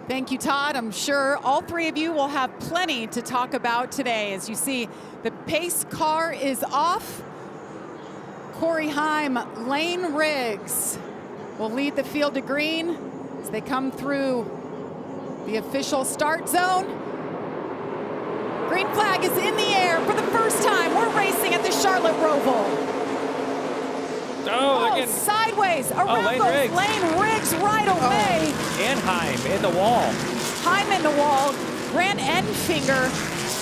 Thank you, Todd. I'm sure all three of you will have plenty to talk about today. As you see, the pace car is off. Corey Heim, Lane Riggs will lead the field to green as they come through the official start zone. Green flag is in the air for the first time. We're racing at the Charlotte ROVAL. Oh, sideways around Lane goes Riggs. Lane Riggs right away. And Heim in the wall. Heim in the wall. Grant Enfinger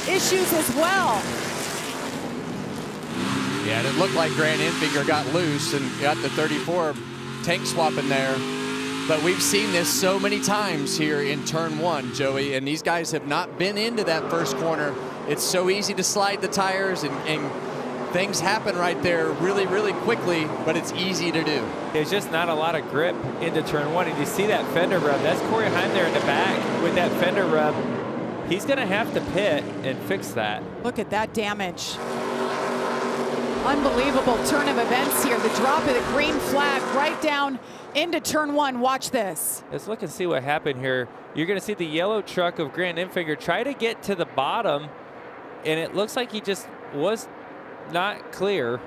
issues as well. Yeah, and it looked like Grant Enfinger got loose and got the 34 tank swap in there. But we've seen this so many times here in turn one, Joey, and these guys have not been into that first corner. It's so easy to slide the tires and things happen right there really, really quickly, but it's easy to do. There's just not a lot of grip into turn one. And you see that fender rub. That's Corey Heim there in the back with that fender rub. He's going to have to pit and fix that. Look at that damage. Unbelievable turn of events here. The drop of the green flag right down into turn one. Watch this. Let's look and see what happened here. You're going to see the yellow truck of Grant Enfinger try to get to the bottom, and it looks like he just was not clear,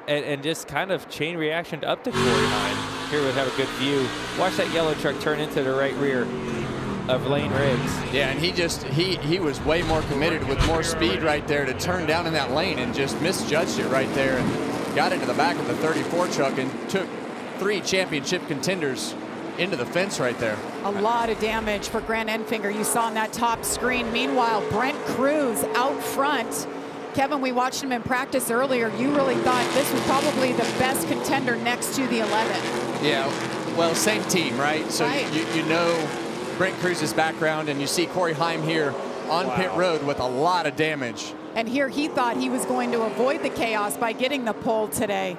and just kind of chain reaction up to Corey Heim. Here we have a good view. Watch that yellow truck turn into the right rear of Lane Riggs. Yeah, and he was way more committed with more speed right there to turn down in that lane and just misjudged it right there and got into the back of the 34 truck and took 3 championship contenders into the fence right there. A lot of damage for Grant Enfinger. You saw on that top screen. Meanwhile, Brent Cruz out front. Kevin, we watched him in practice earlier. You really thought this was probably the best contender next to the 11. Yeah, well, same team, right? So right. You know Brent Cruz's background, and you see Corey Heim here on pit road with a lot of damage. And here he thought he was going to avoid the chaos by getting the pole today.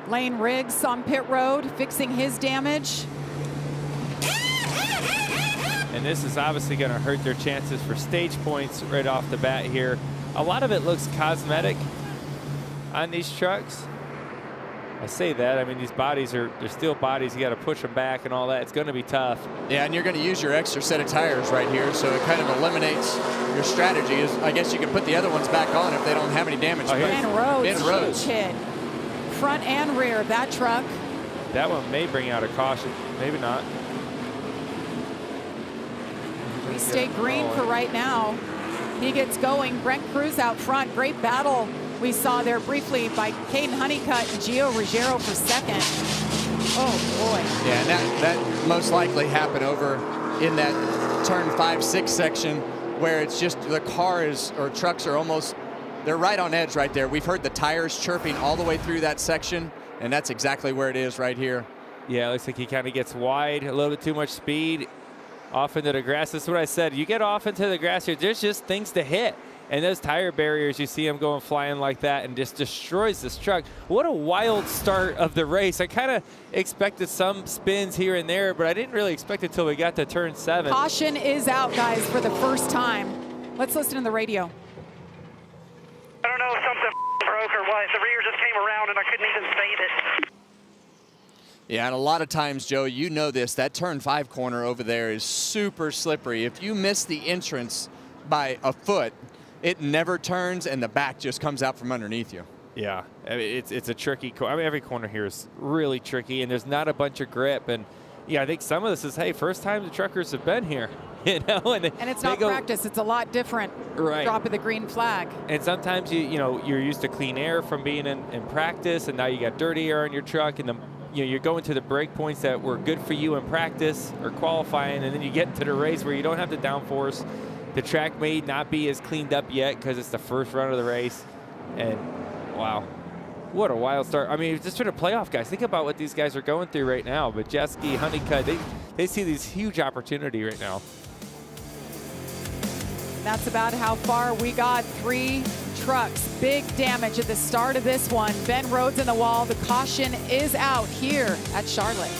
Lane Riggs on pit road, fixing his damage. And this is obviously going to hurt their chances for stage points right off the bat here. A lot of it looks cosmetic on these trucks. I say that, I mean, these bodies they're steel bodies. You got to push them back and all that. It's going to be tough. Yeah, and you're going to use your extra set of tires right here, so it kind of eliminates your strategy. I guess you can put the other ones back on if they don't have any damage. Ben Rhodes, Ben Rhodes. huge hit. Front and rear of that truck. That one may bring out a caution, maybe not. We stay green for right now. He gets going. Brent Cruz out front. Great battle we saw there briefly by Caden Honeycutt and Gio Ruggiero for second. Oh, boy. Yeah, and that most likely happened over in that turn 5-6 section where it's just the cars or trucks are almost, they're right on edge right there. We've heard the tires chirping all the way through that section, and that's exactly where it is right here. Yeah, it looks like he kind of gets wide, a little bit too much speed. Off into the grass. That's what I said. You get off into the grass here, there's just things to hit. And those tire barriers, you see him going flying like that and just destroys this truck. What a wild start of the race. I kind of expected some spins here and there, but I didn't really expect it until we got to turn 7. Caution is out, guys, for the first time. Let's listen to the radio. I don't know if something broke or what. The rear just came around and I couldn't even save it. Yeah, and a lot of times, Joe, you know this, that turn 5 corner over there is super slippery. If you miss the entrance by a foot, it never turns and the back just comes out from underneath you. Yeah, I mean, it's a tricky corner. I mean, every corner here is really tricky, and there's not a bunch of grip. And yeah, I think some of this is, hey, first time the truckers have been here, you know. And it's not practice. It's a lot different. Right. Drop of the green flag. And sometimes you're used to clean air from being in practice, and now you got dirty air in your truck, and you're going to the break points that were good for you in practice or qualifying, and then you get into the race where you don't have the downforce. The track may not be as cleaned up yet because it's the first run of the race. And wow, what a wild start. I mean, just for the playoff guys, think about what these guys are going through right now. But Jeske, Honeycutt, they see this huge opportunity right now. That's about how far we got. 3 trucks. Big damage at the start of this one. Ben Rhodes in the wall. The caution is out here at Charlotte.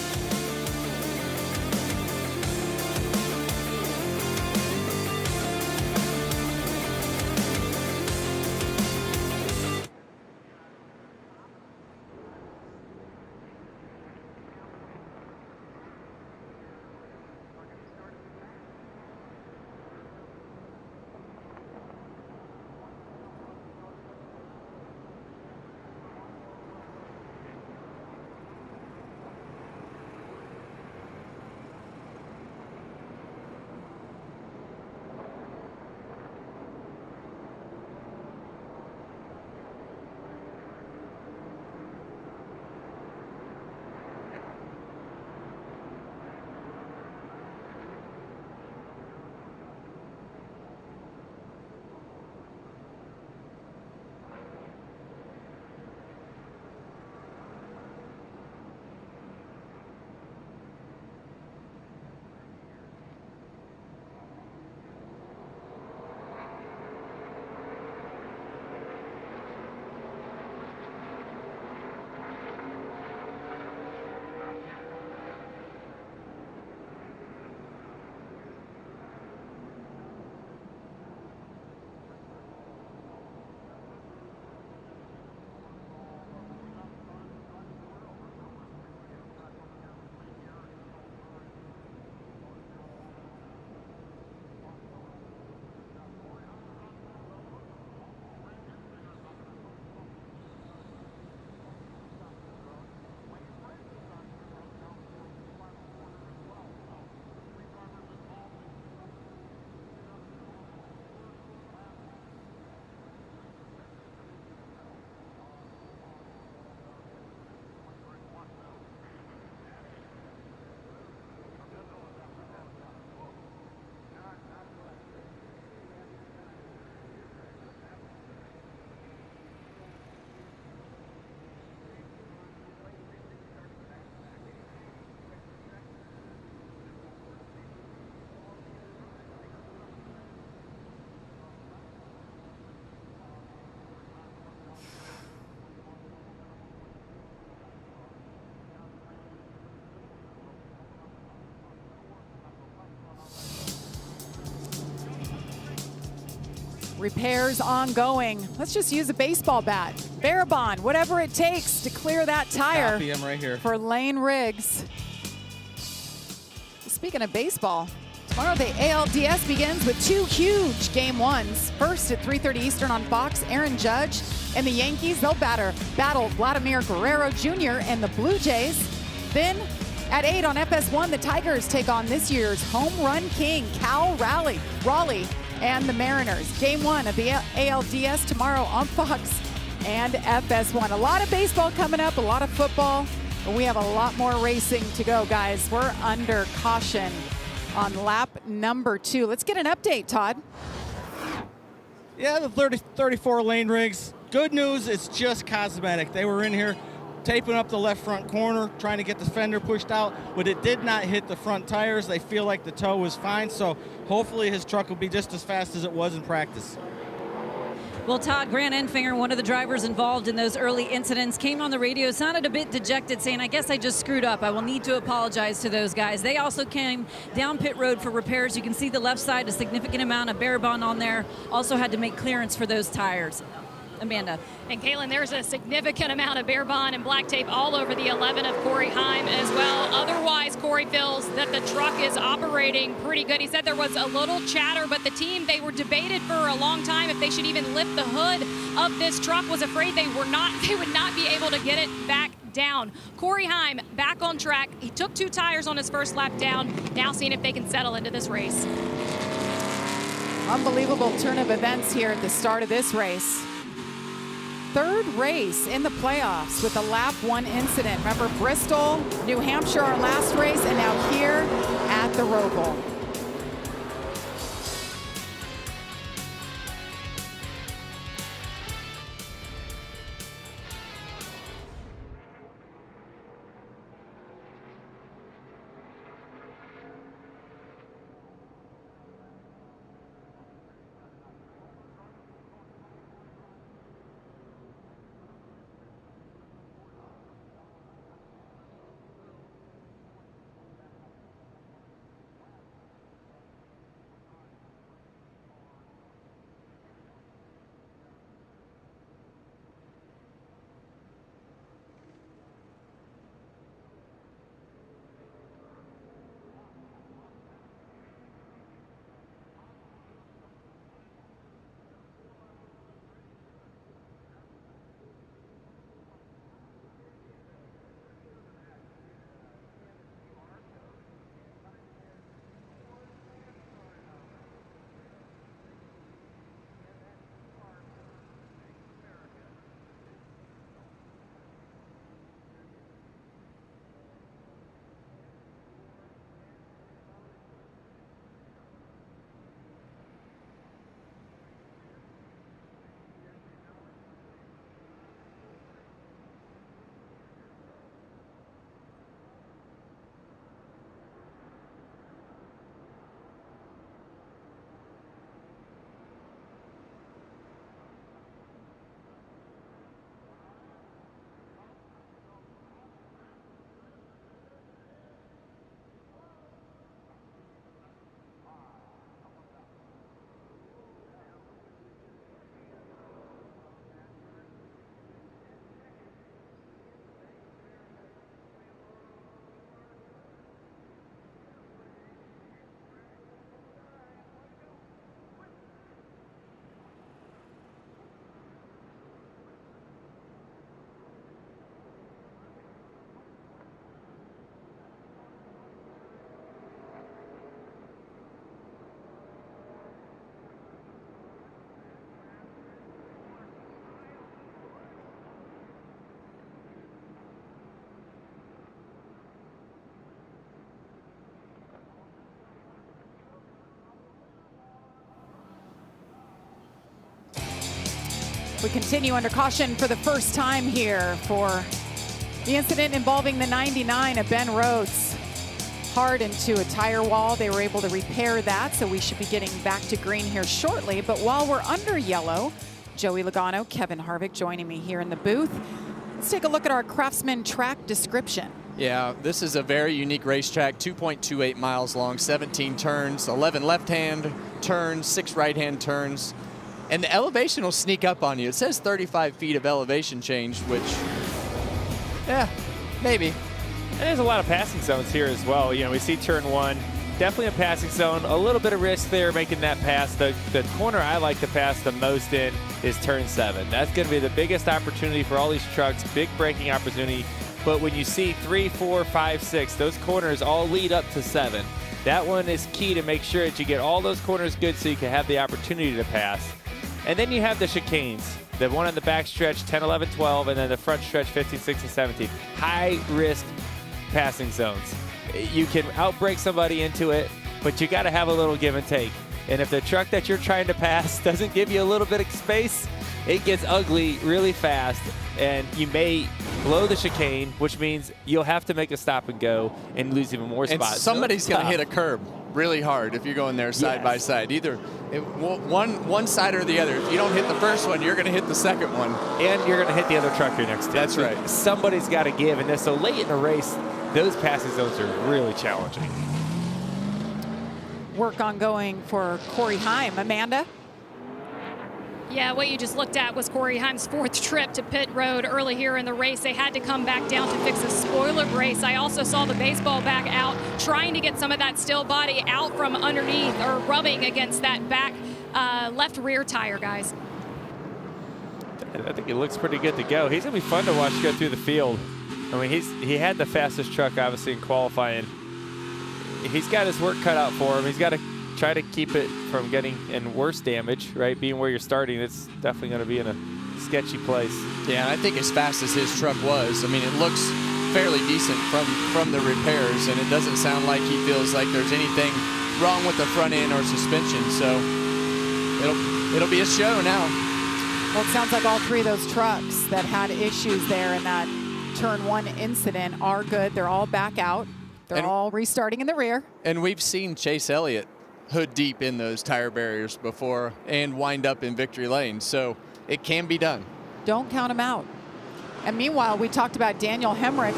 Repairs ongoing. Let's just use a baseball bat. Barabon, whatever it takes to clear that tire. Copy him right here. For Lane Riggs. Speaking of baseball, tomorrow the ALDS begins with 2 huge game ones. First at 3:30 Eastern on Fox, Aaron Judge and the Yankees, they'll battle Vladimir Guerrero Jr. and the Blue Jays. Then at 8 on FS1, the Tigers take on this year's home run king, Cal Raleigh and the Mariners. Game 1 of the ALDS tomorrow on Fox and FS1. A lot of baseball coming up, a lot of football, but we have a lot more racing to go, guys. We're under caution on lap number 2. Let's get an update, Todd. Yeah, the 34 Lane Riggs. Good news, it's just cosmetic. They were in here taping up the left front corner, trying to get the fender pushed out, but it did not hit the front tires. They feel like the toe was fine, so hopefully his truck will be just as fast as it was in practice. Well, Todd, Grant Enfinger, one of the drivers involved in those early incidents, came on the radio, sounded a bit dejected, saying, I guess I just screwed up. I will need to apologize to those guys. They also came down pit road for repairs. You can see the left side, a significant amount of Barabon on there. Also had to make clearance for those tires. Amanda. And Kaylin, there's a significant amount of Barabon and black tape all over the 11 of Corey Heim as well. Otherwise, Corey feels that the truck is operating pretty good. He said there was a little chatter, but the team, they were debated for a long time if they should even lift the hood of this truck, was afraid they would not be able to get it back down. Corey Heim back on track. He took 2 tires on his first lap down. Now seeing if they can settle into this race. Unbelievable turn of events here at the start of this race. 3rd race in the playoffs with a lap 1 incident. Remember Bristol, New Hampshire, our last race, and now here at the ROVAL. We continue under caution for the first time here for the incident involving the 99 of Ben Rhodes. Hard into a tire wall. They were able to repair that, so we should be getting back to green here shortly. But while we're under yellow, Joey Logano, Kevin Harvick joining me here in the booth. Let's take a look at our Craftsman track description. Yeah, this is a very unique racetrack, 2.28 miles long, 17 turns, 11 left-hand turns, 6 right-hand turns. And the elevation will sneak up on you. It says 35 feet of elevation change, which, yeah, maybe. And there's a lot of passing zones here as well. You know, we see turn 1, definitely a passing zone, a little bit of risk there making that pass. The corner I like to pass the most in is turn 7. That's going to be the biggest opportunity for all these trucks, big braking opportunity. But when you see 3, 4, 5, 6, those corners all lead up to 7. That one is key to make sure that you get all those corners good so you can have the opportunity to pass. And then you have the chicanes, the one on the back stretch, 10, 11, 12, and then the front stretch, 15, 16, 17. High-risk passing zones. You can outbrake somebody into it, but you got to have a little give and take. And if the truck that you're trying to pass doesn't give you a little bit of space, it gets ugly really fast, and you may blow the chicane, which means you'll have to make a stop and go and lose even more spots. And somebody's going to hit a curb really hard if you're going there side by side. Either one side or the other. If you don't hit the first one, you're going to hit the second one. And you're going to hit the other truck you're next to. That's right. Somebody's got to give. And so late in the race, those passing zones are really challenging. Work ongoing for Corey Heim. Amanda? Yeah, what you just looked at was Corey Heim's 4th trip to pit road early here in the race. They had to come back down to fix a spoiler brace. I also saw the baseball back out, trying to get some of that still body out from underneath or rubbing against that back left rear tire, guys. I think it looks pretty good to go. He's going to be fun to watch go through the field. I mean, he had the fastest truck, obviously, in qualifying. He's got his work cut out for him. He's got to try to keep it from getting in worse damage, right? Being where you're starting, it's definitely going to be in a sketchy place. Yeah, and I think as fast as his truck was, I mean, it looks fairly decent from the repairs, and it doesn't sound like he feels like there's anything wrong with the front end or suspension. So it'll be a show now. Well, it sounds like all 3 of those trucks that had issues there in that turn 1 incident are good. They're all back out. They're all restarting in the rear. And we've seen Chase Elliott hood deep in those tire barriers before and wind up in victory lane. So it can be done. Don't count him out. And meanwhile, we talked about Daniel Hemrick.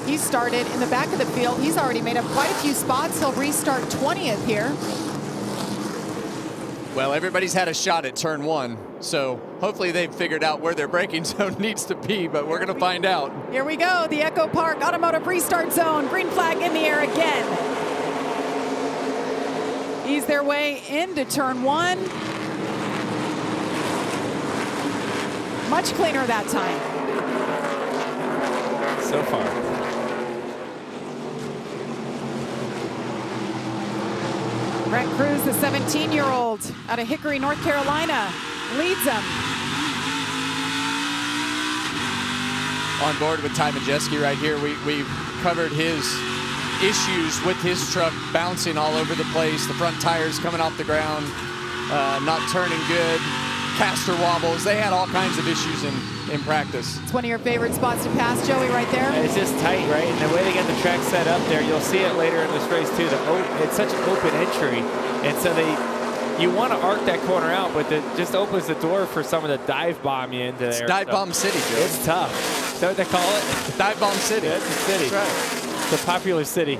He started in the back of the field. He's already made up quite a few spots. He'll restart 20th here. Well, everybody's had a shot at turn 1, so hopefully they've figured out where their braking zone needs to be, but we're going to find out. Here we go, the Echo Park Automotive Restart Zone. Green flag in the air again. Ease their way into turn 1. Much cleaner that time. So far. Brent Cruz, the 17-year-old out of Hickory, North Carolina, leads them. On board with Ty Majeski right here. We've covered his issues with his truck bouncing all over the place. The front tires coming off the ground, not turning good, caster wobbles. They had all kinds of issues in practice. It's one of your favorite spots to pass, Joey, right there. It's just tight, right? And the way they get the track set up there, you'll see it later in this race too. It's such an open entry, and so you want to arc that corner out, but it just opens the door for someone to dive bomb you into there. It's dive bomb city, Joe. It's tough. Is that what they call it? Dive bomb city. Yeah, it's a city. That's right. It's a popular city.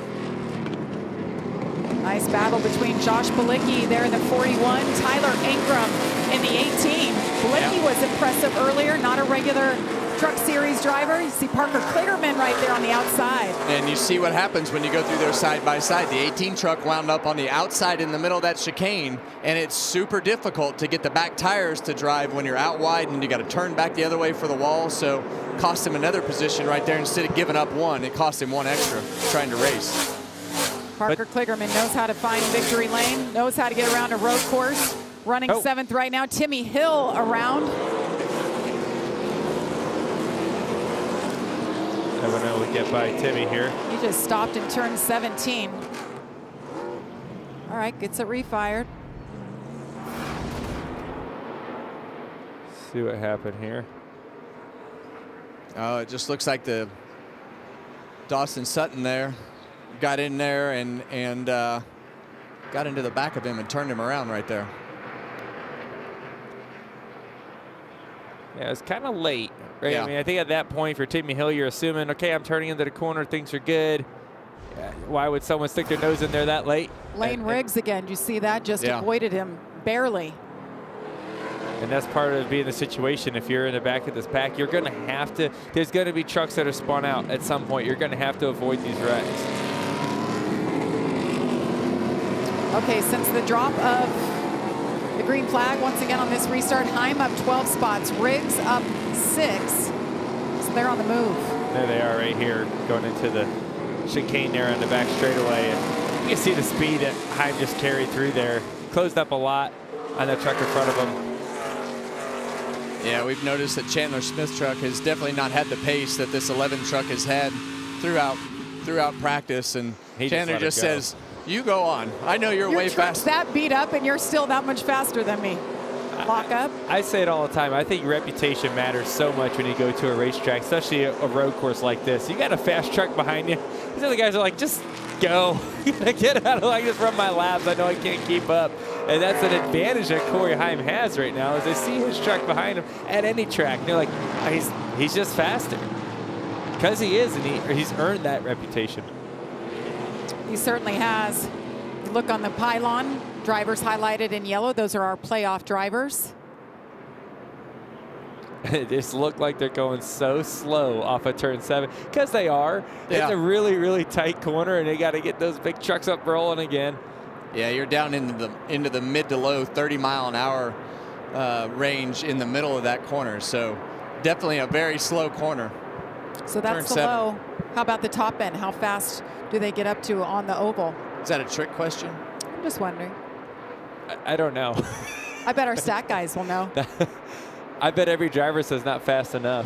Nice battle between Josh Balicki there in the 41, Tyler Ingram in the 18. Balicki was impressive earlier, not a regular Truck Series driver. You see Parker Klitterman right there on the outside. And you see what happens when you go through there side by side. The 18 truck wound up on the outside in the middle of that chicane, and it's super difficult to get the back tires to drive when you're out wide and you got to turn back the other way for the wall. So cost him another position right there. Instead of giving up one, it cost him one extra trying to race. Parker Kligerman knows how to find victory lane, knows how to get around a road course. Running 7th right now, Timmy Hill around. Never know we get by Timmy here. He just stopped in turn 17. All right, gets it refired. See what happened here. Oh, it just looks like the Dawson Sutton there got in there and got into the back of him and turned him around right there. Yeah, it's kind of late, right? Yeah. I mean, I think at that point for Timmy Hill, you're assuming, okay, I'm turning into the corner, things are good. Why would someone stick their nose in there that late? Lane Riggs again, you see that? Just avoided him barely. And that's part of being the situation. If you're in the back of this pack, you're going to have to, there's going to be trucks that are spun out at some point. You're going to have to avoid these wrecks. Okay, since the drop of the green flag, once again on this restart, Heim up 12 spots, Riggs up 6. So they're on the move. There they are right here, going into the chicane there on the back straightaway. And you can see the speed that Heim just carried through there. Closed up a lot on that truck in front of him. Yeah, we've noticed that Chandler Smith's truck has definitely not had the pace that this 11 truck has had throughout practice. And Chandler just says, you go on. I know you're way faster. That beat up and you're still that much faster than me. Lock up. I say it all the time. I think reputation matters so much when you go to a racetrack, especially a road course like this. You got a fast truck behind you. These other guys are like, just go. Get out of I just run my laps. I know I can't keep up. And that's an advantage that Corey Heim has right now, is they see his truck behind him at any track. And they're like, oh, he's just faster. Because he is, and he's earned that reputation. He certainly has. Look on the pylon, drivers highlighted in yellow. Those are our playoff drivers. It just looked like they're going so slow off of turn 7, because they are. Yeah. It's a really, really tight corner, and they got to get those big trucks up rolling again. Yeah, you're down into the mid to low 30-mile-an-hour range in the middle of that corner. So definitely a very slow corner. So that's the low. How about the top end? How fast do they get up to on the oval? Is that a trick question? I'm just wondering. I don't know. I bet our stat guys will know. I bet every driver says not fast enough.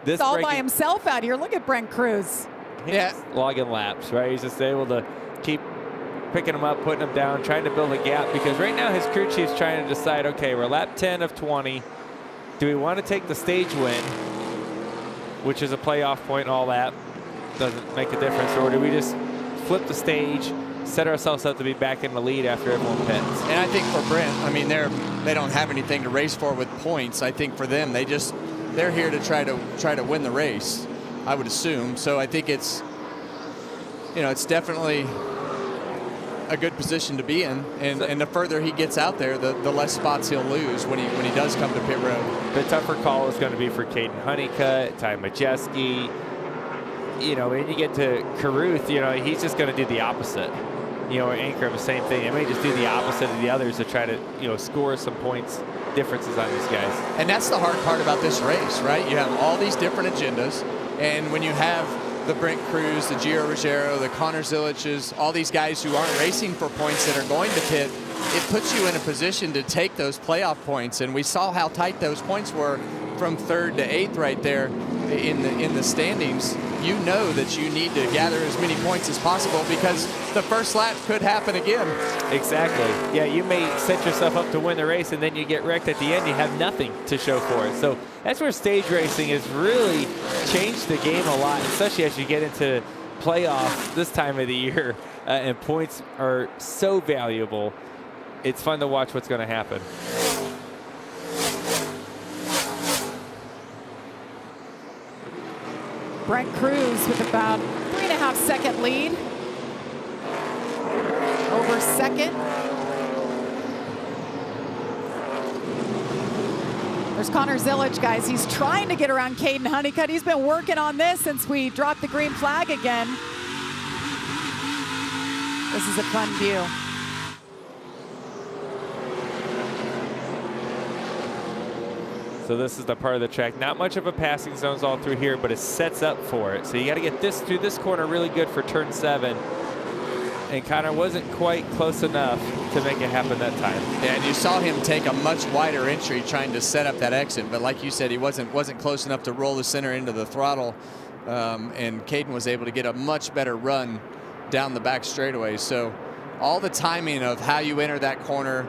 He's all by himself out here. Look at Brent Cruz. Yeah, logging laps, right? He's just able to keep picking them up, putting them down, trying to build a gap, because right now his crew chief's trying to decide, okay, we're lap 10 of 20. Do we want to take the stage win, which is a playoff point and all that? Doesn't make a difference. Or do we just flip the stage, set ourselves up to be back in the lead after everyone pits? And I think for Brent, I mean, they don't have anything to race for with points. I think for them, they're here to try to win the race, I would assume. So I think it's definitely a good position to be in, and the further he gets out there, the less spots he'll lose when he does come to pit road. The tougher call is going to be for Caden Honeycutt, Ty Majeski. When you get to Caruth, he's just going to do the opposite. Anchor, the same thing. They may just do the opposite of the others to try to, score some points differences on these guys. And that's the hard part about this race, right? You have all these different agendas, and when you have the Brent Cruz, the Gio Ruggiero, the Connor Ziliches, all these guys who aren't racing for points that are going to pit, it puts you in a position to take those playoff points. And we saw how tight those points were from 3rd to 8th right there in the standings. You know that you need to gather as many points as possible, because the first lap could happen again. Exactly. Yeah, you may set yourself up to win the race, and then you get wrecked at the end. You have nothing to show for it. So that's where stage racing has really changed the game a lot, especially as you get into playoffs this time of the year, and points are so valuable. It's fun to watch what's going to happen. Brent Cruz with about 3.5 second lead over second. There's Connor Zilich, guys. He's trying to get around Caden Honeycutt. He's been working on this since we dropped the green flag again. This is a fun view. So this is the part of the track. Not much of a passing zones all through here, but it sets up for it. So you got to get this through this corner really good for turn 7. And Connor wasn't quite close enough to make it happen that time. Yeah, and you saw him take a much wider entry trying to set up that exit. But like you said, he wasn't close enough to roll the center into the throttle. And Caden was able to get a much better run down the back straightaway. So all the timing of how you enter that corner,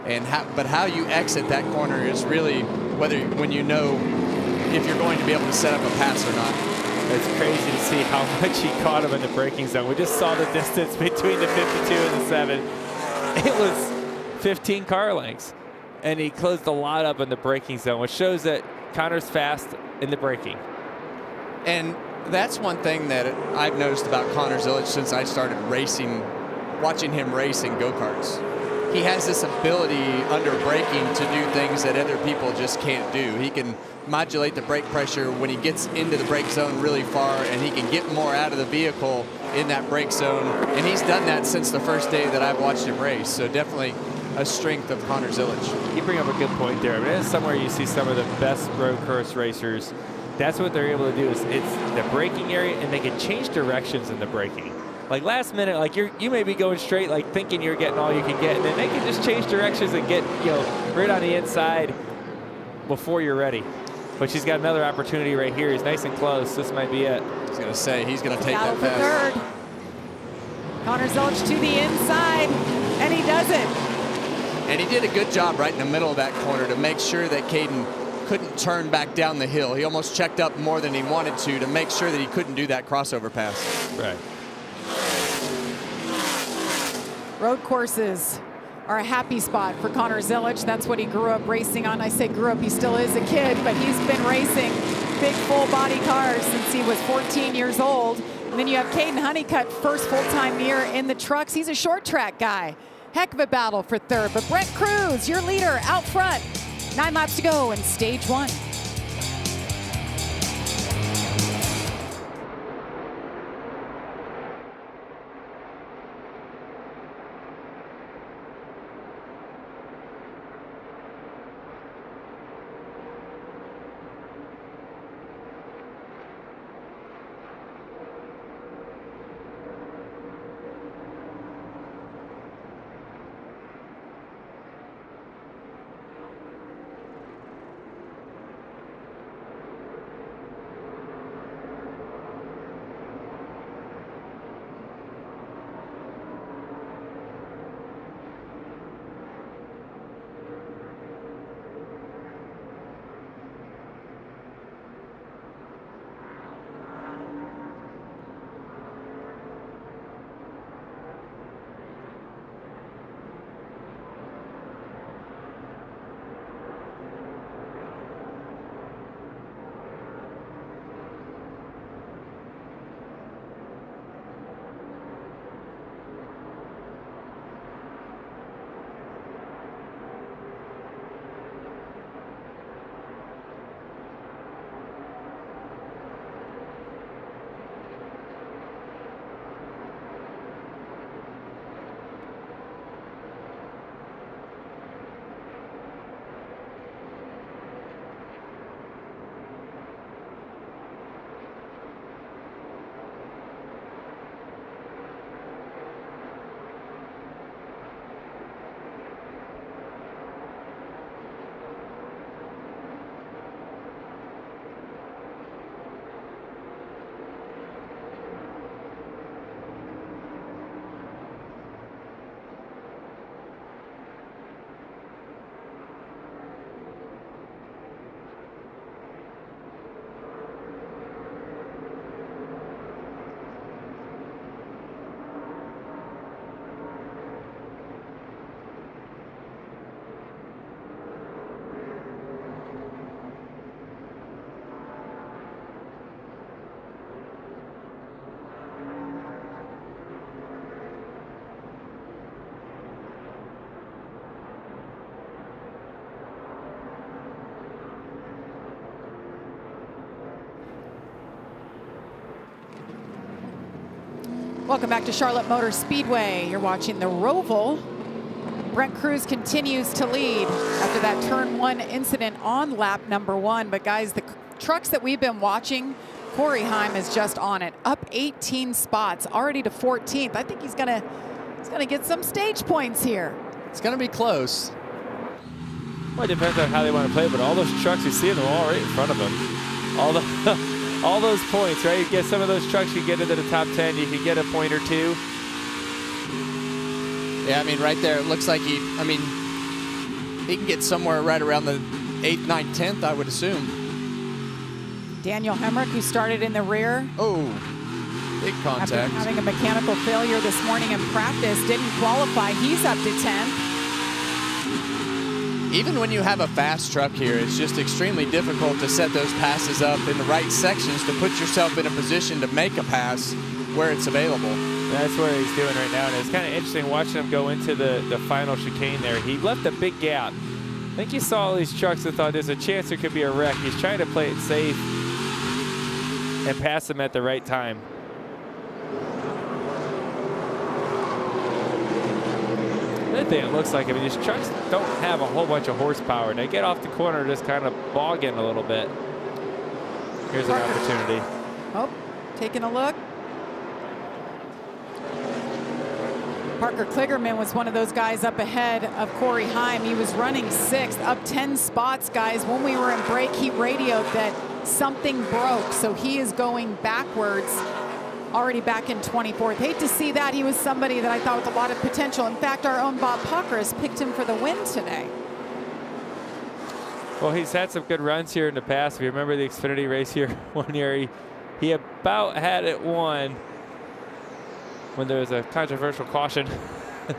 and how you exit that corner is really when you know if you're going to be able to set up a pass or not. It's crazy to see how much he caught him in the braking zone. We just saw the distance between the 52 and the 7. It was 15 car lengths, and he closed a lot up in the braking zone, which shows that Connor's fast in the braking. And that's one thing that I've noticed about Connor Zilich since I started watching him race in go-karts. he has this ability under braking to do things that other people just can't do. He can modulate the brake pressure when he gets into the brake zone really far, and he can get more out of the vehicle in that brake zone. And he's done that since the first day that I've watched him race. So definitely a strength of Connor Zilic. You bring up a good point there. I mean, it's somewhere you see some of the best road course racers. That's what they're able to do, is it's the braking area, and they can change directions in the braking. Like last minute, like you may be going straight, like thinking you're getting all you can get, and then they can just change directions and get, you know, right on the inside before you're ready. But she's got another opportunity right here. He's nice and close. This might be it. I was going to say, he's going to take that for pass. third. Connor Zilic to the inside, and he does it. And he did a good job right in the middle of that corner to make sure that Caden couldn't turn back down the hill. He almost checked up more than he wanted to make sure that he couldn't do that crossover pass. Right. Road courses are a happy spot for Connor Zilic. That's what he grew up racing on. I say grew up, he still is a kid, but he's been racing big full body cars since he was 14 years old. And then you have Caden Honeycutt, first full-time year in the trucks. He's a short track guy. Heck of a battle for third, but Brent Cruz, your leader out front. 9 laps to go in stage 1. Welcome back to Charlotte Motor Speedway. You're watching the ROVAL. Brent Cruz continues to lead after that turn 1 incident on lap number 1. But guys, the trucks that we've been watching, Corey Heim is just on it, up 18 spots, already to 14th. I think he's gonna get some stage points here. It's gonna be close. Well, it depends on how they want to play, but all those trucks, you see them all right in front of them. All those points, right? You get some of those trucks, you get into the top 10, you can get a point or two. Yeah, I mean, right there, it looks like he can get somewhere right around the 8th, 9th, 10th, I would assume. Daniel Hemrick, who started in the rear. Oh, big contact. After having a mechanical failure this morning in practice, didn't qualify. He's up to 10th. Even when you have a fast truck here, it's just extremely difficult to set those passes up in the right sections to put yourself in a position to make a pass where it's available. That's what he's doing right now, and it's kind of interesting watching him go into the final chicane there. He left a big gap. I think he saw all these trucks and thought there's a chance there could be a wreck. He's trying to play it safe and pass them at the right time. The other thing it looks like, I mean, these trucks don't have a whole bunch of horsepower. They get off the corner just kind of bogging a little bit. Here's an opportunity. Oh, taking a look. Parker Kligerman was one of those guys up ahead of Corey Heim. He was running 6th, up 10 spots, guys. When we were in break, he radioed that something broke, so he is going backwards, already back in 24th. Hate to see that. He was somebody that I thought with a lot of potential. In fact, our own Bob Pucker has picked him for the win today. Well, he's had some good runs here in the past. If you remember the Xfinity race here one year, he about had it won when there was a controversial caution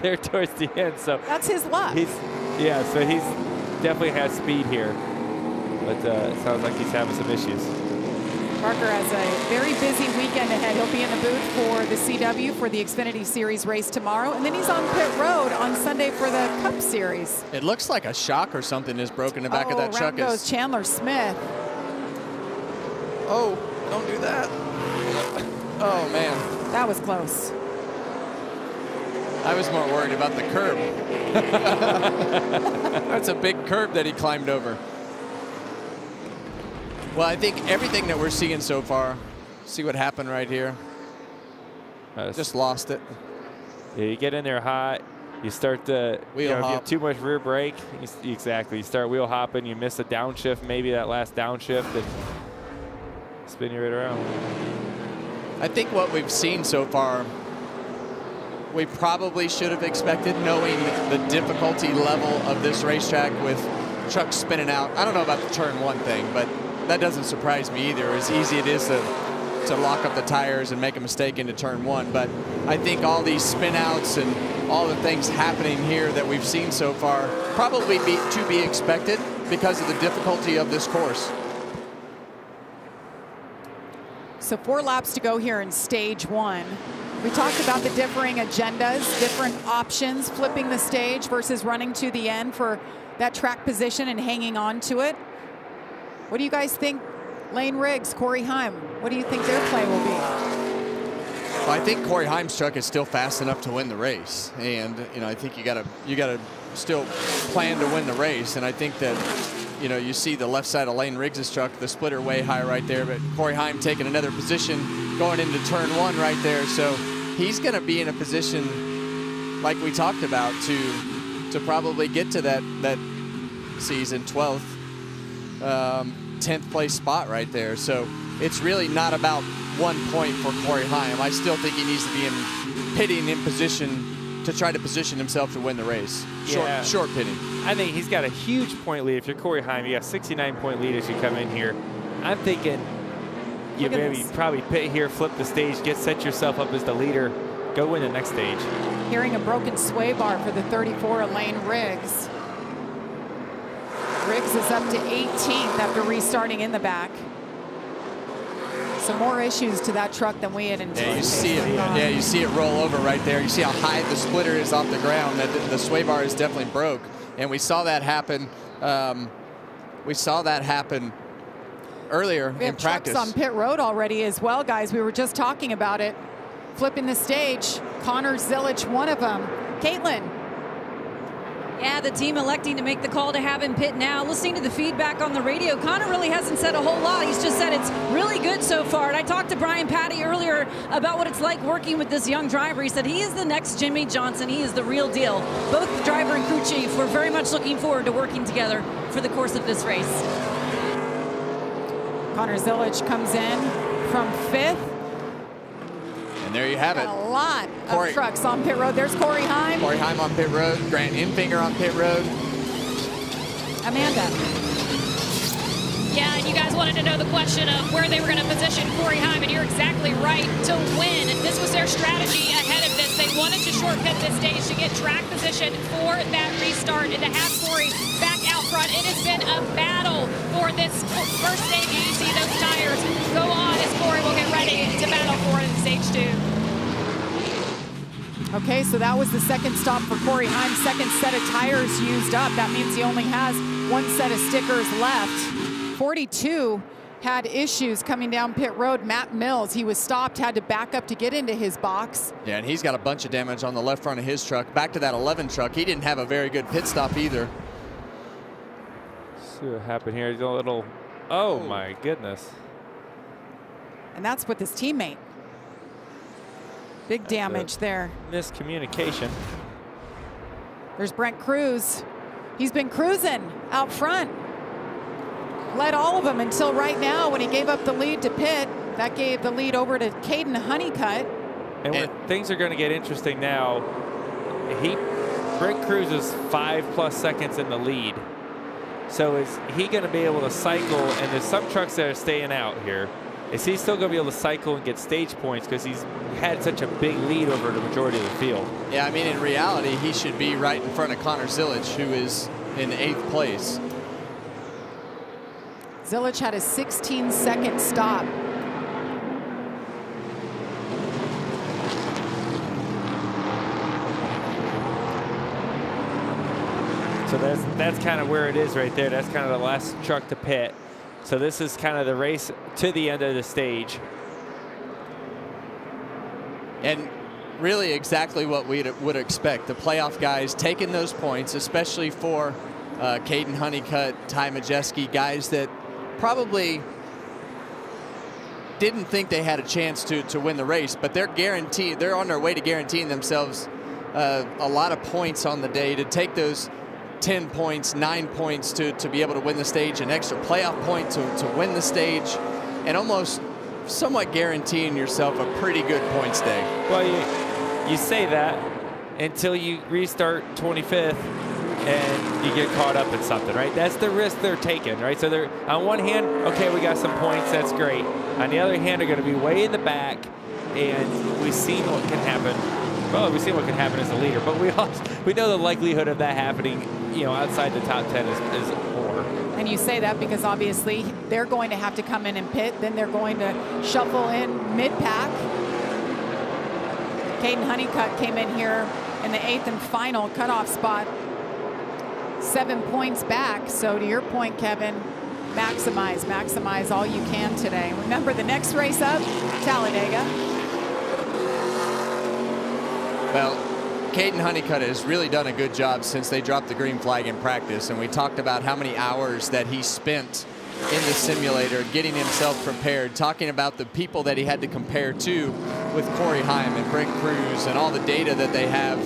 there towards the end. So that's his luck. So he's definitely has speed here, but it sounds like he's having some issues. Parker has a very busy weekend ahead. He'll be in the booth for the CW for the Xfinity Series race tomorrow, and then he's on pit road on Sunday for the Cup Series. It looks like a shock or something is broken in the back of that truck. Around goes Chandler Smith. Oh, don't do that. Oh, man. That was close. I was more worried about the curb. That's a big curb that he climbed over. Well, I think everything that we're seeing so far, see what happened right here. Just lost it. Yeah, you get in there hot. You start the wheel if you hop. have too much rear brake, exactly. You start wheel hopping. You miss a downshift, maybe that last downshift, and spin you right around. I think what we've seen so far, we probably should have expected, knowing the difficulty level of this racetrack with trucks spinning out. I don't know about the turn 1 thing, but that doesn't surprise me either. As easy it is to lock up the tires and make a mistake into turn 1. But I think all these spin outs and all the things happening here that we've seen so far probably to be expected because of the difficulty of this course. So 4 laps to go here in stage 1. We talked about the differing agendas, different options, flipping the stage versus running to the end for that track position and hanging on to it. What do you guys think? Lane Riggs, Corey Heim, what do you think their play will be? Well, I think Corey Heim's truck is still fast enough to win the race, and I think you gotta still plan to win the race. And I think that you see the left side of Lane Riggs' truck, the splitter way high right there, but Corey Heim taking another position going into turn 1 right there. So he's going to be in a position like we talked about to probably get to that season 12th, 10th place spot right there. So it's really not about 1 point for Corey Heim. I still think he needs to be pitting in position to try to position himself to win the race. Short pitting. I think he's got a huge point lead. If you're Corey Heim, you got a 69-point lead as you come in here. I'm thinking you maybe probably pit here, flip the stage, set yourself up as the leader, go win the next stage. Hearing a broken sway bar for the 34 Lane Riggs. Riggs is up to 18th after restarting in the back. Some more issues to that truck than we had anticipated. Yeah, you see it. Yeah, you see it roll over right there. You see how high the splitter is off the ground. That the sway bar is definitely broke, and we saw that happen. Earlier in practice. Trucks on pit road already as well, guys. We were just talking about it. Flipping the stage. Connor Zilich, one of them. Caitlin. Yeah, the team electing to make the call to have him pit now. Listening to the feedback on the radio, Connor really hasn't said a whole lot. He's just said it's really good so far. And I talked to Brian Patty earlier about what it's like working with this young driver. He said he is the next Jimmy Johnson. He is the real deal. Both the driver and crew chief were very much looking forward to working together for the course of this race. Connor Zilich comes in from 5th. And there you have it. A lot of trucks on pit road. There's Corey Heim. Corey Heim on pit road. Grant Enfinger on pit road. Amanda. Yeah, and you guys wanted to know the question of where they were going to position Corey Heim, and you're exactly right. To win, this was their strategy ahead of this. They wanted to short pit this stage to get track position for that restart and to have Corey back out front. It has been a battle for this first stage. You see those tires go on as Corey will get ready to battle for it in stage 2. Okay, so that was the second stop for Corey Heim. Second set of tires used up. That means he only has one set of stickers left. 42 had issues coming down pit road. Matt Mills, he was stopped, had to back up to get into his box. Yeah, and he's got a bunch of damage on the left front of his truck. Back to that 11 truck, he didn't have a very good pit stop either. See what happened here. He's a little, oh my goodness. And that's with his teammate. Big damage there. Miscommunication. There's Brent Cruz. He's been cruising out front. Led all of them until right now when he gave up the lead to Pitt. That gave the lead over to Caden Honeycutt. And things are going to get interesting now. Brent Cruz is 5+ seconds in the lead. So is he going to be able to cycle? And there's some trucks that are staying out here. Is he still going to be able to cycle and get stage points because he's had such a big lead over the majority of the field? Yeah, I mean, in reality, he should be right in front of Connor Zillage, who is in 8th place. Zillage had a 16-second stop. So that's kind of where it is right there. That's kind of the last truck to pit. So this is kind of the race to the end of the stage. And really exactly what we would expect. The playoff guys taking those points, especially for Caden Honeycutt, Ty Majeski, guys that probably didn't think they had a chance to win the race, but they're on their way to guaranteeing themselves a lot of points on the day to take those 10 points, 9 points to be able to win the stage, an extra playoff point to win the stage, and almost somewhat guaranteeing yourself a pretty good points day. Well, you say that until you restart 25th and you get caught up in something, right? That's the risk they're taking, right? So they're, on one hand, okay, we got some points, that's great. On the other hand, they're going to be way in the back, and we've seen what can happen. Well, we've seen what can happen as a leader, but we know the likelihood of that happening, outside the top 10 is more. And you say that because obviously they're going to have to come in and pit, then they're going to shuffle in mid-pack. Caden Honeycutt came in here in the 8th and final cutoff spot, 7 points back. So to your point, Kevin, maximize all you can today. Remember, the next race up, Talladega. Well, Caden Honeycutt has really done a good job since they dropped the green flag in practice, and we talked about how many hours that he spent in the simulator getting himself prepared, talking about the people that he had to compare to with Corey Heim and Brent Cruz and all the data that they have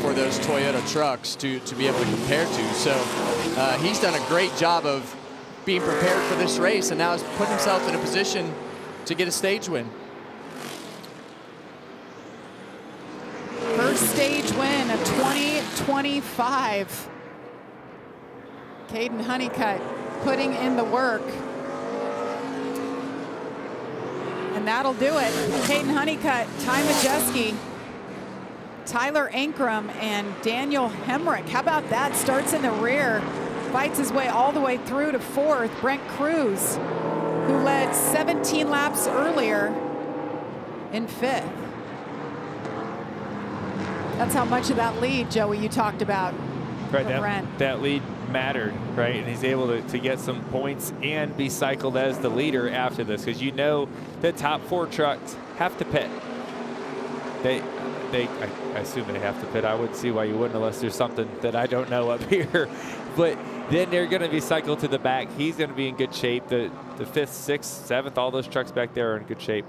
for those Toyota trucks to be able to compare to. So he's done a great job of being prepared for this race, and now has put himself in a position to get a stage win. First stage win of 2025. Caden Honeycutt putting in the work. And that'll do it. Caden Honeycutt, Ty Majeski, Tyler Ankrum, and Daniel Hemrick. How about that? Starts in the rear, fights his way all the way through to 4th. Brent Cruz, who led 17 laps earlier, in 5th. That's how much of that lead, Joey, you talked about. Right, that lead mattered, right? And he's able to get some points and be cycled as the leader after this, because the top 4 trucks have to pit. I assume they have to pit. I wouldn't see why you wouldn't unless there's something that I don't know up here. But then they're going to be cycled to the back. He's going to be in good shape. The 5th, 6th, 7th, all those trucks back there are in good shape.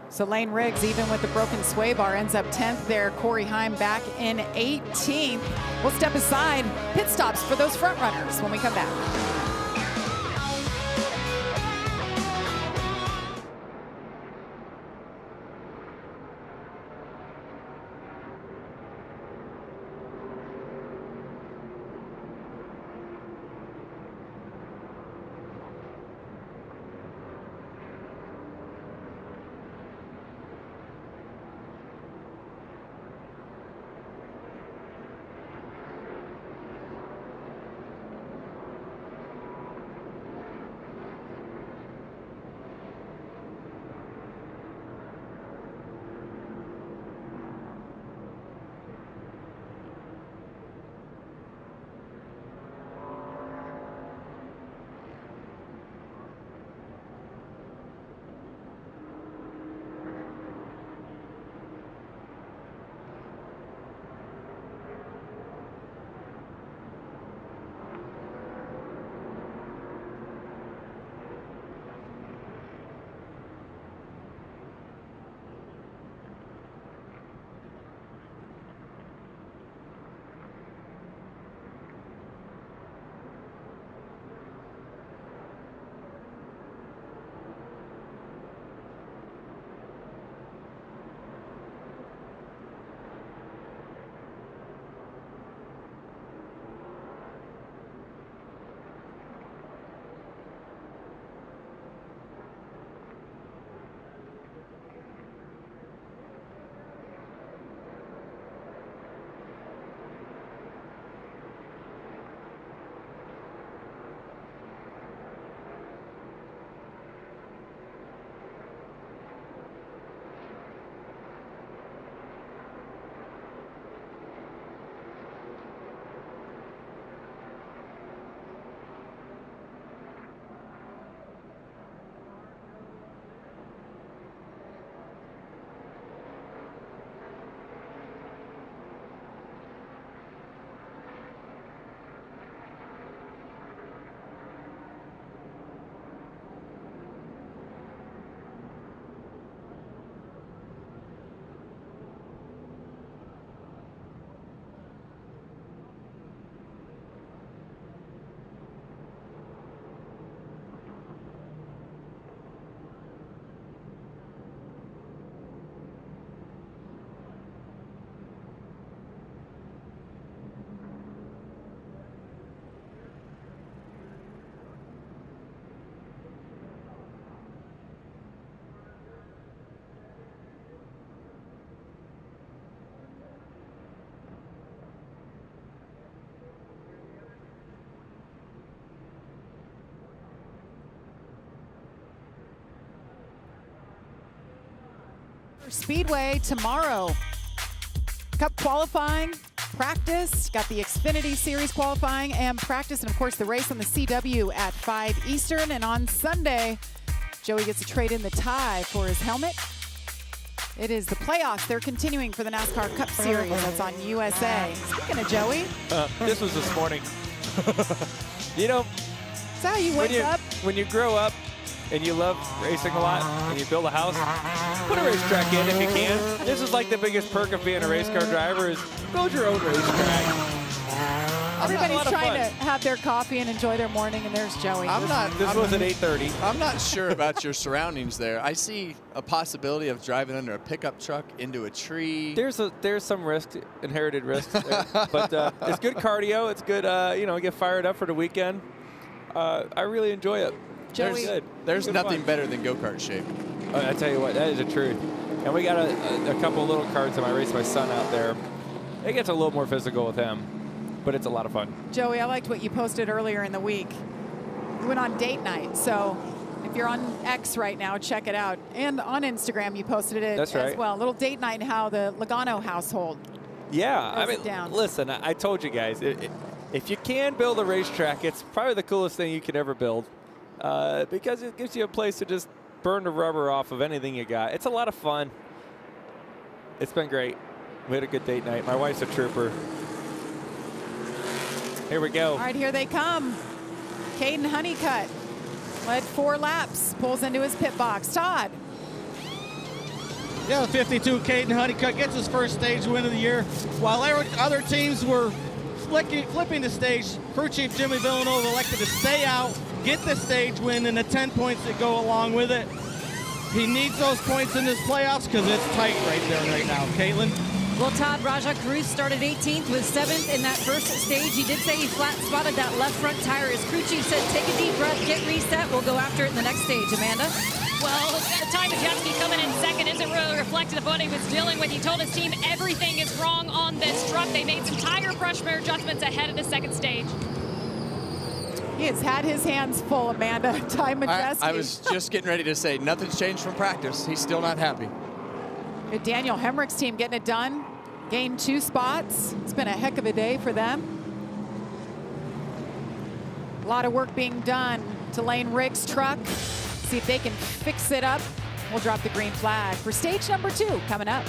So Lane Riggs, even with the broken sway bar, ends up 10th there. Corey Heim back in 18th. We'll step aside. Pit stops for those front runners when we come back. Speedway tomorrow. Cup qualifying, practice, got the Xfinity Series qualifying and practice, and of course the race on the CW at 5 Eastern. And on Sunday, Joey gets to trade in the tie for his helmet. It is the playoffs. They're continuing for the NASCAR Cup Series. That's on USA. Speaking of Joey. This was this morning. You know, Is that how you wake up? When you grow up and you love racing a lot and you build a house, put a racetrack in if you can. This is like the biggest perk of being a race car driver is build your own racetrack. Everybody's trying to have their coffee and enjoy their morning, and there's Joey. This was at 8:30. I'm not sure about your surroundings there. I see a possibility of driving under a pickup truck into a tree. There's some risk, inherited risks there. But it's good cardio. It's good, get fired up for the weekend. I really enjoy it. Joey, There's nothing better than go-kart shape. I tell you what, that is the truth. And we got a couple of little karts, and I race my son out there. It gets a little more physical with him, but it's a lot of fun. Joey, I liked what you posted earlier in the week. You went on date night, so if you're on X right now, check it out. And on Instagram, you posted it That's right. as well. A little date night in how the Logano household. Yeah, I mean, down. listen, I told you guys, if you can build a racetrack, it's probably the coolest thing you could ever build because it gives you a place to just burn the rubber off of anything you got. It's a lot of fun. It's been great. We had a good date night. My wife's a trooper. Here we go. All right, here they come. Caden Honeycutt led 4 laps, pulls into his pit box. Todd. Yeah, 52, Caden Honeycutt gets his first stage win of the year. While other teams were flipping the stage, crew chief Jimmy Villanova elected to stay out, get the stage win, and the 10 points that go along with it. He needs those points in this playoffs because it's tight right there right now. Caitlin? Well, Todd, Rajah Cruz started 18th, was 7th in that first stage. He did say he flat spotted that left front tire. His crew chief said, take a deep breath, get reset. We'll go after it in the next stage. Amanda? Well, Ty Majeski coming in second isn't really reflective of what he was dealing with. He told his team everything is wrong on this truck. They made some tire pressure adjustments ahead of the second stage. He has had his hands full, Amanda. Ty Majeski. I was just getting ready to say, nothing's changed from practice. He's still not happy. Good Daniel Hemrick's team getting it done. Gained 2 spots. It's been a heck of a day for them. A lot of work being done to Lane Riggs' truck. See if they can fix it up. We'll drop the green flag for stage number 2 coming up.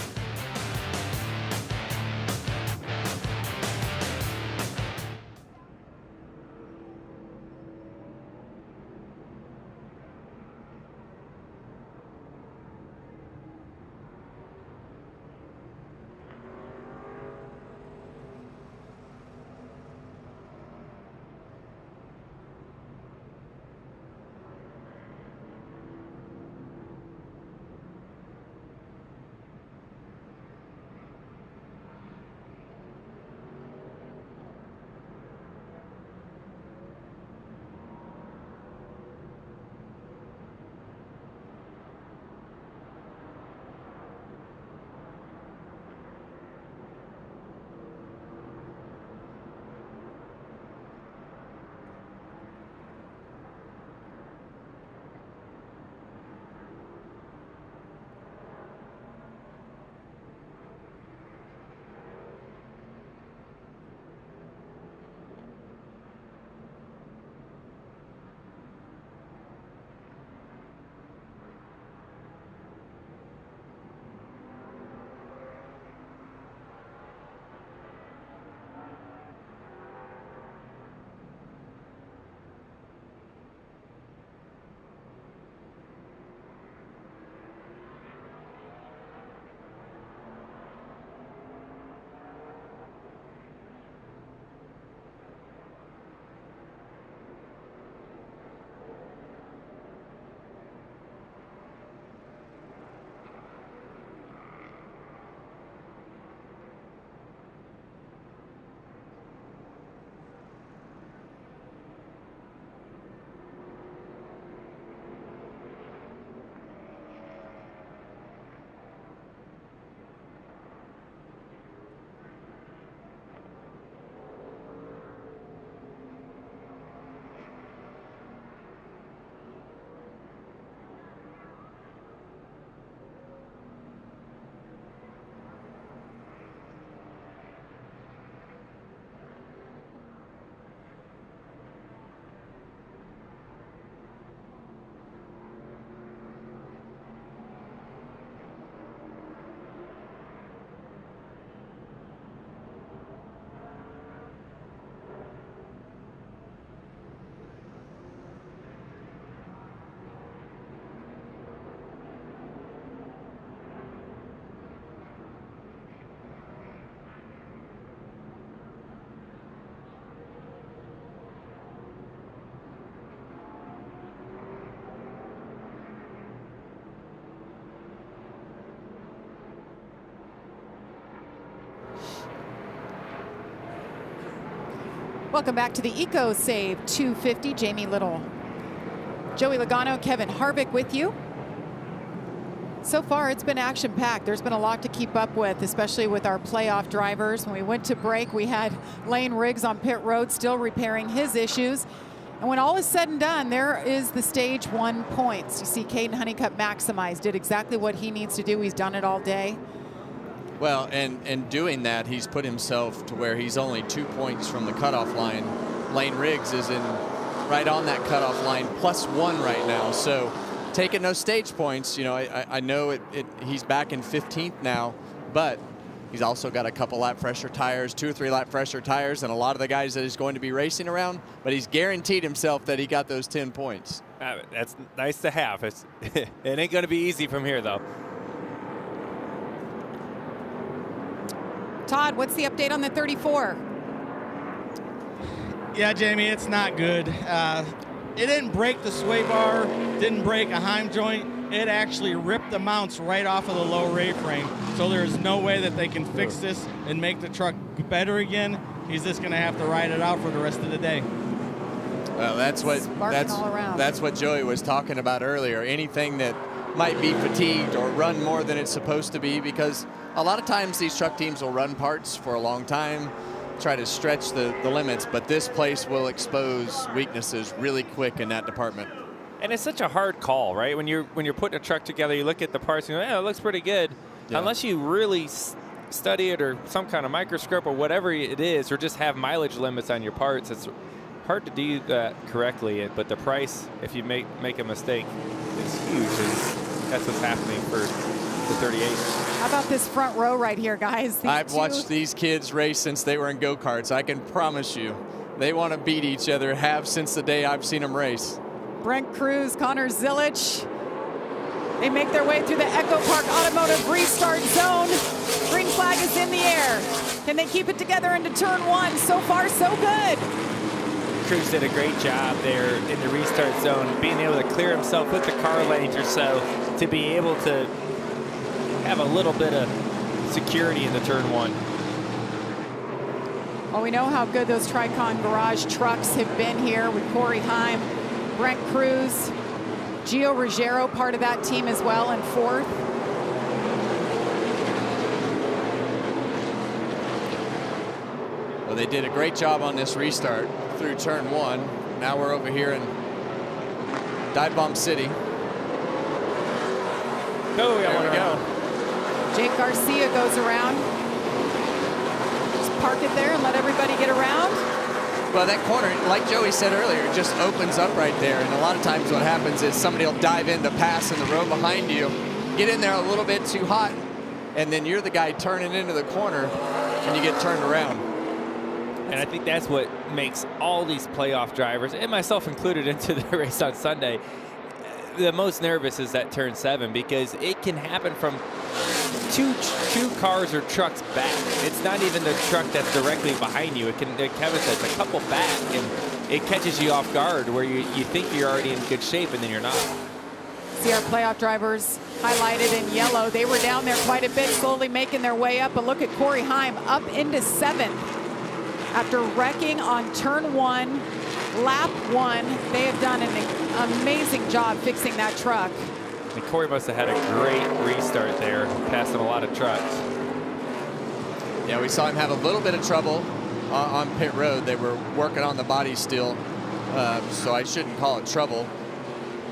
Welcome back to the EcoSave 250. Jamie Little, Joey Logano, Kevin Harvick with you. So far, it's been action-packed. There's been a lot to keep up with, especially with our playoff drivers. When we went to break, we had Lane Riggs on pit road still repairing his issues. And when all is said and done, there is the stage 1 points. You see Caden Honeycutt maximize, did exactly what he needs to do. He's done it all day. Well, and doing that, he's put himself to where he's only 2 points from the cutoff line. Lane Riggs is in right on that cutoff line, +1 right now. So taking those stage points, you know, I know he's back in 15th now, but he's also got a couple lap fresher tires, 2 or 3 lap fresher tires, and a lot of the guys that he's going to be racing around, but he's guaranteed himself that he got those 10 points. That's nice to have. It ain't going to be easy from here, though. Todd, what's the update on the 34? Yeah, Jamie, it's not good. It didn't break the sway bar, didn't break a Heim joint. It actually ripped the mounts right off of the low ray frame. So there's no way that they can fix this and make the truck better again. He's just going to have to ride it out for the rest of the day. Well, that's what Joey was talking about earlier. Anything that might be fatigued or run more than it's supposed to be, because a lot of times these truck teams will run parts for a long time, try to stretch the limits, but this place will expose weaknesses really quick in that department. And it's such a hard call, right? When you're putting a truck together, you look at the parts and you go, yeah, it looks pretty good. Yeah. Unless you really study it or some kind of microscope or whatever it is, or just have mileage limits on your parts, it's hard to do that correctly. But the price, if you make a mistake, is huge. And that's what's happening for the 38. How about this front row right here, guys? I've watched these kids race since they were in go-karts. I can promise you, they want to beat each other, have since the day I've seen them race. Brent Cruz, Connor Zilich. They make their way through the Echo Park Automotive restart zone. Green flag is in the air. Can they keep it together into turn 1? So far, so good. Cruz did a great job there in the restart zone, being able to clear himself with the car length or so to be able to have a little bit of security in the turn 1. Well, we know how good those Tricon Garage trucks have been here with Corey Heim, Brent Cruz, Gio Ruggiero, part of that team as well, in 4th. Well, they did a great job on this restart through turn 1. Now we're over here in Dive Bomb City. Oh, yeah, there we go. Jake Garcia goes around. Just park it there and let everybody get around. Well, that corner, like Joey said earlier, just opens up right there. And a lot of times what happens is somebody will dive in to pass in the row behind you, get in there a little bit too hot, and then you're the guy turning into the corner and you get turned around. And I think that's what makes all these playoff drivers, and myself included, into the race on Sunday, the most nervous is that turn 7, because it can happen from two cars or trucks back. It's not even the truck that's directly behind you. It can, like Kevin says, a couple back, and it catches you off guard where you think you're already in good shape and then you're not. See our playoff drivers highlighted in yellow. They were down there quite a bit, slowly making their way up. But look at Corey Heim up into 7th after wrecking on turn 1, lap 1. They have done an amazing job fixing that truck. And Corey must have had a great restart there, passing a lot of trucks. Yeah, we saw him have a little bit of trouble on pit road. They were working on the body still, so I shouldn't call it trouble.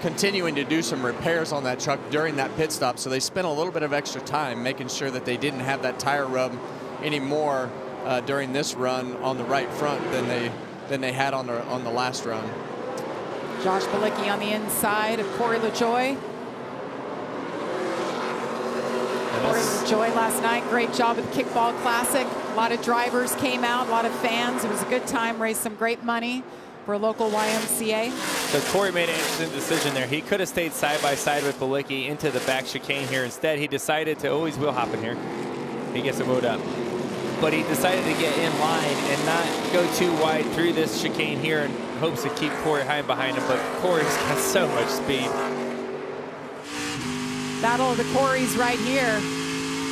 Continuing to do some repairs on that truck during that pit stop, so they spent a little bit of extra time making sure that they didn't have that tire rub anymore during this run on the right front than they had on the last run. Josh Balicki on the inside of Corey LaJoy. Corey LaJoy last night, great job with the Kickball Classic. A lot of drivers came out, a lot of fans. It was a good time, raised some great money for a local YMCA. So Corey made an interesting decision there. He could have stayed side by side with Balicki into the back chicane here. Instead, he decided to always wheel hop in here. He gets a mode up. But he decided to get in line and not go too wide through this chicane here in hopes to keep Corey Heim behind him. But Corey's got so much speed. Battle of the Corys right here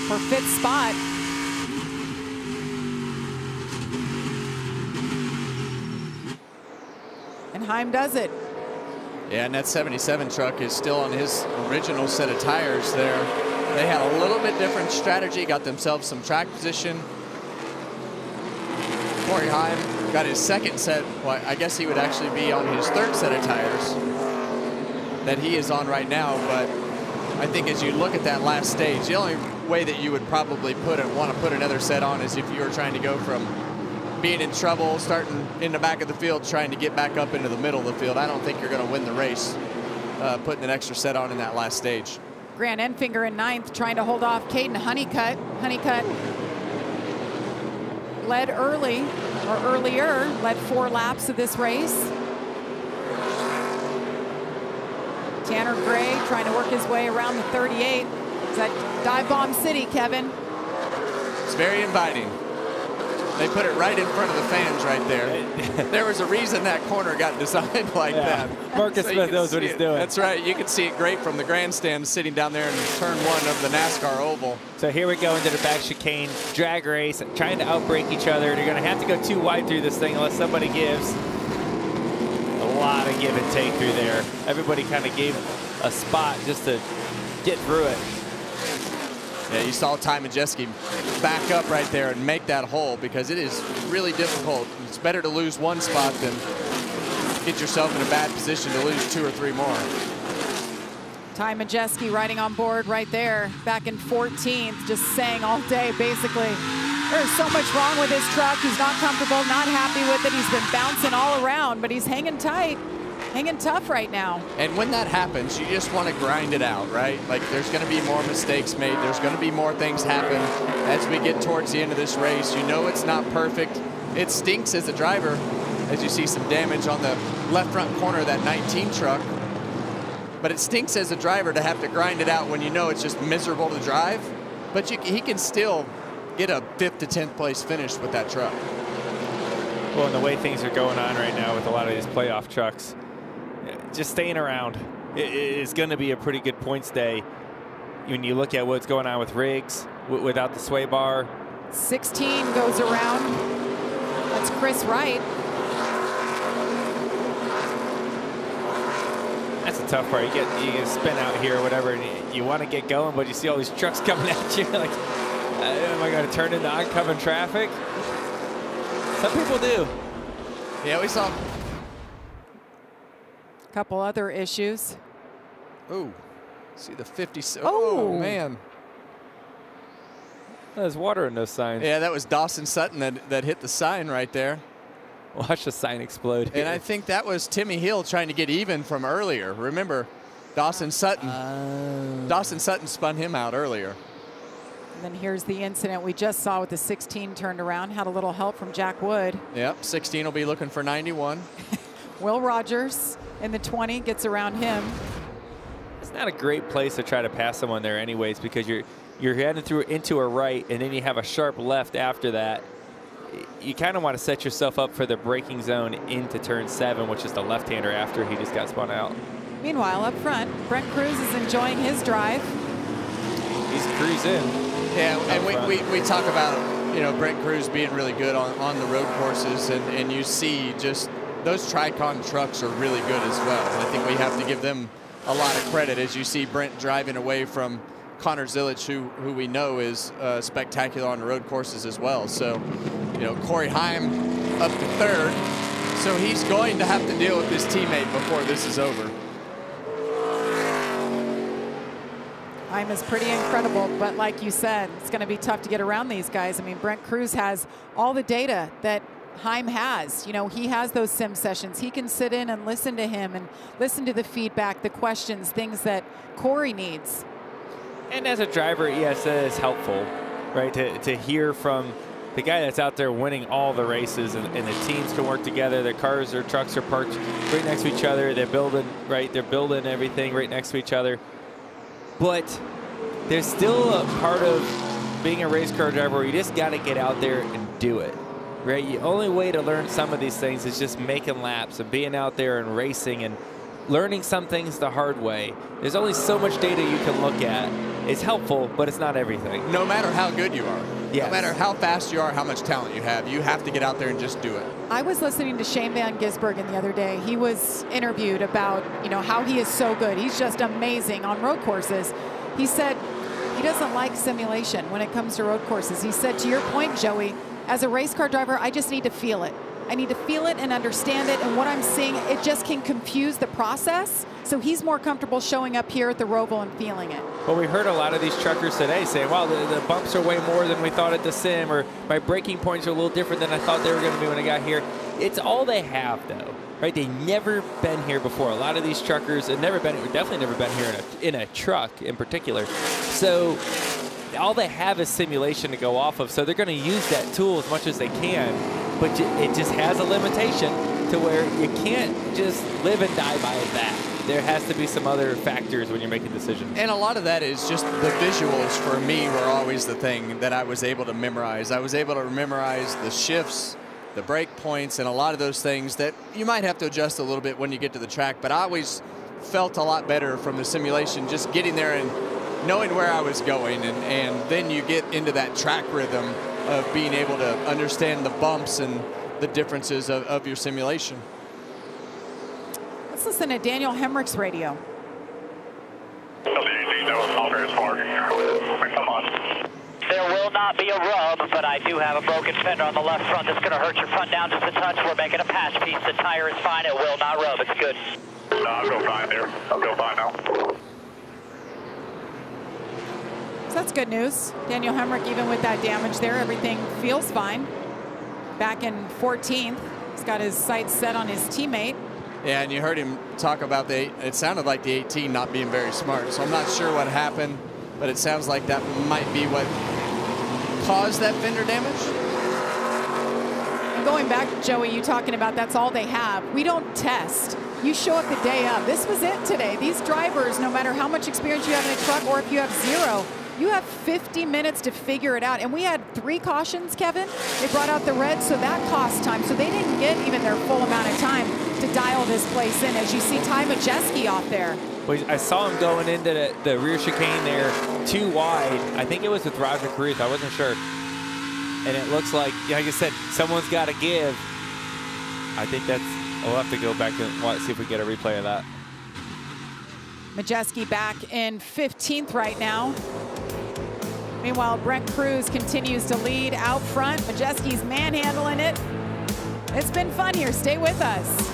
for 5th spot. and Heim does it. Yeah, and that 77 truck is still on his original set of tires there. They had a little bit different strategy, got themselves some track position. Corey Heim got his second set. Well, I guess he would actually be on his third set of tires that he is on right now. But I think as you look at that last stage, the only way that you would probably want to put another set on is if you were trying to go from being in trouble, starting in the back of the field, trying to get back up into the middle of the field. I don't think you're going to win the race putting an extra set on in that last stage. Grant Enfinger in 9th, trying to hold off Caden Honeycutt. Honeycutt led early, or earlier, led 4 laps of this race. Tanner Gray trying to work his way around the 38. Is that Dive Bomb City, Kevin? It's very inviting. They put it right in front of the fans right there. There was a reason that corner got designed like that. Marcus Smith knows what he's doing. That's right. You can see it great from the grandstand sitting down there in turn 1 of the NASCAR Oval. So here we go into the back chicane, drag race, trying to outbrake each other. They're going to have to go too wide through this thing unless somebody gives. A lot of give and take through there. Everybody kind of gave a spot just to get through it. Yeah, you saw Ty Majeski back up right there and make that hole because it is really difficult. It's better to lose 1 spot than get yourself in a bad position to lose 2 or 3 more. Ty Majeski riding on board right there, back in 14th, just saying all day, basically, there's so much wrong with his truck. He's not comfortable, not happy with it. He's been bouncing all around, but he's hanging tight. Hanging tough right now. And when that happens, you just want to grind it out, right? Like there's going to be more mistakes made. There's going to be more things happen as we get towards the end of this race. You know it's not perfect. It stinks as a driver as you see some damage on the left front corner of that 19 truck. But it stinks as a driver to have to grind it out when you know it's just miserable to drive. But he can still get a 5th to 10th place finish with that truck. Well, and the way things are going on right now with a lot of these playoff trucks, just staying around is going to be a pretty good points day when you look at what's going on with Riggs without the sway bar. 16 goes around. That's Chris Wright. That's a tough part. You get spin out here or whatever, and you want to get going, but you see all these trucks coming at you. Like, am I going to turn into oncoming traffic? Some people do. Yeah, we saw. Couple other issues. Ooh, see the 50. Oh, man. There's water in those signs. Yeah, that was Dawson Sutton that hit the sign right there. Watch the sign explode here. And I think that was Timmy Hill trying to get even from earlier. Remember, Dawson Sutton spun him out earlier. And then here's the incident we just saw with the 16 turned around. Had a little help from Jack Wood. Yep, 16 will be looking for 91. Will Rogers in the 20 gets around him. It's not a great place to try to pass someone there anyways, because you're heading through into a right and then you have a sharp left after that. You kind of want to set yourself up for the braking zone into turn 7, which is the left-hander after he just got spun out. Meanwhile, up front, Brent Cruz is enjoying his drive. He's cruising. Yeah, and we talk about, you know, Brent Cruz being really good on the road courses, and you see just those Tricon trucks are really good as well. And I think we have to give them a lot of credit as you see Brent driving away from Connor Zilic, who we know is spectacular on the road courses as well. So, you know, Corey Heim up to 3rd. So he's going to have to deal with his teammate before this is over. Heim is pretty incredible, but like you said, it's going to be tough to get around these guys. I mean, Brent Cruz has all the data that Heim has. You know, he has those sim sessions. He can sit in and listen to him and listen to the feedback, the questions, things that Corey needs. And as a driver, yes, that is helpful, right? To hear from the guy that's out there winning all the races, and the teams can work together. Their cars or trucks are parked right next to each other. They're building, right? They're building everything right next to each other. But there's still a part of being a race car driver where you just got to get out there and do it, right? The only way to learn some of these things is just making laps and being out there and racing and learning some things the hard way. There's only so much data you can look at. is helpful, but it's not everything. No matter how good you are, Yes. no matter how fast you are, how much talent you have to get out there and just do it. I was listening to Shane Van Gisbergen the other day. He was interviewed about, how he is so good. He's just amazing on road courses. He said he doesn't like simulation when it comes to road courses. He said, to your point, Joey, as a race car driver, I just need to feel it. I need to feel it and understand it, and what I'm seeing, it just can confuse the process. So he's more comfortable showing up here at the ROVAL and feeling it. Well, we heard a lot of these truckers today say, wow, the bumps are way more than we thought at the sim, or my braking points are a little different than I thought they were going to be when I got here. It's all they have, though, right? They've never been here before. A lot of these truckers have definitely never been here in a truck in particular. So all they have is simulation to go off of. So they're going to use that tool as much as they can, but it just has a limitation to where you can't just live and die by that. There has to be some other factors when you're making decisions. And a lot of that is just the visuals for me were always the thing that I was able to memorize. I was able to memorize the shifts, the brake points, and a lot of those things that you might have to adjust a little bit when you get to the track, but I always felt a lot better from the simulation, just getting there and knowing where I was going, and then you get into that track rhythm of being able to understand the bumps and the differences of your simulation. Let's listen to Daniel Hemrick's radio. Come on. There will not be a rub, but I do have a broken fender on the left front that's going to hurt your front down just a touch. We're making a patch piece. The tire is fine. It will not rub. It's good. No, I'll go fine there. I'll go fine now. So that's good news. Daniel Hemrick, even with that damage there, everything feels fine. Back in 14th, he's got his sights set on his teammate. Yeah, and you heard him talk about it sounded like the 18 not being very smart. So I'm not sure what happened, but it sounds like that might be what caused that fender damage. And going back, Joey, you talking about that's all they have. We don't test. You show up the day of. This was it today. These drivers, no matter how much experience you have in a truck or if you have zero, you have 50 minutes to figure it out. And we had 3 cautions, Kevin. They brought out the red, so that cost time. So they didn't get even their full amount of time to dial this place in. As you see Ty Majeski off there. Well, I saw him going into the rear chicane there too wide. I think it was with Roger Cruz. I wasn't sure. And it looks like I said, someone's got to give. I think we'll have to go back and see if we get a replay of that. Majeski back in 15th right now. Meanwhile, Brent Cruz continues to lead out front. Majeski's manhandling it. It's been fun here. Stay with us.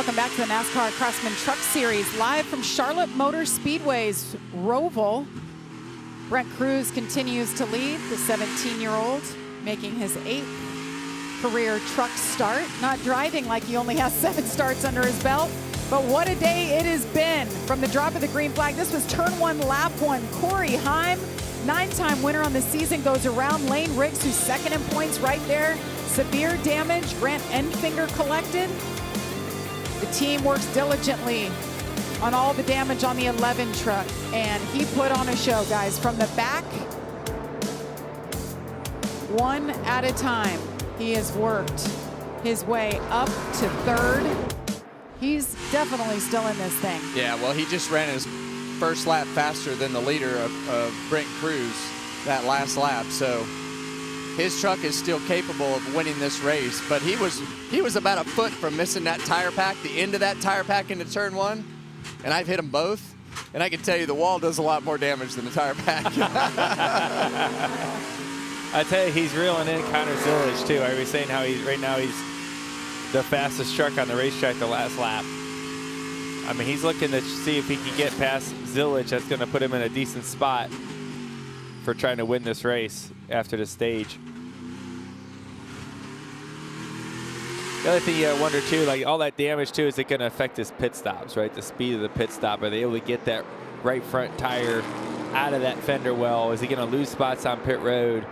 Welcome back to the NASCAR Craftsman Truck Series, live from Charlotte Motor Speedway's ROVAL. Brent Cruz continues to lead, the 17-year-old, making his 8th career truck start. Not driving like he only has 7 starts under his belt, but what a day it has been. From the drop of the green flag, this was turn 1, lap 1. Corey Heim, 9-time winner on the season, goes around Lane Riggs, who's second in points right there. Severe damage, Grant Enfinger collected. The team works diligently on all the damage on the 11 truck, and he put on a show, guys. From the back, one at a time, he has worked his way up to 3rd. He's definitely still in this thing. Yeah, well, he just ran his first lap faster than the leader of Brent Cruz that last lap, so his truck is still capable of winning this race. But he was about a foot from missing that tire pack, the end of that tire pack into turn 1, and I've hit them both, and I can tell you the wall does a lot more damage than the tire pack. I tell you, he's reeling in Connor Zillage too. I was saying how right now he's the fastest truck on the racetrack the last lap. I mean, he's looking to see if he can get past Zillage. That's going to put him in a decent spot for trying to win this race after the stage. The other thing you wonder too, like all that damage too, is it going to affect his pit stops, right? The speed of the pit stop. Are they able to get that right front tire out of that fender well? Is he going to lose spots on pit road?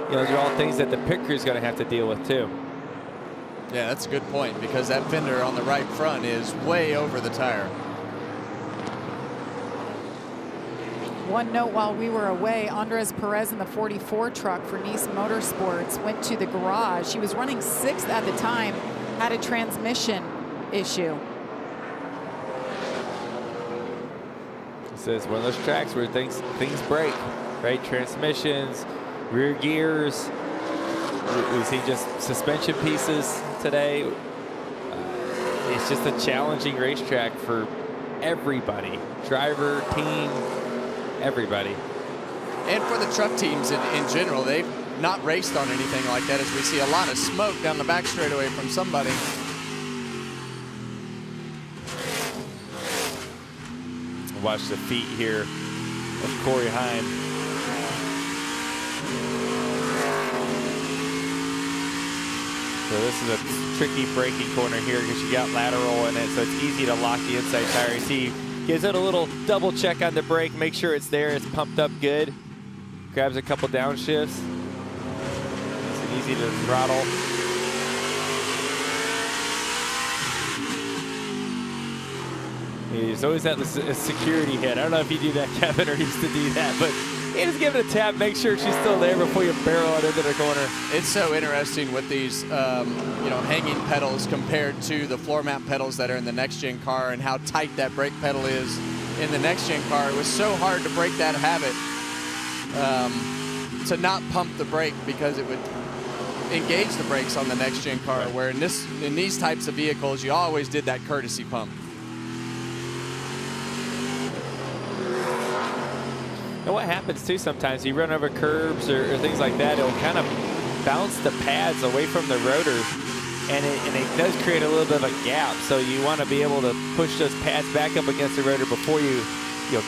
You know, those are all things that the pit crew is going to have to deal with too. Yeah, that's a good point, because that fender on the right front is way over the tire. One note while we were away, Andres Perez in the 44 truck for Nice Motorsports went to the garage. He was running 6th at the time, had a transmission issue. This is one of those tracks where things break, right? Transmissions, rear gears. We see just suspension pieces today. It's just a challenging racetrack for everybody, driver, team, everybody. And for the truck teams in general, they've not raced on anything like that, as we see a lot of smoke down the back straightaway from somebody. Watch the feet here of Corey Heim. So this is a tricky braking corner here because you got lateral in it, so it's easy to lock the inside tire. You see, gives it a little double check on the brake, make sure it's there, it's pumped up good. Grabs a couple downshifts. It's easy to throttle. There's always that security hit. I don't know if you do that, Kevin, or used to do that, but you just give it a tap, make sure she's still there before you barrel it into the corner. It's so interesting with these, you know, hanging pedals compared to the floor mat pedals that are in the next-gen car, and how tight that brake pedal is in the next-gen car. It was so hard to break that habit, to not pump the brake, because it would engage the brakes on the next-gen car, right. Where in these types of vehicles, you always did that courtesy pump. And what happens too sometimes, you run over curbs or things like that, it'll kind of bounce the pads away from the rotor, and it does create a little bit of a gap. So you want to be able to push those pads back up against the rotor before you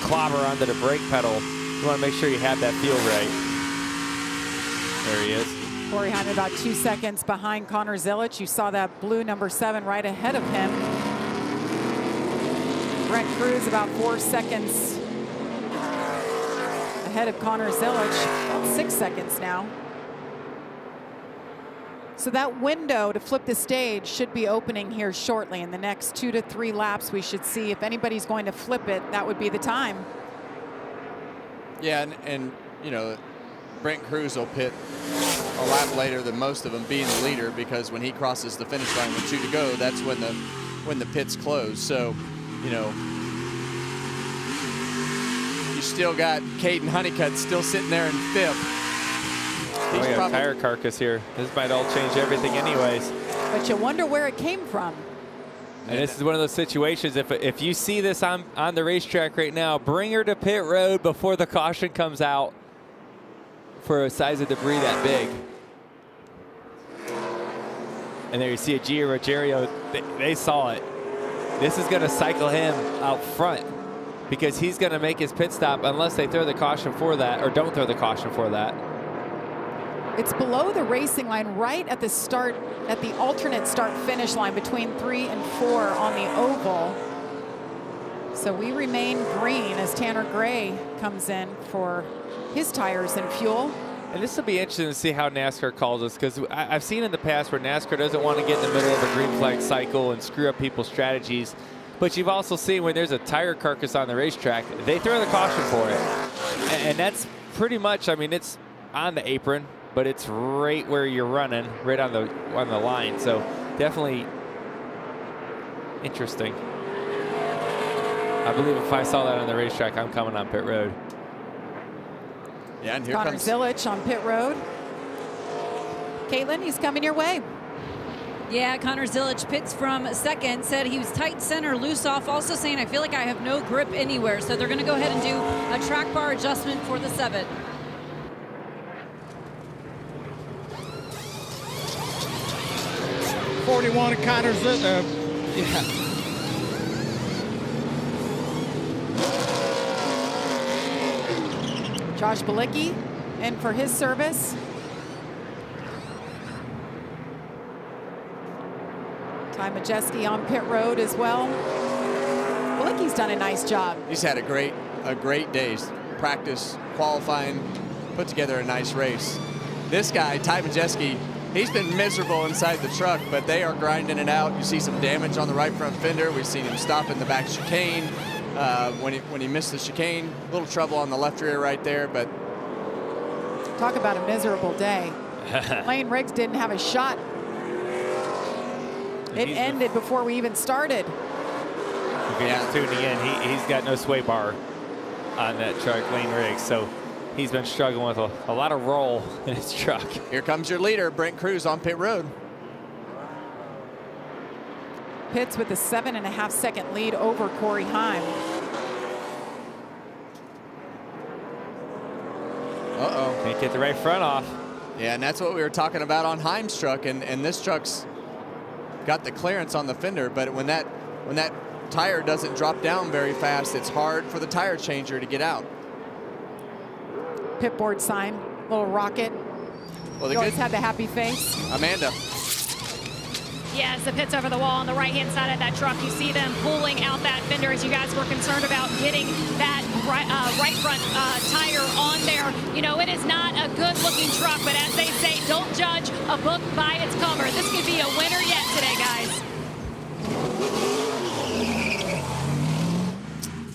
clobber onto the brake pedal. You want to make sure you have that feel right. There he is. Corey Heim about 2 seconds behind Connor Zillage. You saw that blue number 7 right ahead of him. Brent Cruz about 4 seconds ahead of Connor Zillage, about 6 seconds now. So that window to flip the stage should be opening here shortly. In the next 2 to 3 laps, we should see if anybody's going to flip it, that would be the time. Yeah, and you know, Brent Cruz will pit a lap later than most of them, being the leader, because when he crosses the finish line with 2 to go, that's when the pits close. So, you know, you still got Caden Honeycutt still sitting there in 5th. We got a tire carcass here. This might all change everything anyways. But you wonder where it came from. And this is one of those situations, if you see this on the racetrack right now, bring her to pit road before the caution comes out for a size of debris that big. And there you see a Gia Ruggiero, they saw it. this is going to cycle him out front because he's going to make his pit stop unless they throw the caution for that or don't throw the caution for that. It's below the racing line, right at the start, at the alternate start-finish line between 3 and 4 on the oval. So we remain green as Tanner Gray comes in for his tires and fuel. And this will be interesting to see how NASCAR calls us, because I've seen in the past where NASCAR doesn't want to get in the middle of a green flag cycle and screw up people's strategies. But you've also seen when there's a tire carcass on the racetrack, they throw the caution for it. And that's pretty much, I mean, it's on the apron, but it's right where you're running, right on the line. So definitely interesting. I believe if I saw that on the racetrack, I'm coming on pit road. Yeah, and here Connor comes Zilich on pit road. Caitlin, he's coming your way. Yeah, Connor Zilich pits from second, said he was tight center, loose off, also saying, I feel like I have no grip anywhere. So they're going to go ahead and do a track bar adjustment for the 7. .41 Connor Zilich. Yeah. Josh Balicki in for his service. Ty Majeski on pit road as well. Balicki's done a nice job. He's had a great day. Practice, qualifying, put together a nice race. This guy, Ty Majeski, he's been miserable inside the truck, but they are grinding it out. You see some damage on the right front fender. We've seen him stop in the back chicane. When he missed the chicane, a little trouble on the left rear right there, but talk about a miserable day. Lane Riggs didn't have a shot. It ended before we even started. If you're just tuning in, he's got no sway bar on that truck, Lane Riggs, so he's been struggling with a lot of roll in his truck. Here comes your leader, Brent Cruz, on pit road. Pitts with a 7.5 second lead over Corey Heim. Uh-oh. Can't get the right front off. Yeah, and that's what we were talking about on Heim's truck, and this truck's got the clearance on the fender, but when that tire doesn't drop down very fast, it's hard for the tire changer to get out. Pit board sign, little rocket. Well, you always had the happy face. Amanda. Yes, the pit's over the wall on the right-hand side of that truck. You see them pulling out that fender as you guys were concerned about getting that right front tire on there. You know, it is not a good-looking truck, but as they say, don't judge a book by its cover. This could be a winner yet today, guys.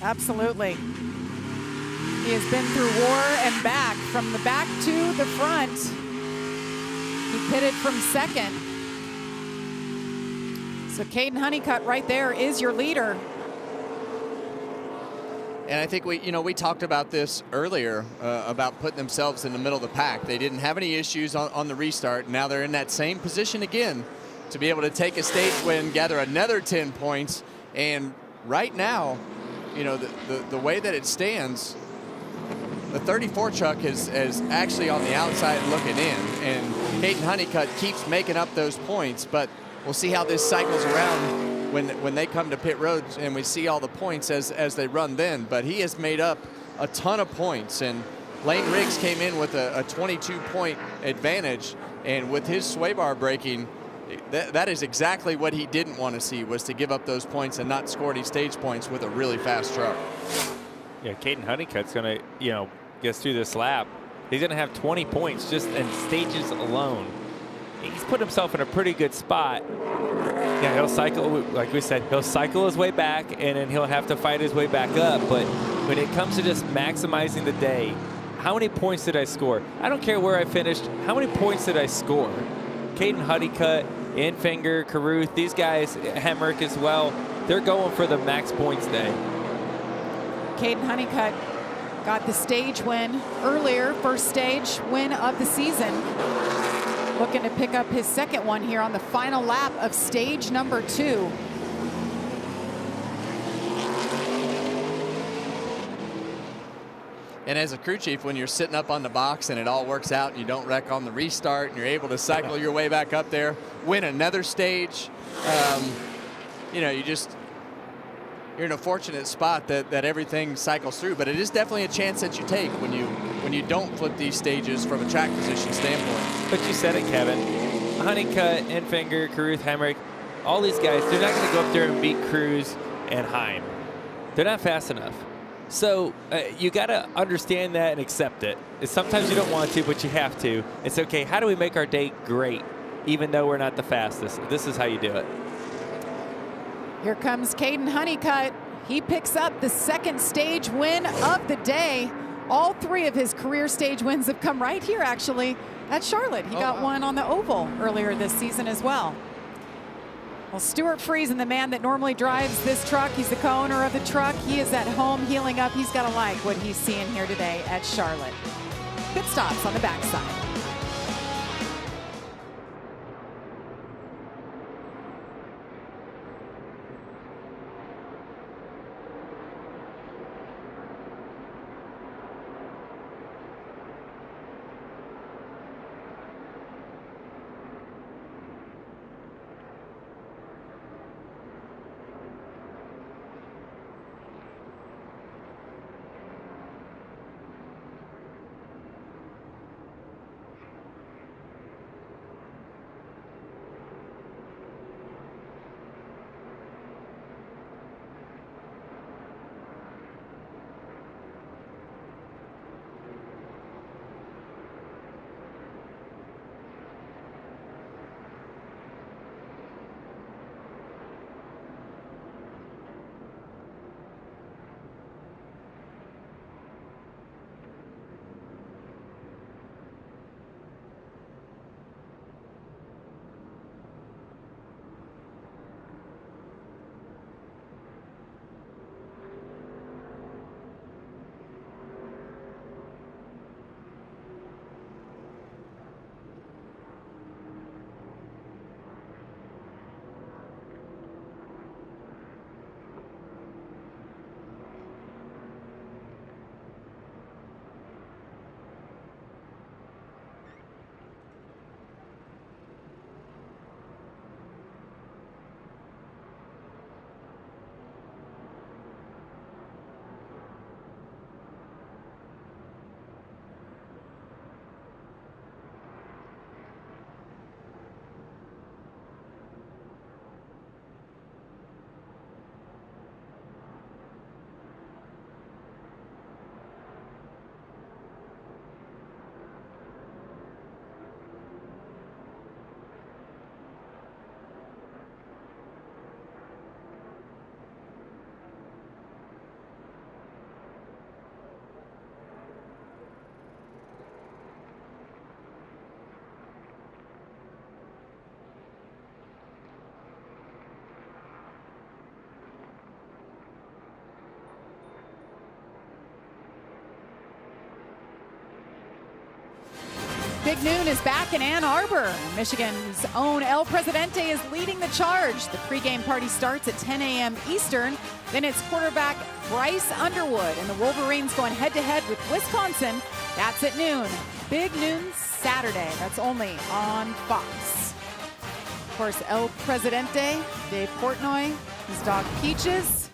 Absolutely. He has been through war and back, from the back to the front. He pitted from second. So Caden Honeycutt right there is your leader. And I think we talked about this earlier about putting themselves in the middle of the pack. They didn't have any issues on the restart. Now they're in that same position again to be able to take a stage win, gather another 10 points. And right now, you know, the way that it stands, the 34 truck is actually on the outside looking in. And Caden Honeycutt keeps making up those points, but we'll see how this cycles around when they come to pit road and we see all the points as they run then. But he has made up a ton of points, and Lane Riggs came in with a 22-point advantage, and with his sway bar braking, that is exactly what he didn't want to see, was to give up those points and not score any stage points with a really fast truck. Yeah, Caden Honeycutt's going to, you know, get through this lap. He's going to have 20 points just in stages alone. He's put himself in a pretty good spot. Yeah, he'll cycle, like we said, he'll cycle his way back, and then he'll have to fight his way back up. But when it comes to just maximizing the day, how many points did I score? I don't care where I finished. How many points did I score? Caden Honeycutt, Infinger, Caruth, these guys, Hemrick as well, they're going for the max points day. Caden Honeycutt got the stage win earlier, first stage win of the season. Looking to pick up his second one here on the final lap of stage number 2. And as a crew chief, when you're sitting up on the box and it all works out and you don't wreck on the restart and you're able to cycle your way back up there, win another stage, you know, you're in a fortunate spot that everything cycles through. But it is definitely a chance that you take when you don't flip these stages from a track position standpoint. But you said it, Kevin. Honeycutt, Enfinger, Caruth, Hemrick, all these guys, they're not going to go up there and beat Cruz and Heim. They're not fast enough. So you got to understand that and accept it. Sometimes you don't want to, but you have to. It's okay. How do we make our day great, even though we're not the fastest? This is how you do it. Here comes Caden Honeycutt. He picks up the second stage win of the day. All 3 of his career stage wins have come right here, actually, at Charlotte. He got one on the oval earlier this season as well. Well, Stuart Friesen, the man that normally drives this truck, he's the co-owner of the truck. He is at home healing up. He's got to like what he's seeing here today at Charlotte. Pit stops on the backside. Big Noon is back in Ann Arbor. Michigan's own El Presidente is leading the charge. The pregame party starts at 10 a.m. Eastern. Then it's quarterback Bryce Underwood and the Wolverines going head-to-head with Wisconsin. That's at noon. Big Noon Saturday. That's only on Fox. Of course, El Presidente, Dave Portnoy, his dog Peaches.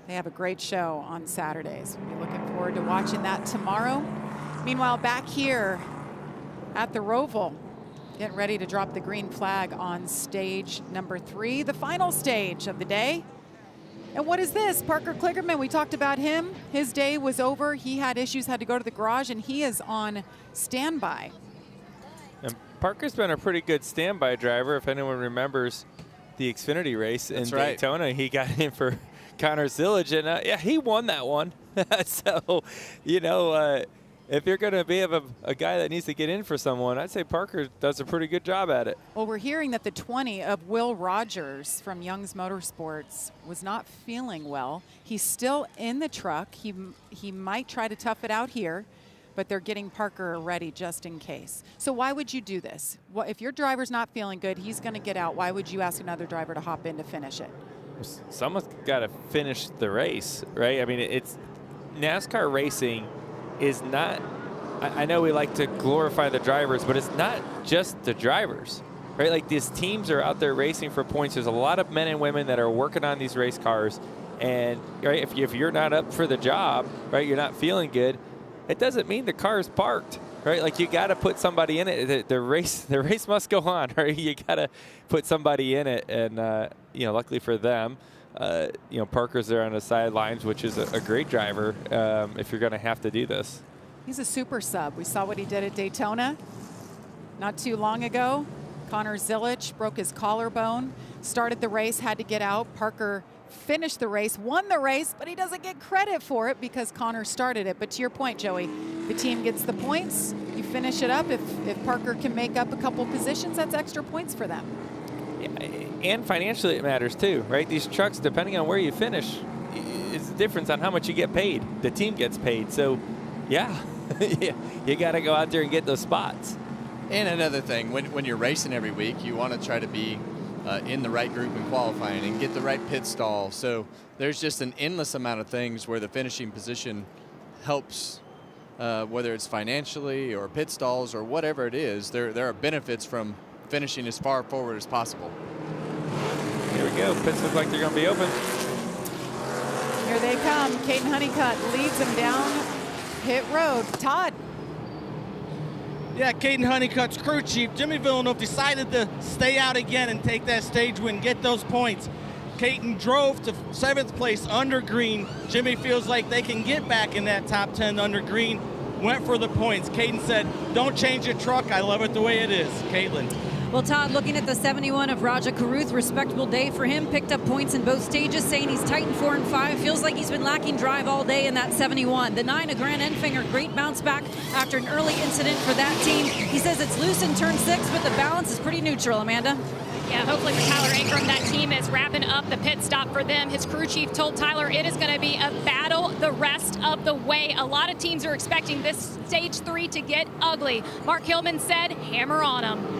They have a great show on Saturdays. We'll be looking forward to watching that tomorrow. Meanwhile, back here at the ROVAL, getting ready to drop the green flag on stage number 3, the final stage of the day. And what is this? Parker Kligerman, we talked about him. His day was over. He had issues, had to go to the garage, and he is on standby. And Parker's been a pretty good standby driver. If anyone remembers the Xfinity race in Daytona, he got in for Connor Zillage, and yeah, he won that one. So, you know, if you're going to be a guy that needs to get in for someone, I'd say Parker does a pretty good job at it. Well, we're hearing that the 20 of Will Rogers from Young's Motorsports was not feeling well. He's still in the truck. He might try to tough it out here, but they're getting Parker ready just in case. So why would you do this? Well, if your driver's not feeling good, he's going to get out. Why would you ask another driver to hop in to finish it? Someone's got to finish the race, right? I mean, it's NASCAR racing is not, I know we like to glorify the drivers, but it's not just the drivers. right? Like these teams are out there racing for points. There's a lot of men and women that are working on these race cars. And right, if you're not up for the job, right, you're not feeling good, it doesn't mean the car is parked, right? Like you got to put somebody in it. The race must go on, right? You got to put somebody in it. And, luckily for them, Parker's there on the sidelines, which is a great driver if you're going to have to do this. He's a super sub. We saw what he did at Daytona not too long ago. Connor Zilic broke his collarbone, started the race, had to get out. Parker finished the race, won the race, but he doesn't get credit for it because Connor started it. But to your point, Joey, the team gets the points. You finish it up. If Parker can make up a couple positions, that's extra points for them. And financially it matters too, right? These trucks, depending on where you finish, is the difference on how much you get paid. The team gets paid. So, yeah, you got to go out there and get those spots. And another thing, when you're racing every week, you want to try to be in the right group in qualifying and get the right pit stall. So there's just an endless amount of things where the finishing position helps, whether it's financially or pit stalls or whatever it is. There are benefits from finishing as far forward as possible. Here we go. Pits look like they're going to be open. Here they come. Caden Honeycutt leads them down pit road. Todd. Yeah, Caden Honeycutt's crew chief, Jimmy Villeneuve, decided to stay out again and take that stage win, get those points. Caden drove to 7th place under green. Jimmy feels like they can get back in that top 10 under green. Went for the points. Caden said, don't change your truck. I love it the way it is. Caitlin. Well, Todd, looking at the 71 of Raja Caruth, respectable day for him. Picked up points in both stages, saying he's tight in 4 and 5. Feels like he's been lacking drive all day in that 71. The 9 of Grant Enfinger, great bounce back after an early incident for that team. He says it's loose in turn 6, but the balance is pretty neutral, Amanda. Yeah, hopefully for Tyler Ingram, that team is wrapping up the pit stop for them. His crew chief told Tyler it is going to be a battle the rest of the way. A lot of teams are expecting this stage 3 to get ugly. Mark Hillman said, hammer on them.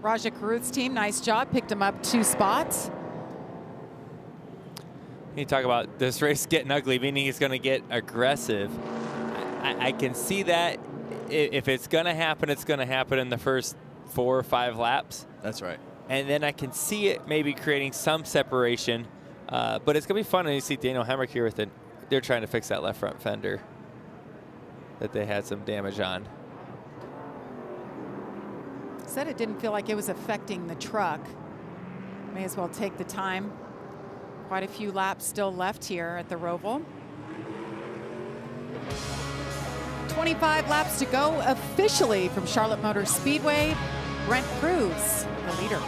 Raja Caruth's team, nice job, picked him up 2 spots. You talk about this race getting ugly, meaning it's going to get aggressive. I can see that. If it's going to happen, it's going to happen in the first 4 or 5 laps. That's right. And then I can see it maybe creating some separation. But it's going to be fun. And you see Daniel Hemrick here with it. They're trying to fix that left front fender that they had some damage on. Said it didn't feel like it was affecting the truck. May as well take the time. Quite a few laps still left here at the ROVAL. 25 laps to go officially from Charlotte Motor Speedway. Brent Cruz, the leader.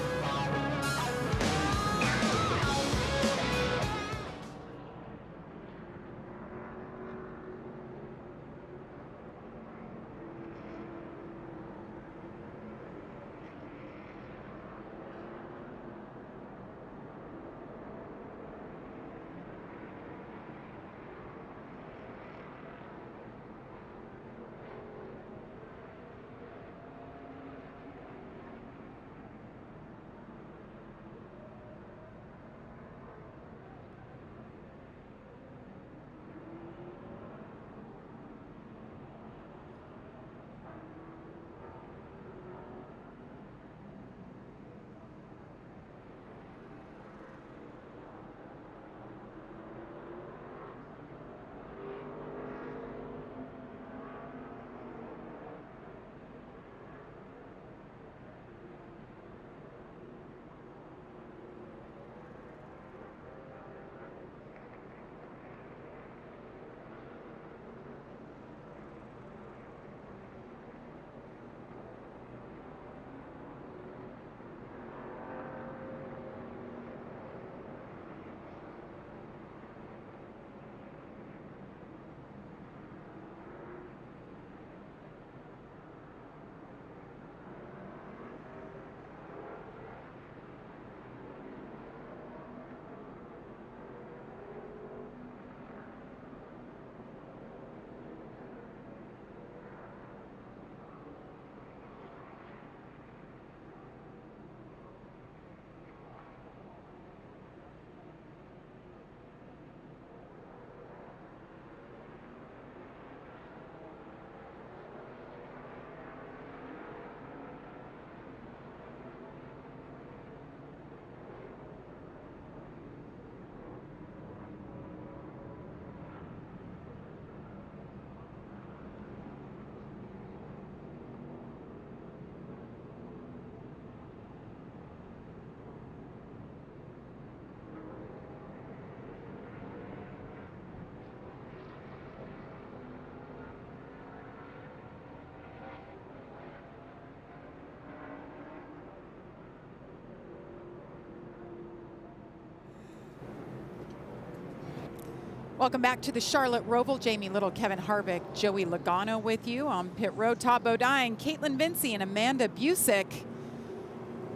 Welcome back to the Charlotte Roval. Jamie Little, Kevin Harvick, Joey Logano with you on pit road. Todd Bodine, Caitlin Vinci, and Amanda Busick.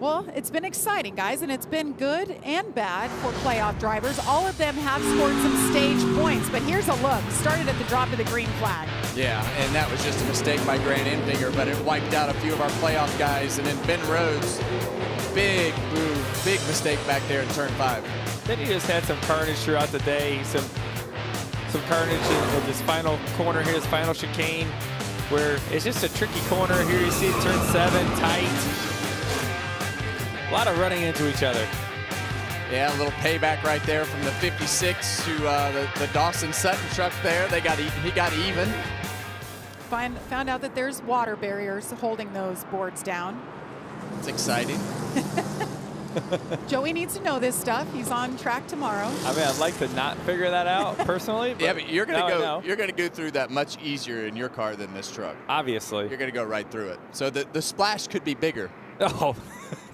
Well, it's been exciting, guys, and it's been good and bad for playoff drivers. All of them have scored some stage points, but here's a look. Started at the drop of the green flag. Yeah, and that was just a mistake by Grant Enfinger, but it wiped out a few of our playoff guys. And then Ben Rhodes, big move, big mistake back there in turn 5. Then he just had some carnage throughout the day. Some carnage in this final corner here, this final chicane, where it's just a tricky corner. Here you see turn 7, tight. A lot of running into each other. Yeah, a little payback right there from the 56 to the Dawson Sutton truck there. He got even. Found out that there's water barriers holding those boards down. It's exciting. Joey needs to know this stuff. He's on track tomorrow. I mean, I'd like to not figure that out personally. But yeah, but you're gonna go through that much easier in your car than this truck. Obviously, you're gonna go right through it. So the splash could be bigger. Oh,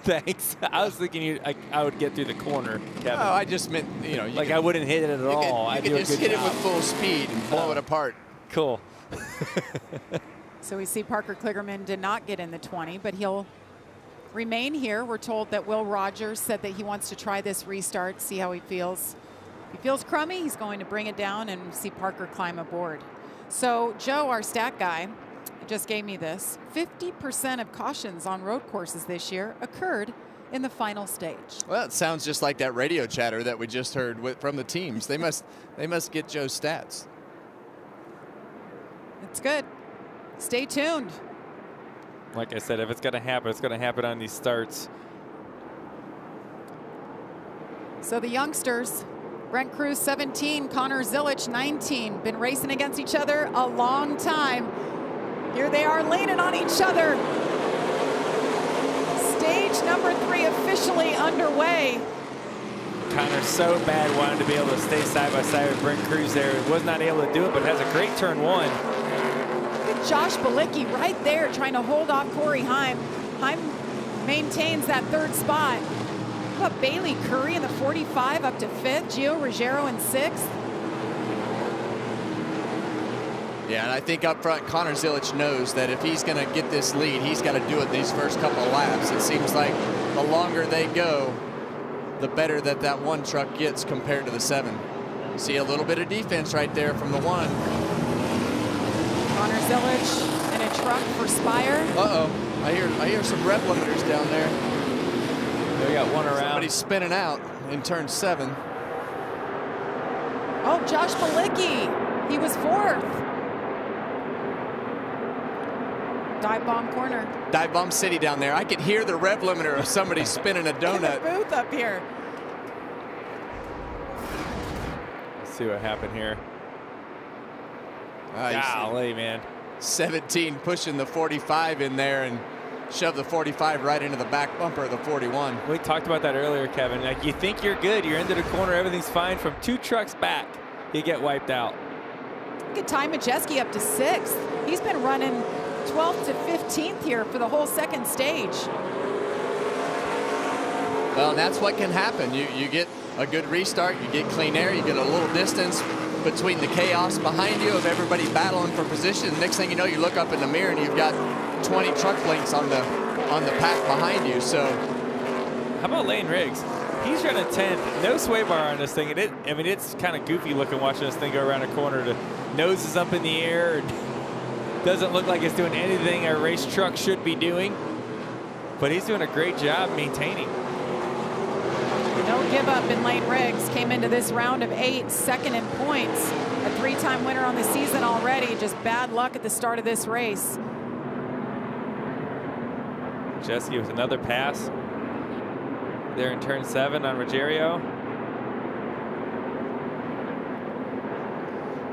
thanks. I was thinking I would get through the corner, Kevin. Oh, I just meant, like I wouldn't hit it at all. You could just hit it with full speed and blow it apart. Cool. So we see Parker Kligerman did not get in the 20, but he'll remain here. We're told that Will Rogers said that he wants to try this restart, see how he feels. If he feels crummy, he's going to bring it down and see Parker climb aboard. So Joe, our stat guy, just gave me this. 50% of cautions on road courses this year occurred in the final stage. Well, it sounds just like that radio chatter that we just heard from the teams. They must get Joe's stats. It's good. Stay tuned. Like I said, if it's going to happen, it's going to happen on these starts. So the youngsters, Brent Cruz 17, Connor Zilich 19, been racing against each other a long time. Here they are laning on each other. Stage number 3 officially underway. Connor so bad wanted to be able to stay side by side with Brent Cruz there. Was not able to do it, but has a great turn 1. Look at Josh Balicki right there trying to hold off Corey Heim. Heim maintains that 3rd spot. How about Bailey Curry in the 45 up to 5th? Gio Ruggiero in 6th. Yeah, and I think up front, Connor Zilich knows that if he's going to get this lead, he's got to do it these first couple of laps. It seems like the longer they go, the better that one truck gets compared to the 7. See a little bit of defense right there from the 1. Connor Zilich in a truck for Spire. Uh-oh, I hear some rev limiters down there. We got one around. Somebody's spinning out in turn 7. Oh, Josh Balicki. He was 4th. Dive bomb corner. Dive bomb city down there. I could hear the rev limiter of somebody spinning a donut. In the booth up here. Let's see what happened here. Golly, man. 17 pushing the 45 in there and shoved the 45 right into the back bumper of the 41. We talked about that earlier, Kevin. Like, you think you're good. You're into the corner. Everything's fine. From 2 trucks back, you get wiped out. Look at Ty Majeski up to 6th. He's been running 12th to 15th here for the whole 2nd stage. Well, and that's what can happen. You get a good restart, you get clean air, you get a little distance between the chaos behind you of everybody battling for position. Next thing you know, you look up in the mirror and you've got 20 truck lengths on the pack behind you. So how about Lane Riggs? He's running 10th, no sway bar on this thing. I mean, it's kind of goofy looking watching this thing go around a corner. The nose is up in the air. Doesn't look like it's doing anything a race truck should be doing, but he's doing a great job maintaining. No give up in Lane Riggs. Came into this round of 8, 2nd in points. A 3-time winner on the season already. Just bad luck at the start of this race. Jeske with another pass there in turn 7 on Ruggiero.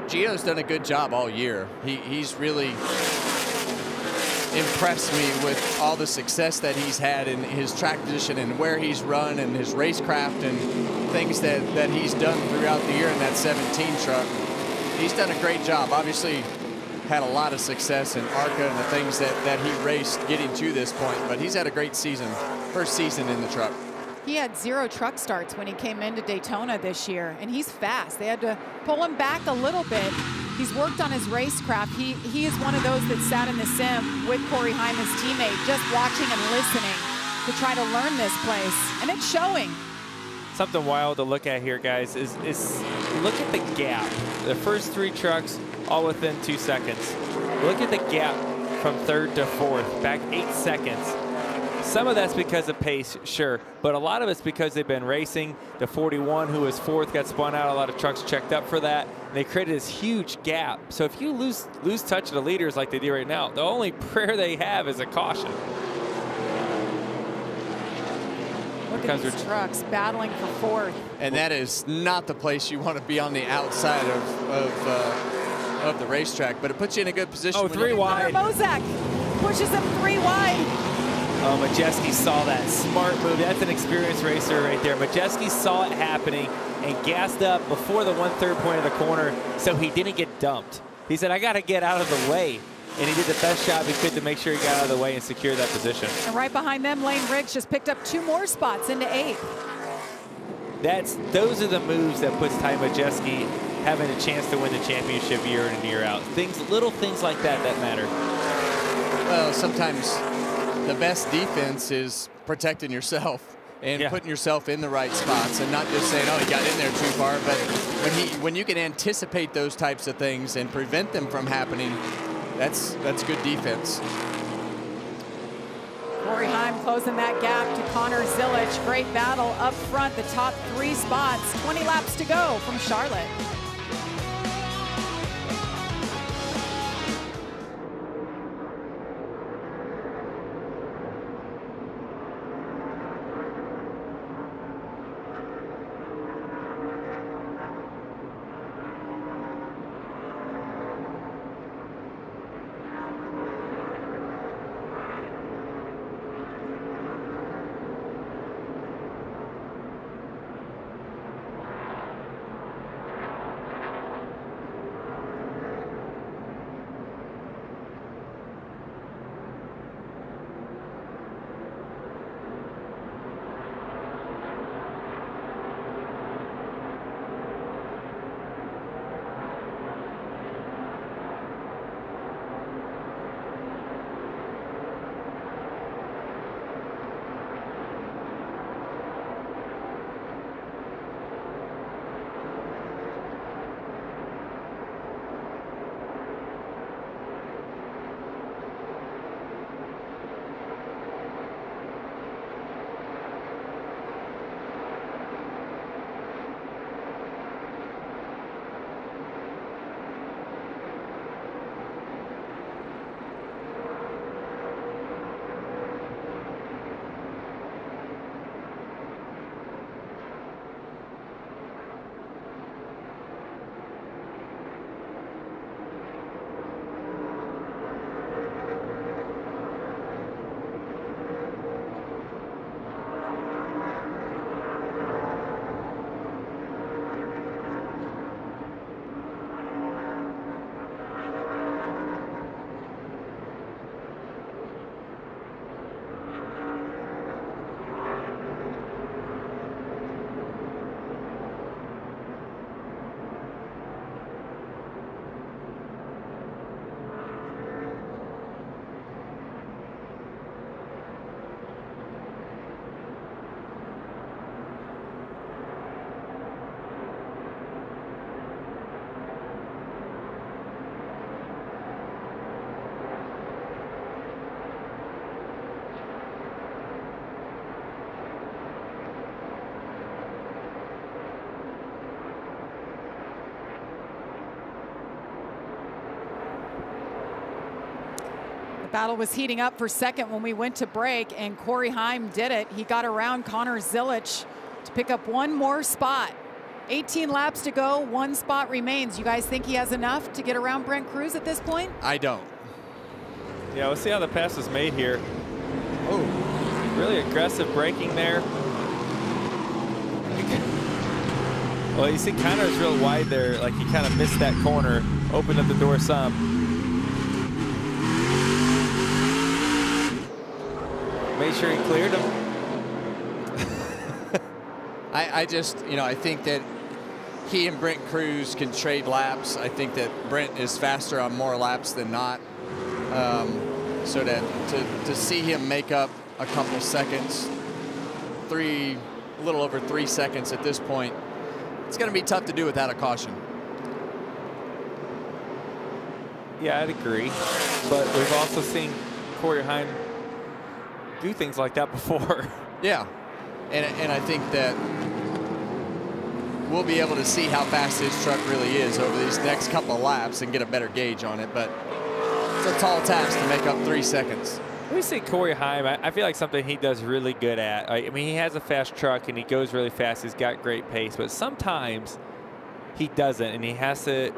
Gio's done a good job all year. He's really impressed me with all the success that he's had in his track position and where he's run and his racecraft and things that he's done throughout the year in that 17 truck. He's done a great job. Obviously had a lot of success in ARCA and the things that he raced getting to this point, but he's had a great season, first season in the truck. He had 0 truck starts when he came into Daytona this year, and he's fast. They had to pull him back a little bit. He's worked on his racecraft. He is one of those that sat in the sim with Corey Heim, his teammate, just watching and listening to try to learn this place, and it's showing. Something wild to look at here, guys, is look at the gap. The first 3 trucks all within 2 seconds. Look at the gap from 3rd to 4th, back 8 seconds. Some of that's because of pace, sure, but a lot of it's because they've been racing. The 41, who was 4th, got spun out. A lot of trucks checked up for that. And they created this huge gap. So if you lose touch of the leaders like they do right now, the only prayer they have is a caution. Look at these trucks battling for 4th. And that is not the place you want to be on the outside of the racetrack, but it puts you in a good position. Oh, 3 wide. Mozak pushes him 3 wide. Oh, Majeski saw that. Smart move. That's an experienced racer right there. Majeski saw it happening and gassed up before the 1/3 point of the corner so he didn't get dumped. He said, I got to get out of the way. And he did the best job he could to make sure he got out of the way and secure that position. And right behind them, Lane Riggs just picked up 2 more spots into 8th. Those are the moves that puts Ty Majeski having a chance to win the championship year in and year out. Little things like that matter. Well, sometimes the best defense is protecting yourself and putting yourself in the right spots and not just saying, oh, he got in there too far. But when you can anticipate those types of things and prevent them from happening, that's good defense. Corey Heim closing that gap to Connor Zilic. Great battle up front, the top 3 spots. 20 laps to go from Charlotte. Battle was heating up for second when we went to break, and Corey Heim did it. He got around Connor Zilic to pick up 1 more spot. 18 laps to go, 1 spot remains. You guys think he has enough to get around Brent Cruz at this point? I don't. Yeah, we'll see how the pass is made here. Oh, really aggressive braking there. Well, you see Connor's real wide there, like he kind of missed that corner, opened up the door some. Made sure he cleared him. I just, I think that he and Brent Cruz can trade laps. I think that Brent is faster on more laps than not. So that to see him make up a couple seconds, a little over 3 seconds at this point, it's going to be tough to do without a caution. Yeah, I'd agree. But we've also seen Corey Heim do things like that before. Yeah, and I think that we'll be able to see how fast his truck really is over these next couple of laps and get a better gauge on it. But it's a tall task to make up 3 seconds. We see Corey Heim, I feel like something he does really good at. I mean, he has a fast truck and he goes really fast. He's got great pace, but sometimes he doesn't, and he has to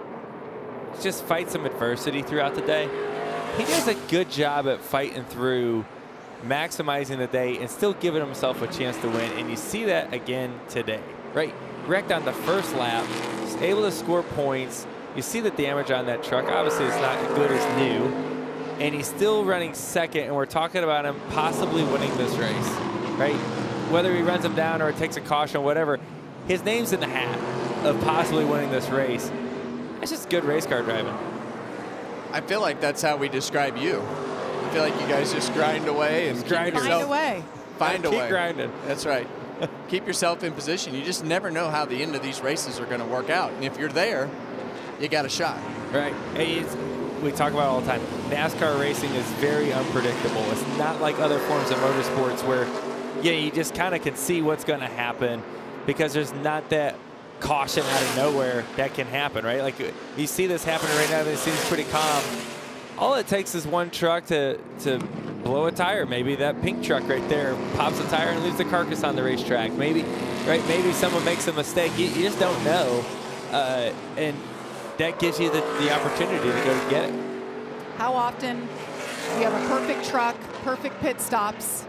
just fight some adversity throughout the day. He does a good job at fighting through, maximizing the day, and still giving himself a chance to win. And you see that again today, right? Wrecked on the first lap, was able to score points. You see the damage on that truck. Obviously, it's not as good as new. And he's still running second, and we're talking about him possibly winning this race, right? Whether he runs him down or takes a caution, whatever, his name's in the hat of possibly winning this race. That's just good race car driving. I feel like that's how we describe you. I feel like you guys just grind away and Find a way. Find a way. Keep grinding. That's right. Keep yourself in position. You just never know how the end of these races are going to work out. And if you're there, you got a shot. Right. We talk about it all the time. NASCAR racing is very unpredictable. It's not like other forms of motorsports where, you just kind of can see what's going to happen because there's not that caution out of nowhere that can happen, right? Like you see this happening right now, and it seems pretty calm. All it takes is one truck to blow a tire. Maybe that pink truck right there pops a tire and leaves the carcass on the racetrack. Maybe, right? Maybe someone makes a mistake. You just don't know, and that gives you the opportunity to go get it. How often do you have a perfect truck, perfect pit stops?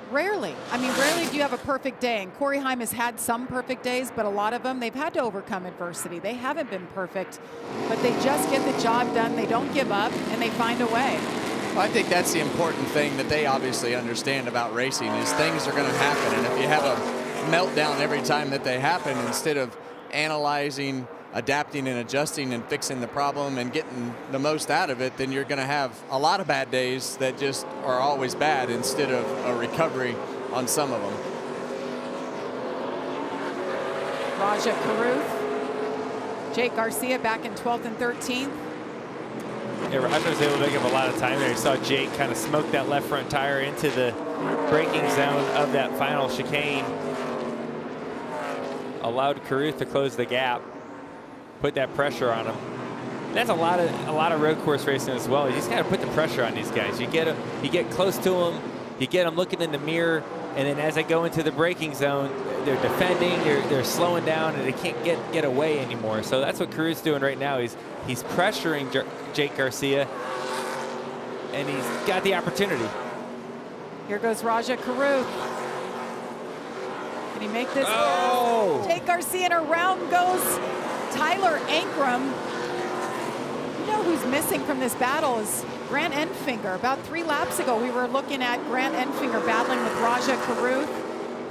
Rarely. I mean, rarely do you have a perfect day. And Corey Heim has had some perfect days, but a lot of them, they've had to overcome adversity. They haven't been perfect, but they just get the job done. They don't give up, and they find a way. Well, I think that's the important thing that they obviously understand about racing is things are going to happen. And if you have a meltdown every time that they happen, instead of analyzing, adapting and adjusting and fixing the problem and getting the most out of it, then you're going to have a lot of bad days that just are always bad instead of a recovery on some of them. Raja Caruth, Jake Garcia back in 12th and 13th. Yeah, Raja was able to make up a lot of time there. You saw Jake kind of smoke that left front tire into the braking zone of that final chicane. Allowed Caruth to close the gap, put that pressure on him. And that's a lot of road course racing as well. You just got to put the pressure on these guys. You get close to them, you get them looking in the mirror, and then as they go into the braking zone, they're defending, they're slowing down, and they can't get away anymore. So that's what Caruth's doing right now. He's pressuring Jake Garcia, and he's got the opportunity. Here goes Raja Caruth. Can he make this? Oh! Jake Garcia, and around goes Tyler Ankrum. You know who's missing from this battle is Grant Enfinger. About 3 laps ago, we were looking at Grant Enfinger battling with Raja Caruth.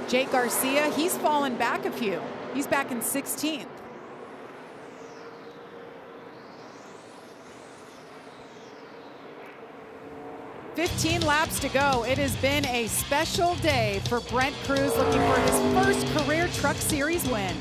Jake Garcia, he's fallen back a few. He's back in 16th. "15 laps to go. It has been a special day for Brent Cruz, looking for his first career Truck Series win.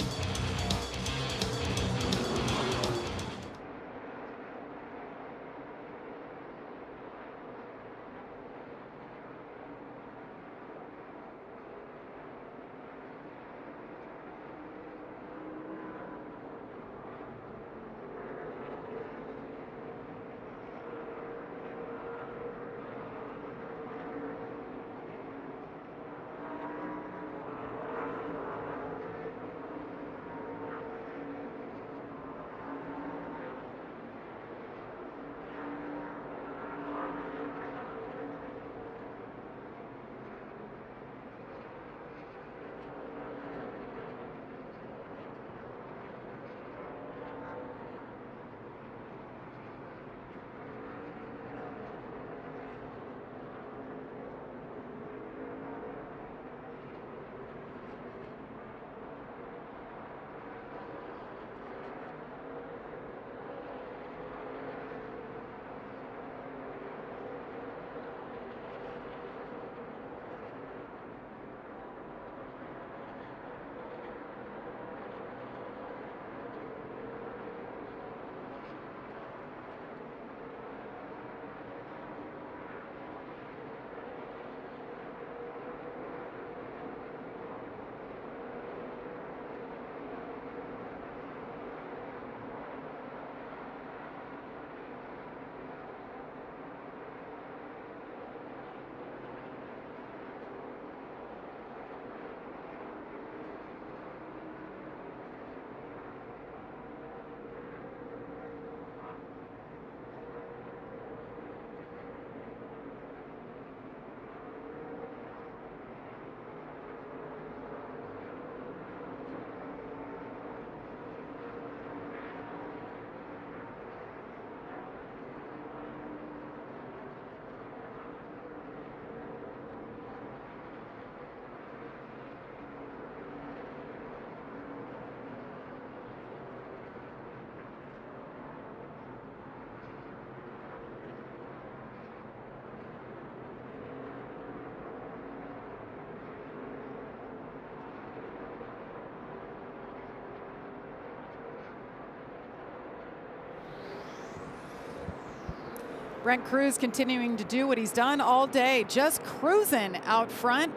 Brent Cruz continuing to do what he's done all day, just cruising out front.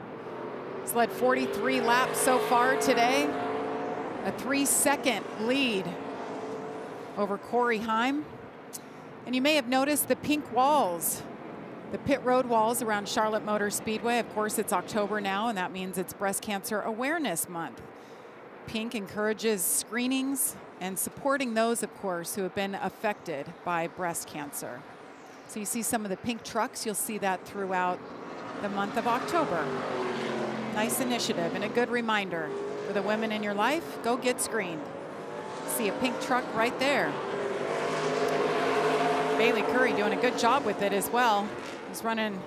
He's led 43 laps so far today. A 3-second lead over Corey Heim. And you may have noticed the pink walls, the pit road walls around Charlotte Motor Speedway. Of course, it's October now, and that means it's Breast Cancer Awareness Month. Pink encourages screenings and supporting those, of course, who have been affected by breast cancer. So you see some of the pink trucks. You'll see that throughout the month of October. Nice initiative and a good reminder for the women in your life, go get screened. See a pink truck right there. Bailey Curry doing a good job with it as well. He's running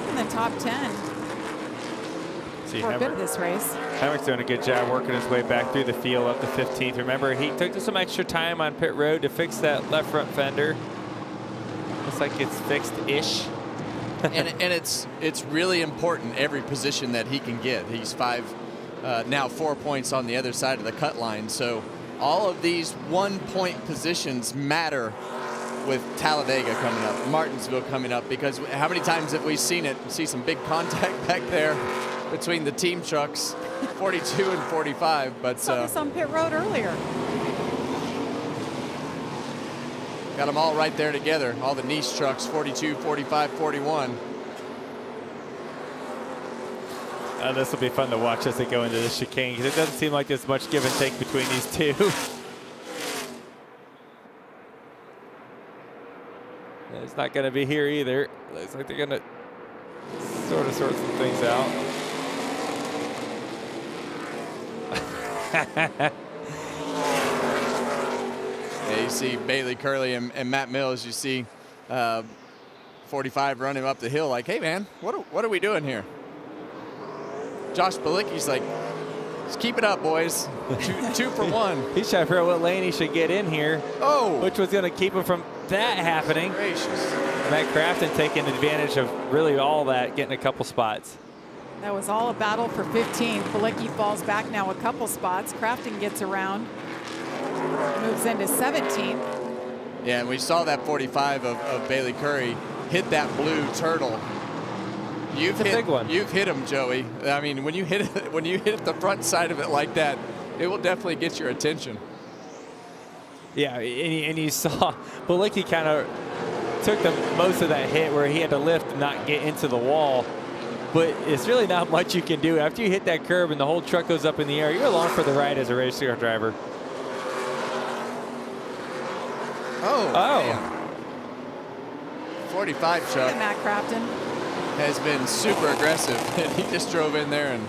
in the top 10 for a bit of this race. Hemrick's doing a good job working his way back through the field up to 15th. Remember, he took some extra time on pit road to fix that left front fender. Looks like it's fixed-ish. and it's really important every position that he can get. He's now 4 points on the other side of the cut line. So all of these 1-point positions matter with Talladega coming up, Martinsville coming up, because how many times have we seen it? See some big contact back there between the team trucks, 42 and 45. But saw this on pit road earlier. Got them all right there together, all the niche trucks, 42, 45, 41. This will be fun to watch as they go into the chicane, because it doesn't seem like there's much give and take between these two. It's not going to be here either. Looks like they're going to sort some things out. Yeah, you see Bailey Curley and Matt Mills. You see 45 running up the hill like, hey, man, what are we doing here? Josh Balicki's like, just keep it up, boys. two for one. He's trying to figure out what lane he should get in here. Oh! Which was going to keep him from that happening. Gracious. Matt Crafton taking advantage of really all that, getting a couple spots. That was all a battle for 15. Balicki falls back now a couple spots. Crafton gets around, moves into 17th. Yeah, and we saw that 45 of Bailey Curry hit that blue turtle. It's a big one. You've hit him, Joey. I mean, when you hit the front side of it like that, it will definitely get your attention. Yeah, and you saw Balicki kind of took most of that hit where he had to lift and not get into the wall. But it's really not much you can do. After you hit that curb and the whole truck goes up in the air, you're along for the ride as a race car driver. Oh. Man. 45 truck. Matt Crafton has been super aggressive, and he just drove in there and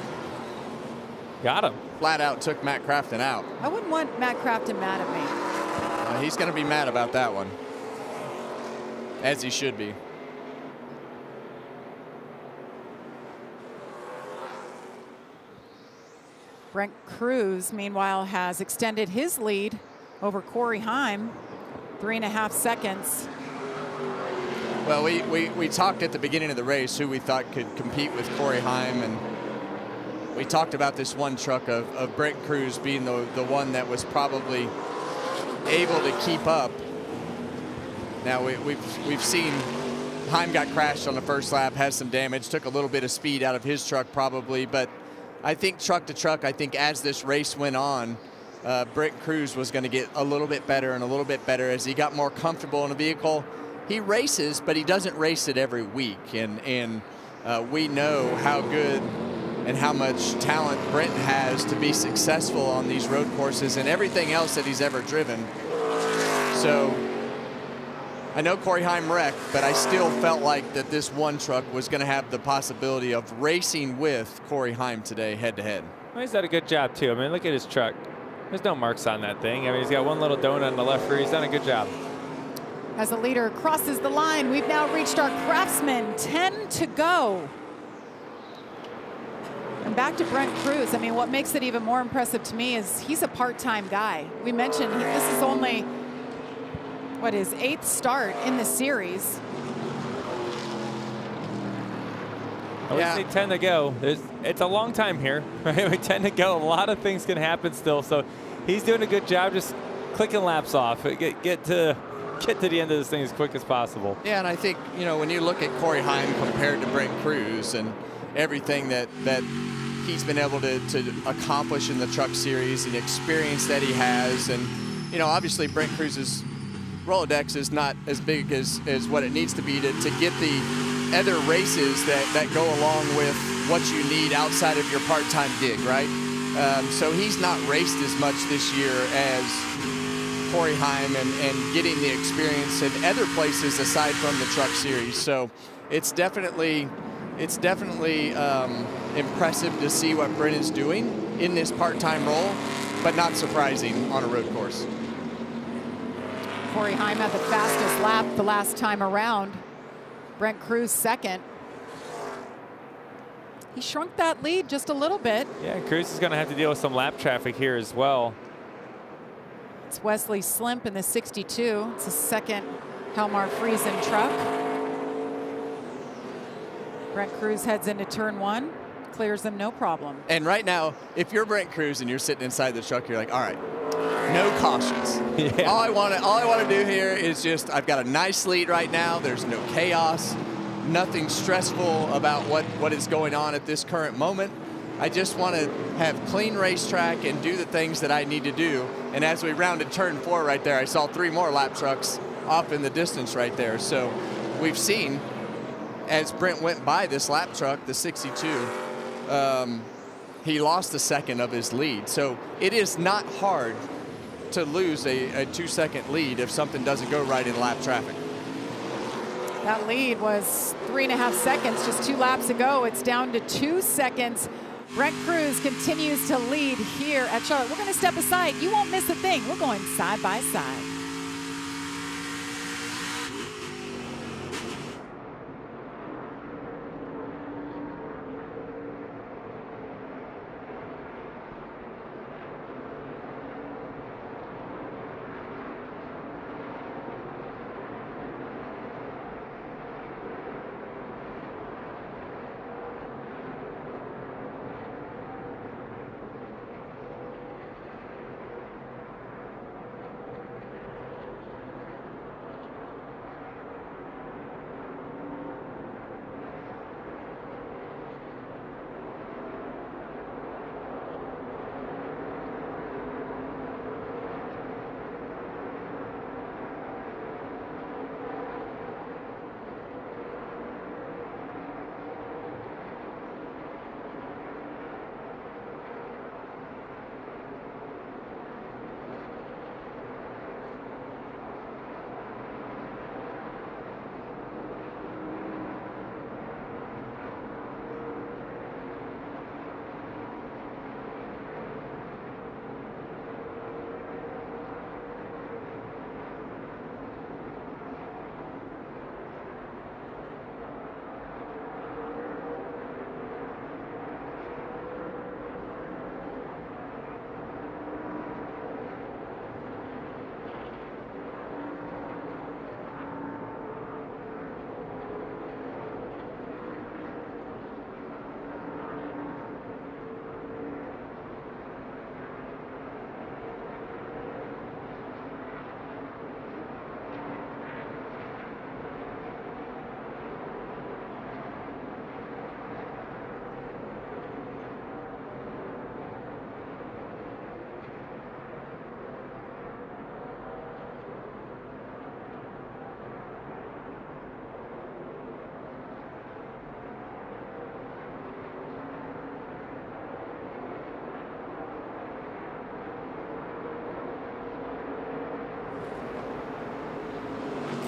got him. Flat out took Matt Crafton out. I wouldn't want Matt Crafton mad at me. He's going to be mad about that one, as he should be. Brent Cruz, meanwhile, has extended his lead over Corey Heim, 3.5 seconds. Well, we talked at the beginning of the race who we thought could compete with Corey Heim, and we talked about this one truck of Brent Cruz being the one that was probably able to keep up. Now we've seen Heim got crashed on the first lap, has some damage, took a little bit of speed out of his truck probably, but I think truck to truck, I think as this race went on, Brent Cruz was going to get a little bit better and a little bit better as he got more comfortable in the vehicle. He races, but he doesn't race it every week, and we know how good and how much talent Brent has to be successful on these road courses and everything else that he's ever driven. So I know Corey Heim wrecked, but I still felt like that this one truck was going to have the possibility of racing with Corey Heim today head-to-head. Well, he's done a good job, too. I mean, look at his truck. There's no marks on that thing. I mean, he's got one little donut on the left rear. He's done a good job. As the leader crosses the line, we've now reached our Craftsman, 10 to go. And back to Brent Cruz. I mean, what makes it even more impressive to me is he's a part-time guy. We mentioned this is only, what, his 8th start in the series. I would say 10 to go. It's a long time here, right? 10 to go. A lot of things can happen still. So he's doing a good job just clicking laps off. Get to get to the end of this thing as quick as possible. Yeah, and I think, you know, when you look at Corey Heim compared to Brent Cruz and everything that he's been able to accomplish in the Truck Series and the experience that he has, and, you know, obviously Brent Cruz's Rolodex is not as big as what it needs to be to get the other races that go along with what you need outside of your part-time gig, right? So he's not raced as much this year as Corey Heim and getting the experience in other places aside from the Truck Series. So it's definitely impressive to see what Brent is doing in this part-time role, but not surprising on a road course. Corey Heim had the fastest lap the last time around. Brent Cruz second. He shrunk that lead just a little bit. Yeah, Cruz is going to have to deal with some lap traffic here as well. It's Wesley Slimp in the 62. It's a second Helmar Friesen truck. Brent Cruz heads into turn one, clears them no problem. And right now, if you're Brent Cruz and you're sitting inside the truck, you're like, all right, no cautions. Yeah. All I want to do here is just, I've got a nice lead right now. There's no chaos, nothing stressful about what is going on at this current moment. I just want to have clean racetrack and do the things that I need to do. And as we rounded turn 4 right there, I saw 3 more lap trucks off in the distance right there. So we've seen, as Brent went by this lap truck, the 62, he lost a second of his lead. So it is not hard to lose a 2-second lead if something doesn't go right in lap traffic. That lead was 3.5 seconds just 2 laps ago. It's down to 2 seconds. Brent Cruz continues to lead here at Charlotte. We're going to step aside. You won't miss a thing. We're going side by side.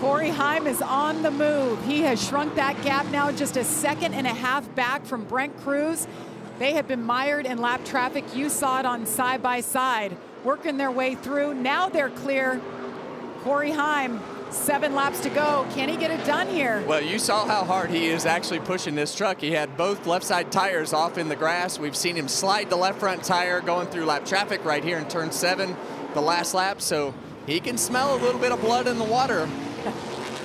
Corey Heim is on the move. He has shrunk that gap now just 1.5 seconds back from Brent Cruz. They have been mired in lap traffic. You saw it on side by side, working their way through. Now they're clear. Corey Heim, 7 laps to go. Can he get it done here? Well, you saw how hard he is actually pushing this truck. He had both left side tires off in the grass. We've seen him slide the left front tire going through lap traffic right here in turn 7, the last lap. So he can smell a little bit of blood in the water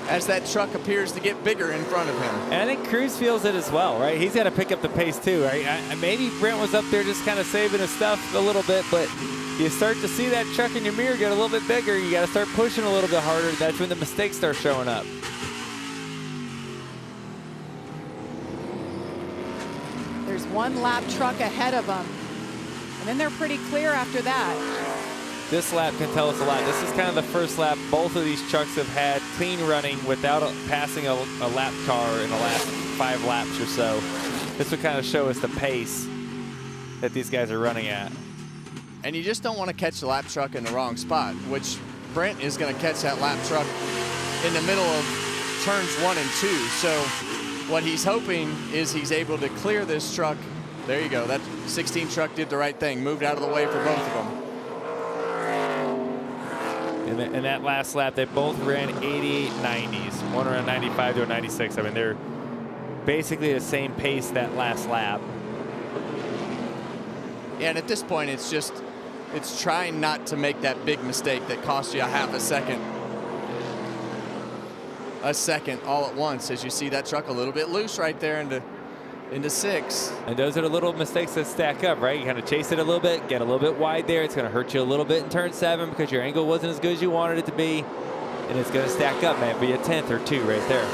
as that truck appears to get bigger in front of him. And I think Cruz feels it as well, right? He's got to pick up the pace too, right? Maybe Brent was up there just kind of saving his stuff a little bit, but you start to see that truck in your mirror get a little bit bigger. You got to start pushing a little bit harder. That's when the mistakes start showing up. There's one lap truck ahead of them. And then they're pretty clear after that. This lap can tell us a lot. This is kind of the first lap both of these trucks have had clean running without passing a lap car in the last 5 laps or so. This would kind of show us the pace that these guys are running at. And you just don't want to catch the lap truck in the wrong spot, which Brent is going to catch that lap truck in the middle of turns 1 and 2. So what he's hoping is he's able to clear this truck. There you go. That 16 truck did the right thing, moved out of the way for both of them. In that last lap, they both ran 88 90s. One ran 95 to a 96. I mean, they're basically the same pace that last lap. Yeah, and at this point, it's trying not to make that big mistake that costs you a half a second. A second all at once, as you see that truck a little bit loose right there into 6. And those are the little mistakes that stack up, right? You kind of chase it a little bit, get a little bit wide there. It's going to hurt you a little bit in turn 7 because your angle wasn't as good as you wanted it to be. And it's going to stack up, man. Be a 10th or 2 right there.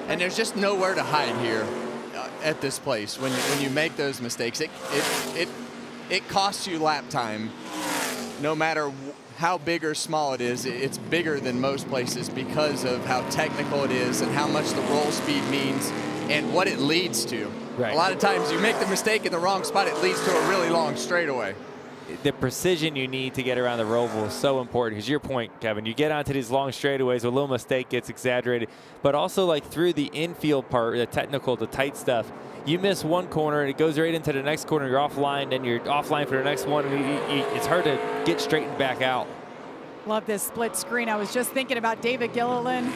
And there's just nowhere to hide here at this place. When you make those mistakes, it costs you lap time. No matter how big or small it is, it's bigger than most places because of how technical it is and how much the roll speed means and what it leads to. Right. A lot of times you make the mistake in the wrong spot, it leads to a really long straightaway. The precision you need to get around the ROVAL is so important. Because your point, Kevin, you get onto these long straightaways, a little mistake gets exaggerated, but also like through the infield part, the technical, the tight stuff, you miss one corner and it goes right into the next corner. You're offline, and you're offline for the next one. And it's hard to get straightened back out. Love this split screen. I was just thinking about David Gilliland,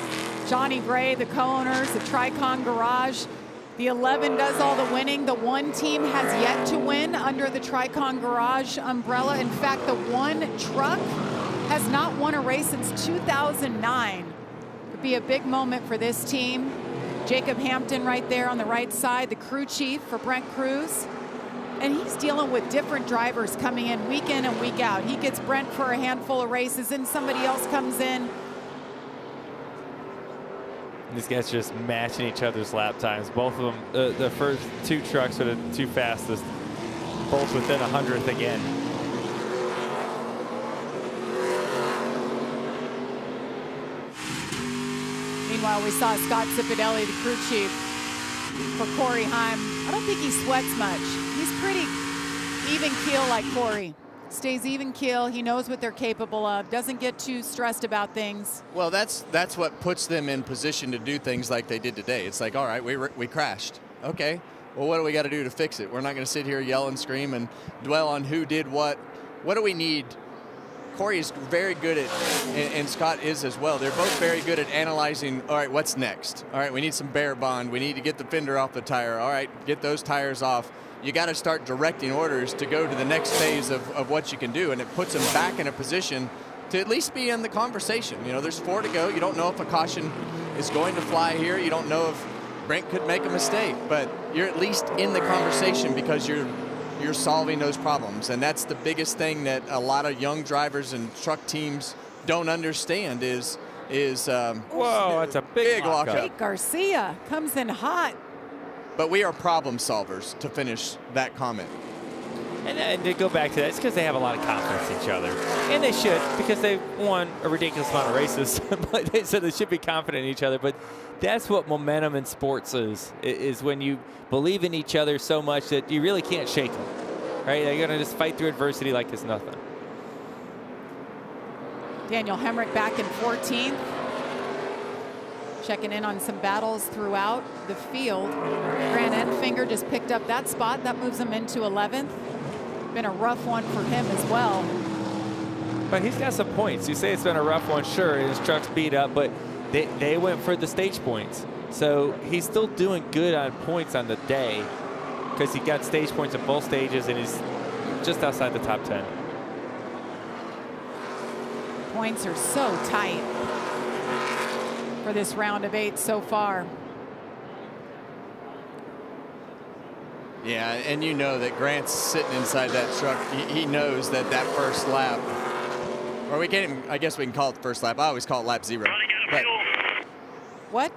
Johnny Gray, the co-owners, the Tricon Garage. The 11 does all the winning. The 1 team has yet to win under the Tricon Garage umbrella. In fact, the 1 truck has not won a race since 2009. Could be a big moment for this team. Jacob Hampton right there on the right side, the crew chief for Brent Cruz. And he's dealing with different drivers coming in and week out. He gets Brent for a handful of races, and somebody else comes in. These guys just matching each other's lap times. Both of them, the first 2 trucks are the 2 fastest, both within 100th again. Meanwhile, we saw Scott Cipodelli, the crew chief for Corey Heim. I don't think he sweats much. He's pretty even keel like Corey. Stays even keel. He knows what they're capable of. Doesn't get too stressed about things. Well, that's what puts them in position to do things like they did today. It's like, all right, we crashed. Okay, well, what do we got to do to fix it? We're not going to sit here, yell and scream and dwell on who did what. What do we need? Corey is very good at, and Scott is as well. They're both very good at analyzing, all right, what's next? All right, we need some bare bond. We need to get the fender off the tire. All right, get those tires off. You got to start directing orders to go to the next phase of what you can do, and it puts them back in a position to at least be in the conversation. You know, there's 4 to go. You don't know if a caution is going to fly here. You don't know if Brent could make a mistake, but you're at least in the conversation because you're solving those problems. And that's the biggest thing that a lot of young drivers and truck teams don't understand is whoa, that's a big lockup. Jake Garcia comes in hot. But we are problem solvers, to finish that comment. And to go back to that, it's because they have a lot of confidence in each other. And they should, because they've won a ridiculous amount of races. So they should be confident in each other. But that's what momentum in sports is when you believe in each other so much that you really can't shake them. Right? They're going to just fight through adversity like it's nothing. Daniel Hemrick back in 14th. Checking in on some battles throughout the field. Grant Enfinger just picked up that spot. That moves him into 11th. Been a rough one for him as well. But he's got some points. You say it's been a rough one, sure, his truck's beat up, but they went for the stage points. So he's still doing good on points on the day because he got stage points at both stages, and he's just outside the top 10. Points are so tight for this round of 8 so far. Yeah, and you know that Grant's sitting inside that truck. He knows that that first lap, or we can't even, I guess we can call it the first lap. I always call it lap 0. But What?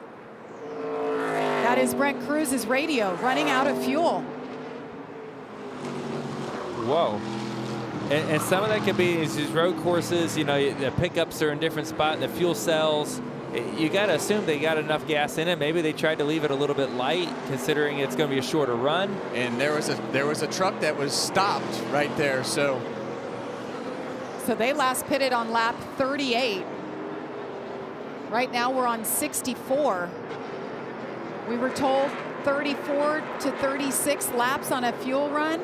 That is Brent Cruz's radio, running out of fuel. Whoa. And some of that could be these road courses, you know, the pickups are in different spots, the fuel cells. You got to assume they got enough gas in it. Maybe they tried to leave it a little bit light, considering it's going to be a shorter run. And there was a truck that was stopped right there. So they last pitted on lap 38. Right now we're on 64. We were told 34 to 36 laps on a fuel run.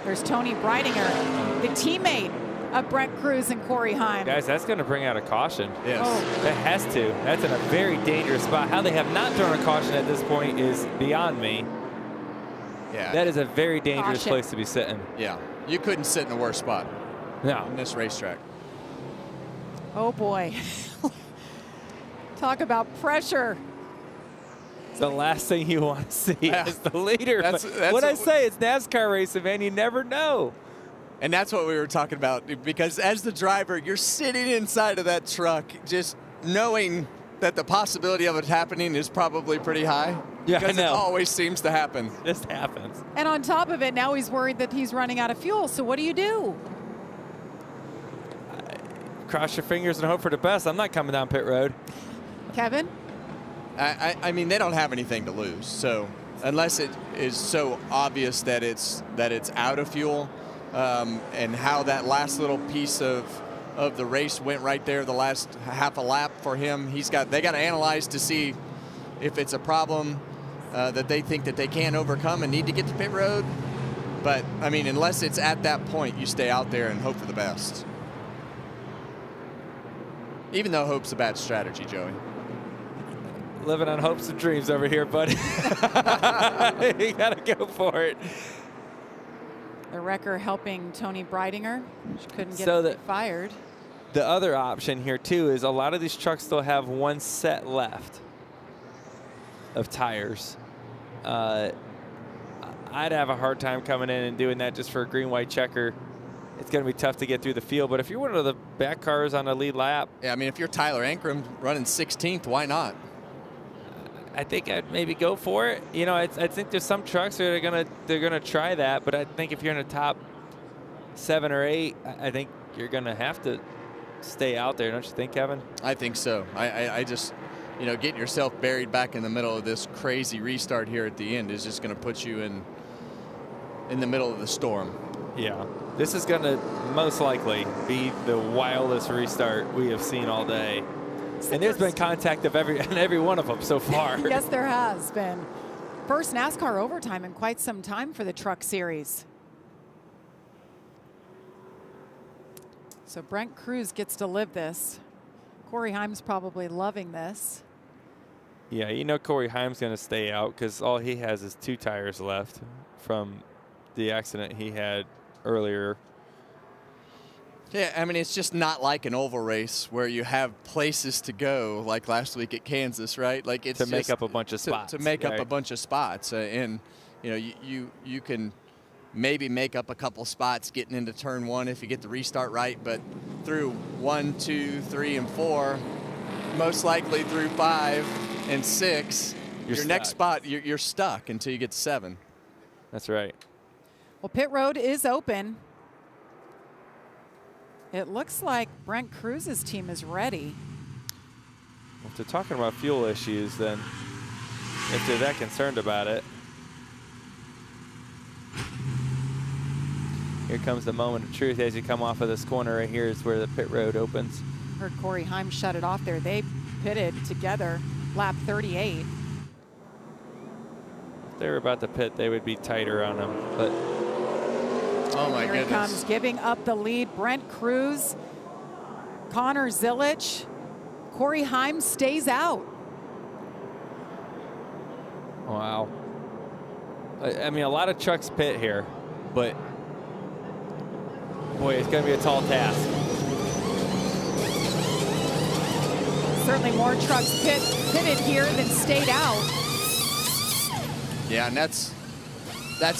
There's Tony Breidinger, the teammate of Brent Cruz and Corey Heim. Guys, that's going to bring out a caution. yes. Oh. That has to. That's in a very dangerous spot. How they have not thrown a caution at this point is beyond me. Yeah. That is a very dangerous Caution. place to be sitting. Yeah. You couldn't sit in a worse spot No. in this racetrack. Oh boy. Talk about pressure. It's the last thing you want to see Yeah. as the leader. That's what I say, it's NASCAR racing, man. You never know. And that's what we were talking about, because as the driver, you're sitting inside of that truck just knowing that the possibility of it happening is probably pretty high. Yeah, I because it know. always seems to happen. This happens. And on top of it, now he's worried that he's running out of fuel. So what do you do? Cross your fingers and hope for the best. I'm not coming down pit road. Kevin? I mean, they don't have anything to lose. So unless it is so obvious that it's out of fuel, and how that last little piece of the race went right there, the last half a lap for him, they got to analyze to see if it's a problem that they think that they can't overcome and need to get to pit road. But I mean, unless it's at that point, you stay out there and hope for the best. Even though hope's a bad strategy, Joey. Living on hopes and dreams over here, buddy. You got to go for it. The wrecker helping Tony Breidinger. She couldn't get So fired. The other option here, too, is a lot of these trucks still have one set left of tires. I'd have a hard time coming in and doing that just for a green-white checker. It's going to be tough to get through the field. But if you're one of the back cars on the lead lap, Yeah, I mean, if you're Tyler Ankrum running 16th, why not? I think I'd maybe go for it. You know, I think there's some trucks that they're gonna try that, but I think if you're in the top 7 or 8, I think you're gonna have to stay out there, don't you think, Kevin? I think so. I just, you know, getting yourself buried back in the middle of this crazy restart here at the end is just going to put you in the middle of the storm. Yeah. This is gonna most likely be the wildest restart we have seen all day. And there's been contact of every one of them so far. Yes, there has been. First NASCAR overtime in quite some time for the Truck Series. So Brent Cruz gets to live this. Corey Heim's probably loving this. Yeah, you know Corey Heim's going to stay out because all he has is 2 tires left from the accident he had earlier. Yeah, I mean, it's just not like an oval race where you have places to go like last week at Kansas, right? Like it's To make just up a bunch of spots, To make up right. a bunch of spots, and you know, you can maybe make up a couple spots getting into turn 1 if you get the restart right, but through 1, 2, 3, and 4, most likely through 5 and 6, your next spot you're stuck until you get to 7. That's right. Well, pit road is open. It looks like Brent Cruz's team is ready. Well, if they're talking about fuel issues, then if they're that concerned about it, here comes the moment of truth as you come off of this corner right here is where the pit road opens. Heard Corey Heim shut it off there. They pitted together lap 38. If they were about to pit, they would be tighter on them. But Oh my Here he goodness. comes, giving up the lead. Brent Cruz, Connor Zilich, Corey Heim stays out. wow. I mean, a lot of trucks pit here, but boy, it's going to be a tall task. Certainly more trucks pitted here than stayed out. Yeah, and that's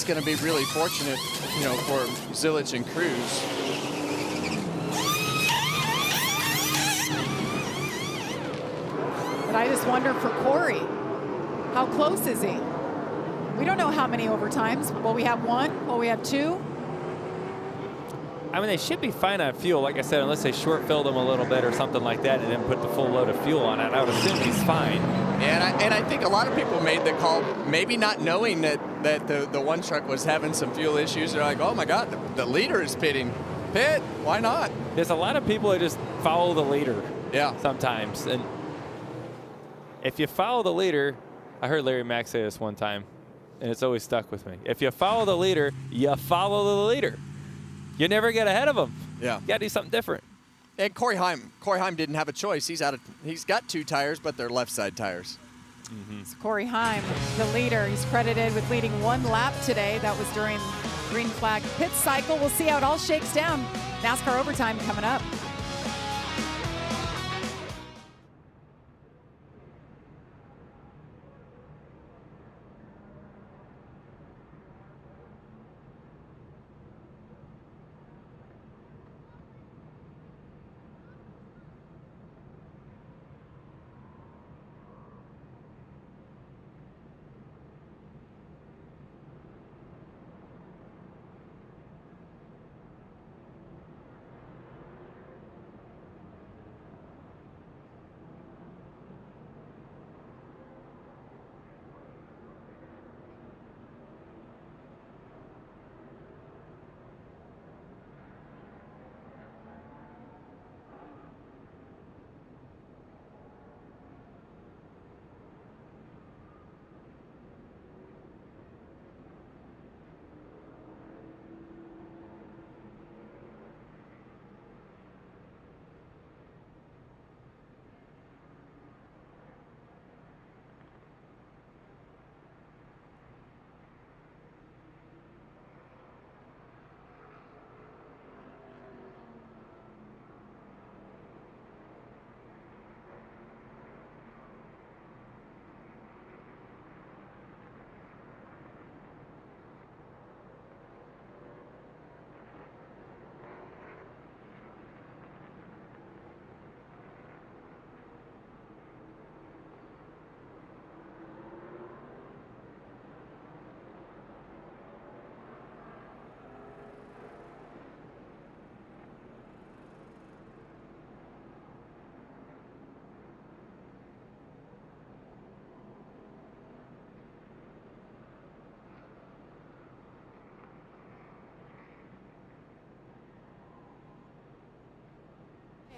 going to be really fortunate, you know, for Zilich and Cruz. But I just wonder for Corey, how close is he? We don't know how many overtimes. Will we have one? Will we have two? I mean, they should be fine on fuel, like I said, unless they short filled them a little bit or something like that and then put the full load of fuel on it. I would assume he's fine. And I think a lot of people made the call, maybe not knowing that the one truck was having some fuel issues. They're like, oh my God, the leader is pitting. Pit, why not? There's a lot of people that just follow the leader. Yeah. Sometimes. And if you follow the leader, I heard Larry Mack say this one time, and it's always stuck with me. If you follow the leader, you follow the leader. You never get ahead of him. Yeah. You got to do something different. And Corey Heim didn't have a choice. He's got 2 tires, but they're left side tires. It's Corey Heim, the leader. He's credited with leading 1 lap today. That was during green flag pit cycle. We'll see how it all shakes down. NASCAR overtime coming up.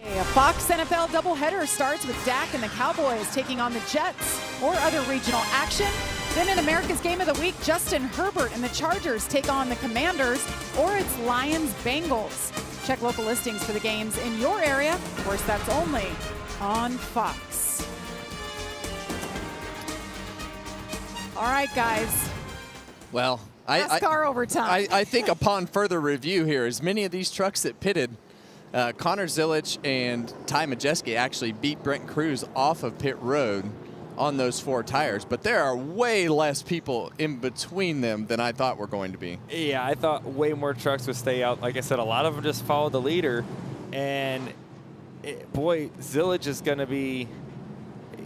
A Fox NFL doubleheader starts with Dak and the Cowboys taking on the Jets or other regional action. Then in America's Game of the Week, Justin Herbert and the Chargers take on the Commanders, or it's Lions-Bengals. Check local listings for the games in your area. Of course, that's only on Fox. All right, guys. Well, NASCAR overtime. I think upon further review here, as many of these trucks that pitted, Connor Zilich and Ty Majeski actually beat Brent Cruz off of pit road on those 4 tires, but there are way less people in between them than I thought were going to be. Yeah, I thought way more trucks would stay out. Like I said, a lot of them just follow the leader, and boy, Zilich is going to be,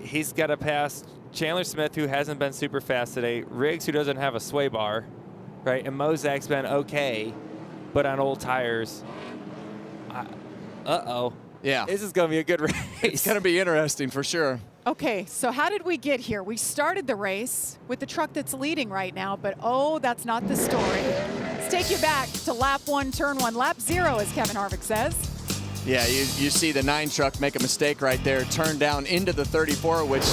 he's got to pass Chandler Smith, who hasn't been super fast today, Riggs, who doesn't have a sway bar, right, and Mozak's been okay, but on old tires. Uh-oh. Yeah. This is going to be a good race. It's going to be interesting for sure. Okay, so how did we get here? We started the race with the truck that's leading right now, but oh, that's not the story. Let's take you back to lap 1, turn 1, lap 0, as Kevin Harvick says. Yeah, you see the 9 truck make a mistake right there, turn down into the 34, which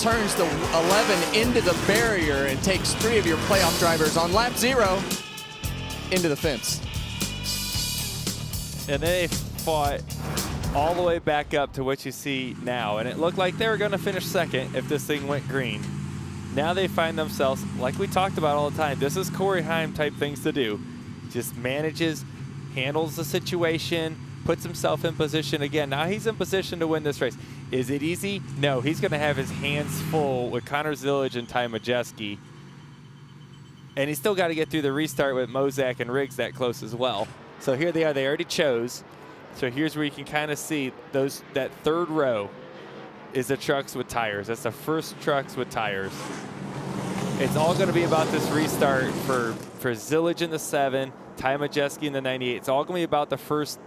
turns the 11 into the barrier and takes 3 of your playoff drivers on lap 0 into the fence. And they fought all the way back up to what you see now, and it looked like they were going to finish second if this thing went green. Now they find themselves, like we talked about all the time, this is Corey Heim type things to do. Just manages handles the situation, puts himself in position again. Now he's in position to win this race. Is it easy? No, he's going to have his hands full with Connor Zillage and Ty Majeski. And he's still got to get through the restart with Mozak and Riggs that close as well. So here they are. They already chose. So here's where you can kind of see that third row is the trucks with tires. That's the first trucks with tires. It's all going to be about this restart for Zillage in the 7, Ty Majeski in the 98. It's all going to be about the first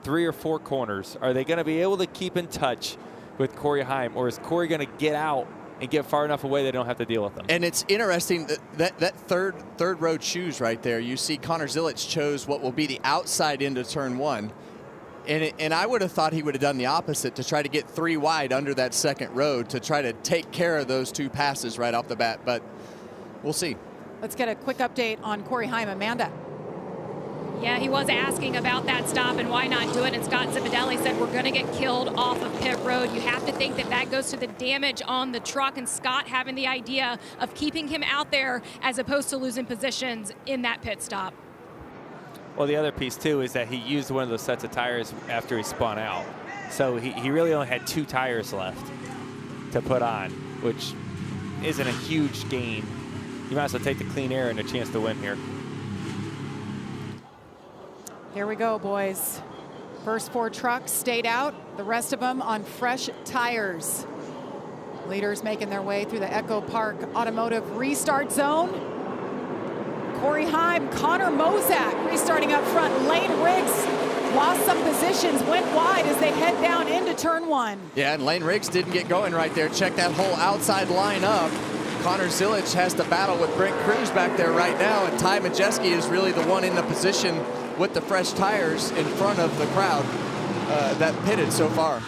3 or 4 corners. Are they going to be able to keep in touch with Corey Heim, or is Corey going to get out and get far enough away they don't have to deal with them? And it's interesting that third row choose right there. You see Connor Zillage chose what will be the outside into turn 1. And I would have thought he would have done the opposite to try to get 3 wide under that second row to try to take care of those 2 passes right off the bat. But we'll see. Let's get a quick update on Corey Heim. Amanda. Yeah, he was asking about that stop and why not do it. And Scott Zipadelli said, we're going to get killed off of pit road. You have to think that goes to the damage on the truck, and Scott having the idea of keeping him out there as opposed to losing positions in that pit stop. Well, the other piece, too, is that he used one of those sets of tires after he spun out. So he really only had 2 tires left to put on, which isn't a huge gain. You might as well take the clean air and a chance to win here. Here we go, boys. First 4 trucks stayed out, the rest of them on fresh tires. Leaders making their way through the Echo Park Automotive restart zone. Corey Heim, Connor Mozak restarting up front. Lane Riggs lost some positions, went wide as they head down into turn 1. Yeah, and Lane Riggs didn't get going right there. Check that whole outside line up. Connor Zillage has to battle with Brent Cruz back there right now, and Ty Majeski is really the one in the position with the fresh tires in front of the crowd that pitted so far.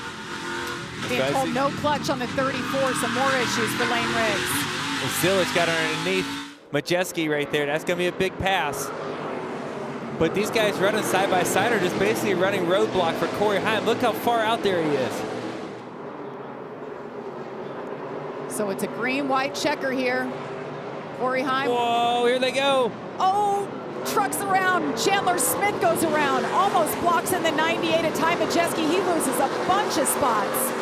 Being told no clutch on the 34, some more issues for Lane Riggs. And Zillage got underneath Majeski right there. That's going to be a big pass. But these guys running side by side are just basically running roadblock for Corey Heim. Look how far out there he is. So it's a green-white checker here. Corey Heim. Whoa, here they go. Oh, trucks around. Chandler Smith goes around. Almost blocks in the 98 at Ty Majeski. He loses a bunch of spots.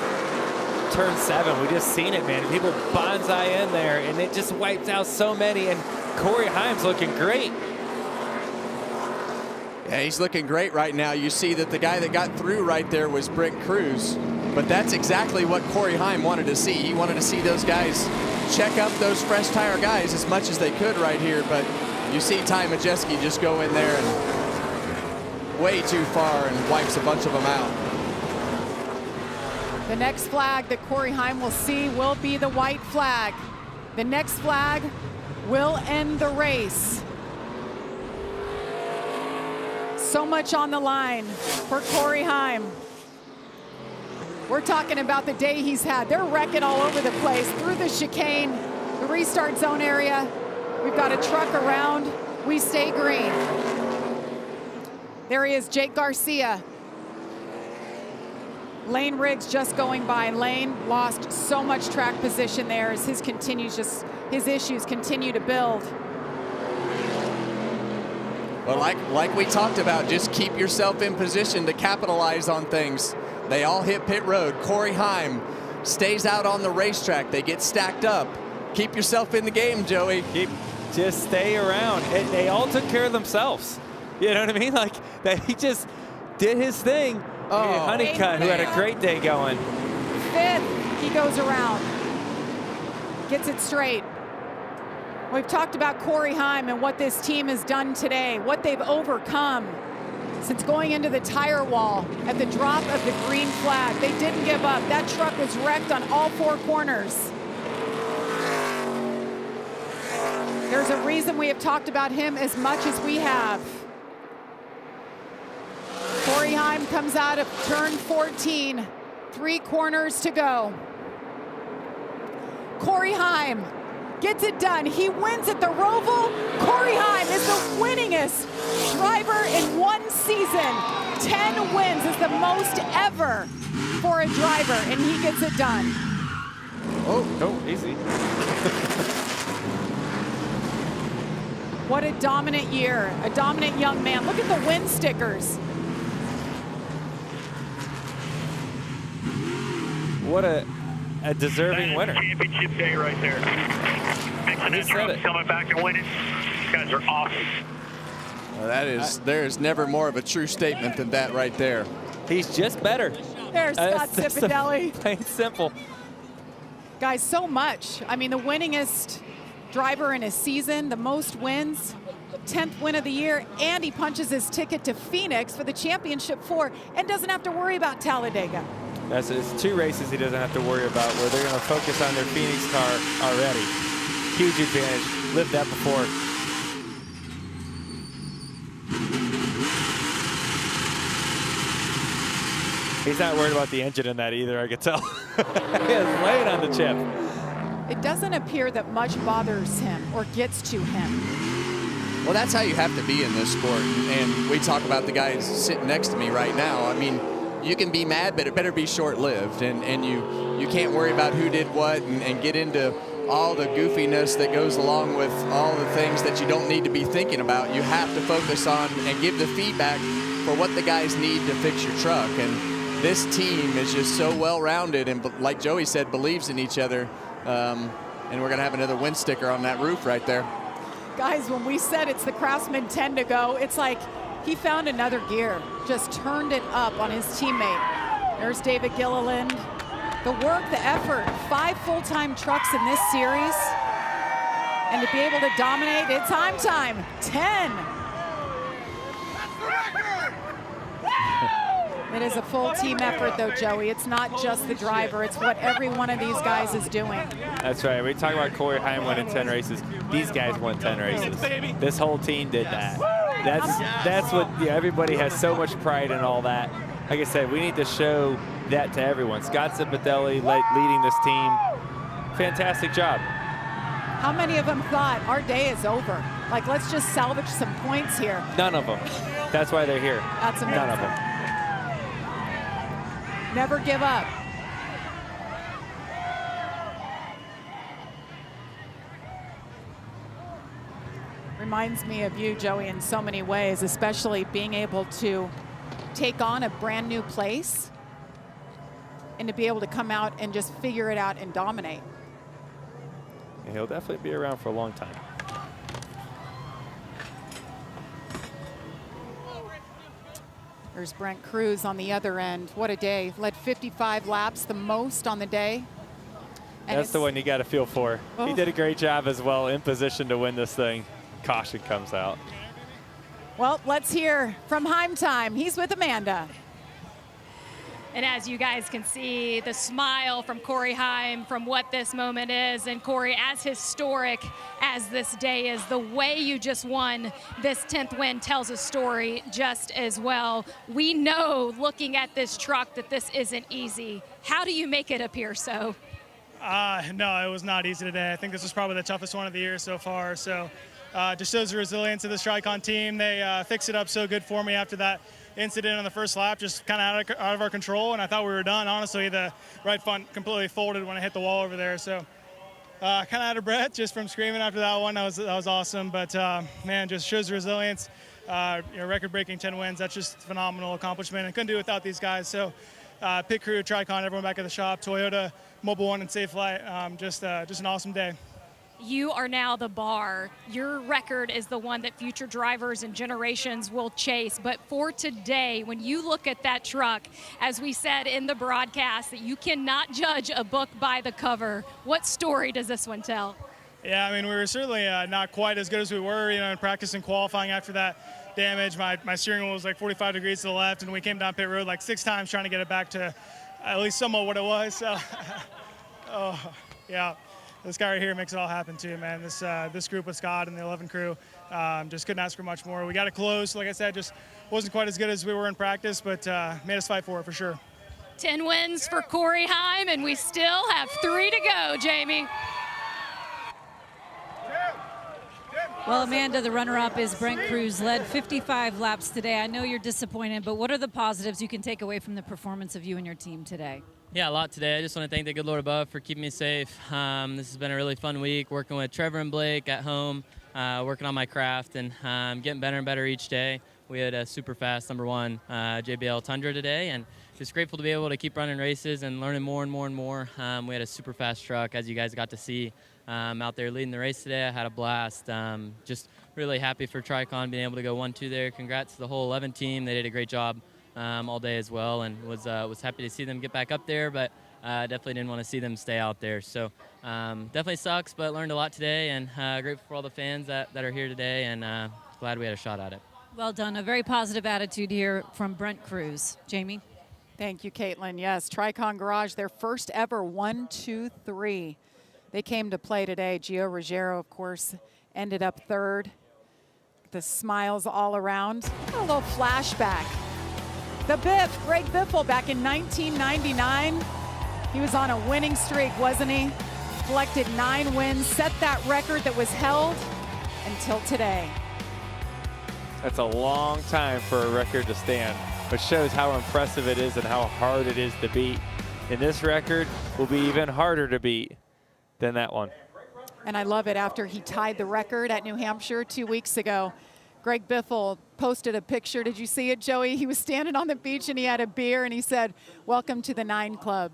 Turn 7, we just seen it, man. People bonsai in there, and it just wipes out so many, and Corey Heim's looking great. Yeah, he's looking great right now. You see that the guy that got through right there was Brent Cruz, but that's exactly what Corey Heim wanted to see. He wanted to see those guys check up those fresh tire guys as much as they could right here, but you see Ty Majeski just go in there and way too far and wipes a bunch of them out. The next flag that Corey Heim will see will be the white flag. The next flag will end the race. So much on the line for Corey Heim. We're talking about the day he's had. They're wrecking all over the place through the chicane, the restart zone area. We've got a truck around. We stay green. There he is, Jake Garcia. Lane Riggs just going by. Lane lost so much track position there as his issues continue to build. Well, like we talked about, just keep yourself in position to capitalize on things. They all hit pit road. Corey Heim stays out on the racetrack. They get stacked up. Keep yourself in the game, Joey. Just stay around. And they all took care of themselves. You know what I mean? Like, that he just did his thing. Oh, Honeycutt, who had a great day going. 5th, he goes around. Gets it straight. We've talked about Corey Heim and what this team has done today, what they've overcome since going into the tire wall at the drop of the green flag. They didn't give up. That truck was wrecked on all 4 corners. There's a reason we have talked about him as much as we have. Corey Heim comes out of turn 14, 3 corners to go. Corey Heim gets it done. He wins at the ROVAL. Corey Heim is the winningest driver in one season. 10 wins is the most ever for a driver, and he gets it done. Oh, no, easy. What a dominant year, a dominant young man. Look at the win stickers. What a deserving winner. Championship day right there. Mixing that truck, coming back and winning. You guys are awesome. Well, there's never more of a true statement than that right there. He's just better. There's Scott Cipodelli. Plain simple. Guys, so much. I mean, the winningest driver in his season, the most wins, 10th win of the year, and he punches his ticket to Phoenix for the championship 4 and doesn't have to worry about Talladega. It's 2 races he doesn't have to worry about where they're going to focus on their Phoenix car already. Huge advantage. Lived that before. He's not worried about the engine in that either, I could tell. He is laying on the chip. It doesn't appear that much bothers him or gets to him. Well, that's how you have to be in this sport. And we talk about the guys sitting next to me right now. I mean, you can be mad, but it better be short-lived. And you can't worry about who did what and get into all the goofiness that goes along with all the things that you don't need to be thinking about. You have to focus on and give the feedback for what the guys need to fix your truck. And this team is just so well-rounded and, like Joey said, believes in each other. And we're going to have another win sticker on that roof right there. Guys, when we said it's the Craftsman 10 to go, it's like he found another gear, just turned it up on his teammate. There's David Gilliland. The work, the effort, 5 full-time trucks in this series. And to be able to dominate, it's time, 10. It is a full team effort, though, Joey. It's not just the driver. It's what every one of these guys is doing. That's right. We talk about Corey Heim winning 10 races. These guys won 10 races. This whole team did that. That's what everybody has so much pride in all that. Like I said, we need to show that to everyone. Scott Cipodelli leading this team. Fantastic job. How many of them thought our day is over? Like, let's just salvage some points here. None of them. That's why they're here. That's amazing. None of them. Never give up. Reminds me of you, Joey, in so many ways, especially being able to take on a brand new place and to be able to come out and just figure it out and dominate. Yeah, he'll definitely be around for a long time. There's Brent Cruz on the other end. What a day. Led 55 laps, the most on the day. And that's the one you got to feel for. Oh. He did a great job as well, in position to win this thing. Caution comes out. Well, let's hear from Heim Time. He's with Amanda. And as you guys can see, the smile from Corey Heim from what this moment is. And Corey, as historic as this day is, the way you just won this 10th win tells a story just as well. We know, looking at this truck, that this isn't easy. How do you make it appear so? No, it was not easy today. I think this was probably the toughest one of the year so far. So just shows the resilience of this Tricon team. They fixed it up so good for me after that incident on the first lap, just kind of out of our control, and I thought we were done. Honestly, the right front completely folded when I hit the wall over there. So kind of out of breath just from screaming after that one. That was awesome. But man, just shows the resilience. Record-breaking 10 wins. That's just a phenomenal accomplishment. I couldn't do it without these guys. So pit crew, Tricon, everyone back at the shop, Toyota, Mobile One, and Safe Flight. Just an awesome day. You are now the bar. Your record is the one that future drivers and generations will chase. But for today, when you look at that truck, as we said in the broadcast, that you cannot judge a book by the cover. What story does this one tell? Yeah, I mean, we were certainly not quite as good as we were, in practice and qualifying after that damage. My steering wheel was like 45 degrees to the left, and we came down pit road like 6 times trying to get it back to at least somewhat what it was. So, oh, yeah. This guy right here makes it all happen too, man. This group with Scott and the 11 crew just couldn't ask for much more. We got it close, like I said, just wasn't quite as good as we were in practice, but made us fight for it for sure. 10 wins for Corey Heim, and we still have 3 to go, Jamie. Well, Amanda, the runner-up is Brent Cruz, led 55 laps today. I know you're disappointed, but what are the positives you can take away from the performance of you and your team today? Yeah, a lot today. I just want to thank the good Lord above for keeping me safe. This has been a really fun week working with Trevor and Blake at home, working on my craft, and getting better and better each day. We had a super fast #1 JBL Tundra today, and just grateful to be able to keep running races and learning more and more and more. We had a super fast truck, as you guys got to see out there leading the race today. I had a blast. Just really happy for Tricon being able to go 1-2 there. Congrats to the whole 11 team. They did a great job all day as well, and was happy to see them get back up there, but definitely didn't want to see them stay out there. So definitely sucks, but learned a lot today, and grateful for all the fans that are here today, and glad we had a shot at it. Well done. A very positive attitude here from Brent Cruz. Jamie? Thank you, Caitlin. Yes, Tricon Garage, their first ever 1-2-3. They came to play today. Gio Ruggiero, of course, ended up third. The smiles all around. A little flashback. The Biff, Greg Biffle, back in 1999. He was on a winning streak, wasn't he? Collected 9 wins, set that record that was held until today. That's a long time for a record to stand, which shows how impressive it is and how hard it is to beat. And this record will be even harder to beat than that one. And I love it. After he tied the record at New Hampshire 2 weeks ago, Greg Biffle posted a picture. Did you see it, Joey? He was standing on the beach and he had a beer and he said, "Welcome to the 9 Club."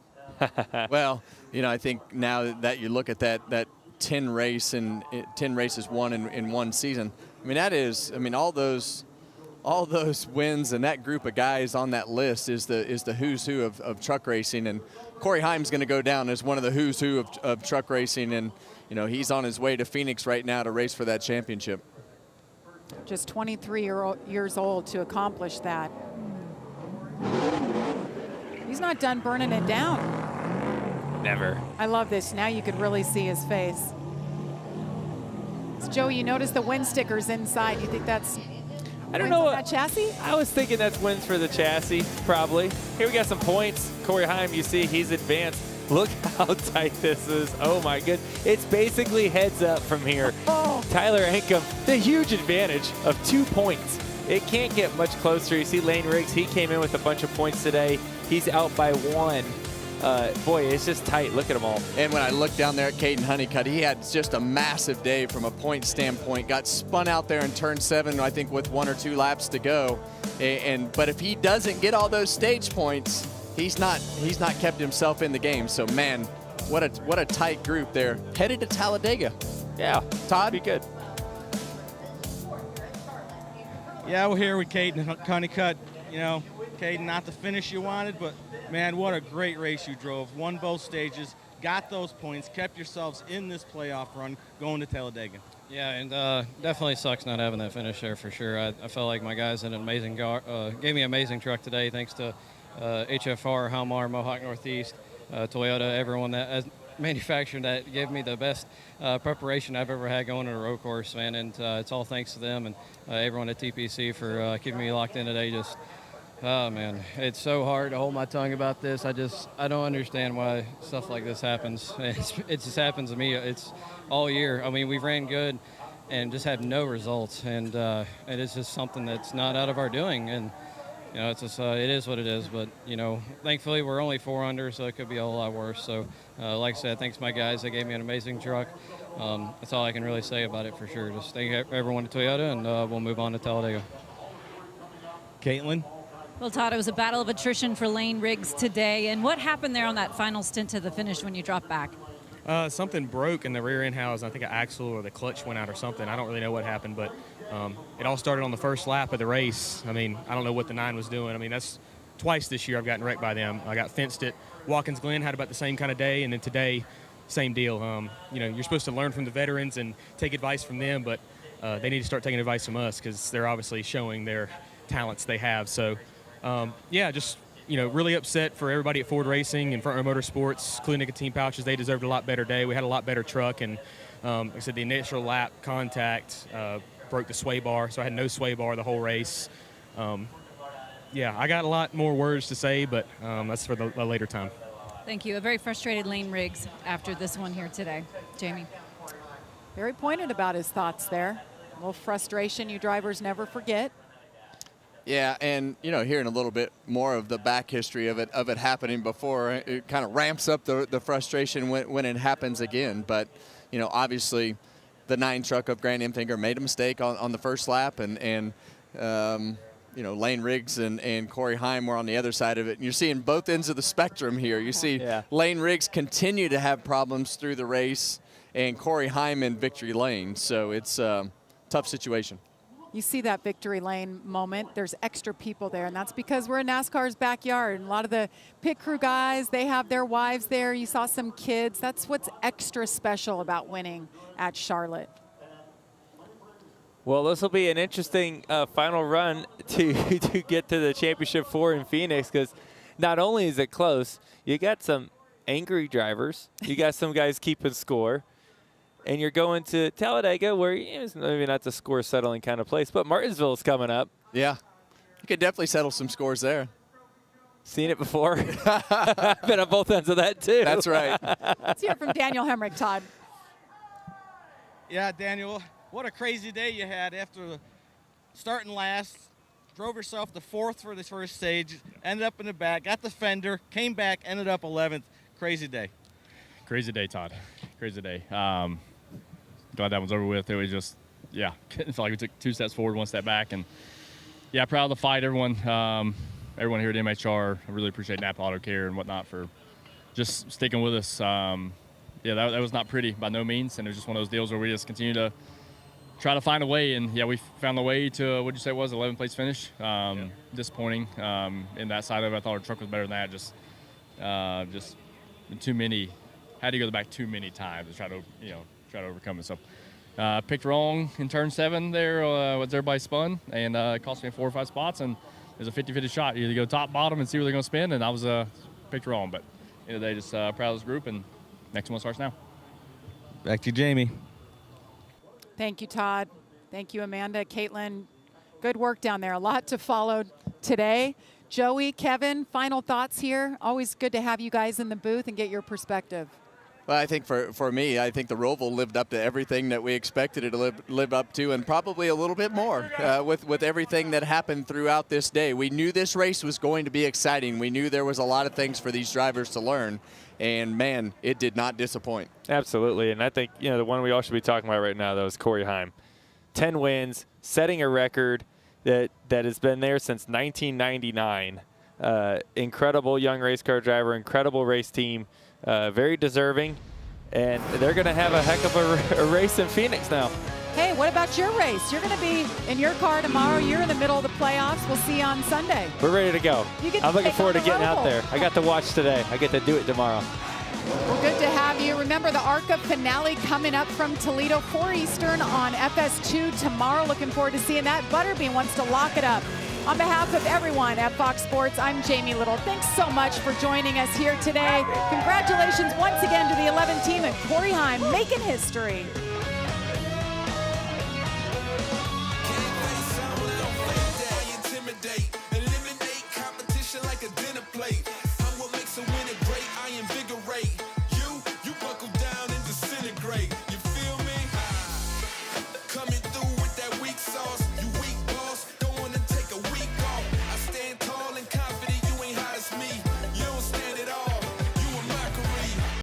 Well, you know, I think now that you look at that 10 races won in one season. I mean, that is, I mean, all those wins and that group of guys on that list is the who's who of truck racing. And Corey Heim's going to go down as one of the who's who of truck racing. And, you know, he's on his way to Phoenix right now to race for that championship. Just 23 years old to accomplish that. He's not done burning it down. Never. I love this. Now you could really see his face. So Joey, you notice the win stickers inside. You think that's I don't know. That chassis? I was thinking that's wins for the chassis, probably. Here we got some points. Corey Heim, you see, he's advanced. Look how tight this is. Oh my goodness. It's basically heads up from here. Oh. Tyler Ankrum, the huge advantage of 2 points. It can't get much closer. You see Lane Riggs, he came in with a bunch of points today. He's out by 1. Boy, it's just tight. Look at them all. And when I look down there at Caden Honeycutt, he had just a massive day from a point standpoint. Got spun out there in turn 7, I think, with 1 or 2 laps to go. But if he doesn't get all those stage points, he's not kept himself in the game. So man, what a tight group there. Headed to Talladega. Yeah, Todd, be good. Yeah, we're here with Caden Honeycutt. You know, Caden, not the finish you wanted, but man, what a great race you drove. Won both stages, got those points, kept yourselves in this playoff run going to Talladega. Yeah, and definitely sucks not having that finish there for sure. I felt like my guys had an amazing gave me an amazing truck today, thanks to HFR, Halmar, Mohawk Northeast, Toyota, everyone that has manufactured that gave me the best preparation I've ever had going to a road course, man. And it's all thanks to them and everyone at TPC for keeping me locked in today. Just, oh man, it's so hard to hold my tongue about this. I don't understand why stuff like this happens. It just happens to me. It's all year. I mean, we've ran good and just had no results, and it's just something that's not out of our doing. And you know, it's just it is what it is. But you know, thankfully we're only 4 under, so it could be a whole lot worse. So, like I said, thanks to my guys. They gave me an amazing truck. That's all I can really say about it for sure. Just thank everyone at Toyota, and we'll move on to Talladega. Caitlin? Well, Todd, it was a battle of attrition for Lane Riggs today. And what happened there on that final stint to the finish when you dropped back? Something broke in the rear end housing. I think an axle or the clutch went out or something. I don't really know what happened, but it all started on the first lap of the race. I mean, I don't know what the 9 was doing. I mean, that's twice this year I've gotten wrecked by them. I got fenced at Watkins Glen, had about the same kind of day, and then today, same deal. You know, you're supposed to learn from the veterans and take advice from them, but they need to start taking advice from us because they're obviously showing their talents they have. So, yeah, just, you know, really upset for everybody at Ford Racing and Front Row Motorsports, including Nicotine Pouches. They deserved a lot better day. We had a lot better truck, and like I said, the initial lap contact broke the sway bar, so I had no sway bar the whole race. Yeah, I got a lot more words to say, but that's for the later time. Thank you. A very frustrated Lane Riggs after this one here today. Jamie? Very pointed about his thoughts there. A little frustration you drivers never forget. Yeah, and hearing a little bit more of the back history of it happening before, it kind of ramps up the frustration when it happens again. But obviously, the 9 truck of Grant Enfinger made a mistake on the first lap, and Lane Riggs and Corey Heim were on the other side of it. And you're seeing both ends of the spectrum here. You see Lane Riggs continue to have problems through the race, and Corey Heim in victory lane. So it's a tough situation. You see that victory lane moment. There's extra people there, and that's because we're in NASCAR's backyard. And a lot of the pit crew guys, they have their wives there. You saw some kids. That's what's extra special about winning at Charlotte. Well, this will be an interesting final run to get to the Championship 4 in Phoenix, because not only is it close, you got some angry drivers, you got some guys keeping score, and you're going to Talladega, where it's maybe not the score settling kind of place, but Martinsville is coming up. Yeah, you could definitely settle some scores there. Seen it before. I've been on both ends of that too. That's right. Let's hear from Daniel Hemrick, Todd. Yeah, Daniel, what a crazy day you had after starting last. Drove yourself to 4th for the first stage, ended up in the back, got the fender, came back, ended up 11th. Crazy day. Crazy day, Todd. Crazy day. Glad that one's over with. It was just, it felt like we took 2 steps forward, 1 step back. And, proud of the fight, everyone. Everyone here at MHR. I really appreciate Napa Auto Care and whatnot for just sticking with us. That was not pretty by no means. And it was just one of those deals where we just continue to try to find a way. And, we found the way to, what'd you say it was, 11th place finish. Disappointing in that side of it. I thought our truck was better than that. Just too many. Had to go back too many times to try to overcome it. So picked wrong in turn 7 there once everybody spun, and it cost me 4 or 5 spots, and there's a 50-50 shot. You either go top, bottom, and see where they're going to spin, and I was picked wrong. But at the end of the day, just proud of this group, and next one starts now. Back to Jamie. Thank you, Todd. Thank you, Amanda, Caitlin. Good work down there. A lot to follow today. Joey, Kevin, final thoughts here. Always good to have you guys in the booth and get your perspective. Well, I think for me, I think the ROVAL lived up to everything that we expected it to live up to, and probably a little bit more with everything that happened throughout this day. We knew this race was going to be exciting. We knew there was a lot of things for these drivers to learn, and, man, it did not disappoint. Absolutely, and I think, the one we all should be talking about right now, though, is Corey Heim. 10 wins, setting a record that has been there since 1999. Incredible young race car driver, incredible race team. Very deserving, and they're going to have a heck of a race in Phoenix now. Hey, what about your race? You're going to be in your car tomorrow. You're in the middle of the playoffs. We'll see you on Sunday. We're ready to go. I'm looking forward to getting out there. I got to watch today. I get to do it tomorrow. Well, good to have you. Remember the ARCA finale coming up from Toledo, 4 Eastern on FS2 tomorrow. Looking forward to seeing that. Butterbean wants to lock it up. On behalf of everyone at Fox Sports, I'm Jamie Little. Thanks so much for joining us here today. Congratulations once again to the 11 team and Corey Heim making history.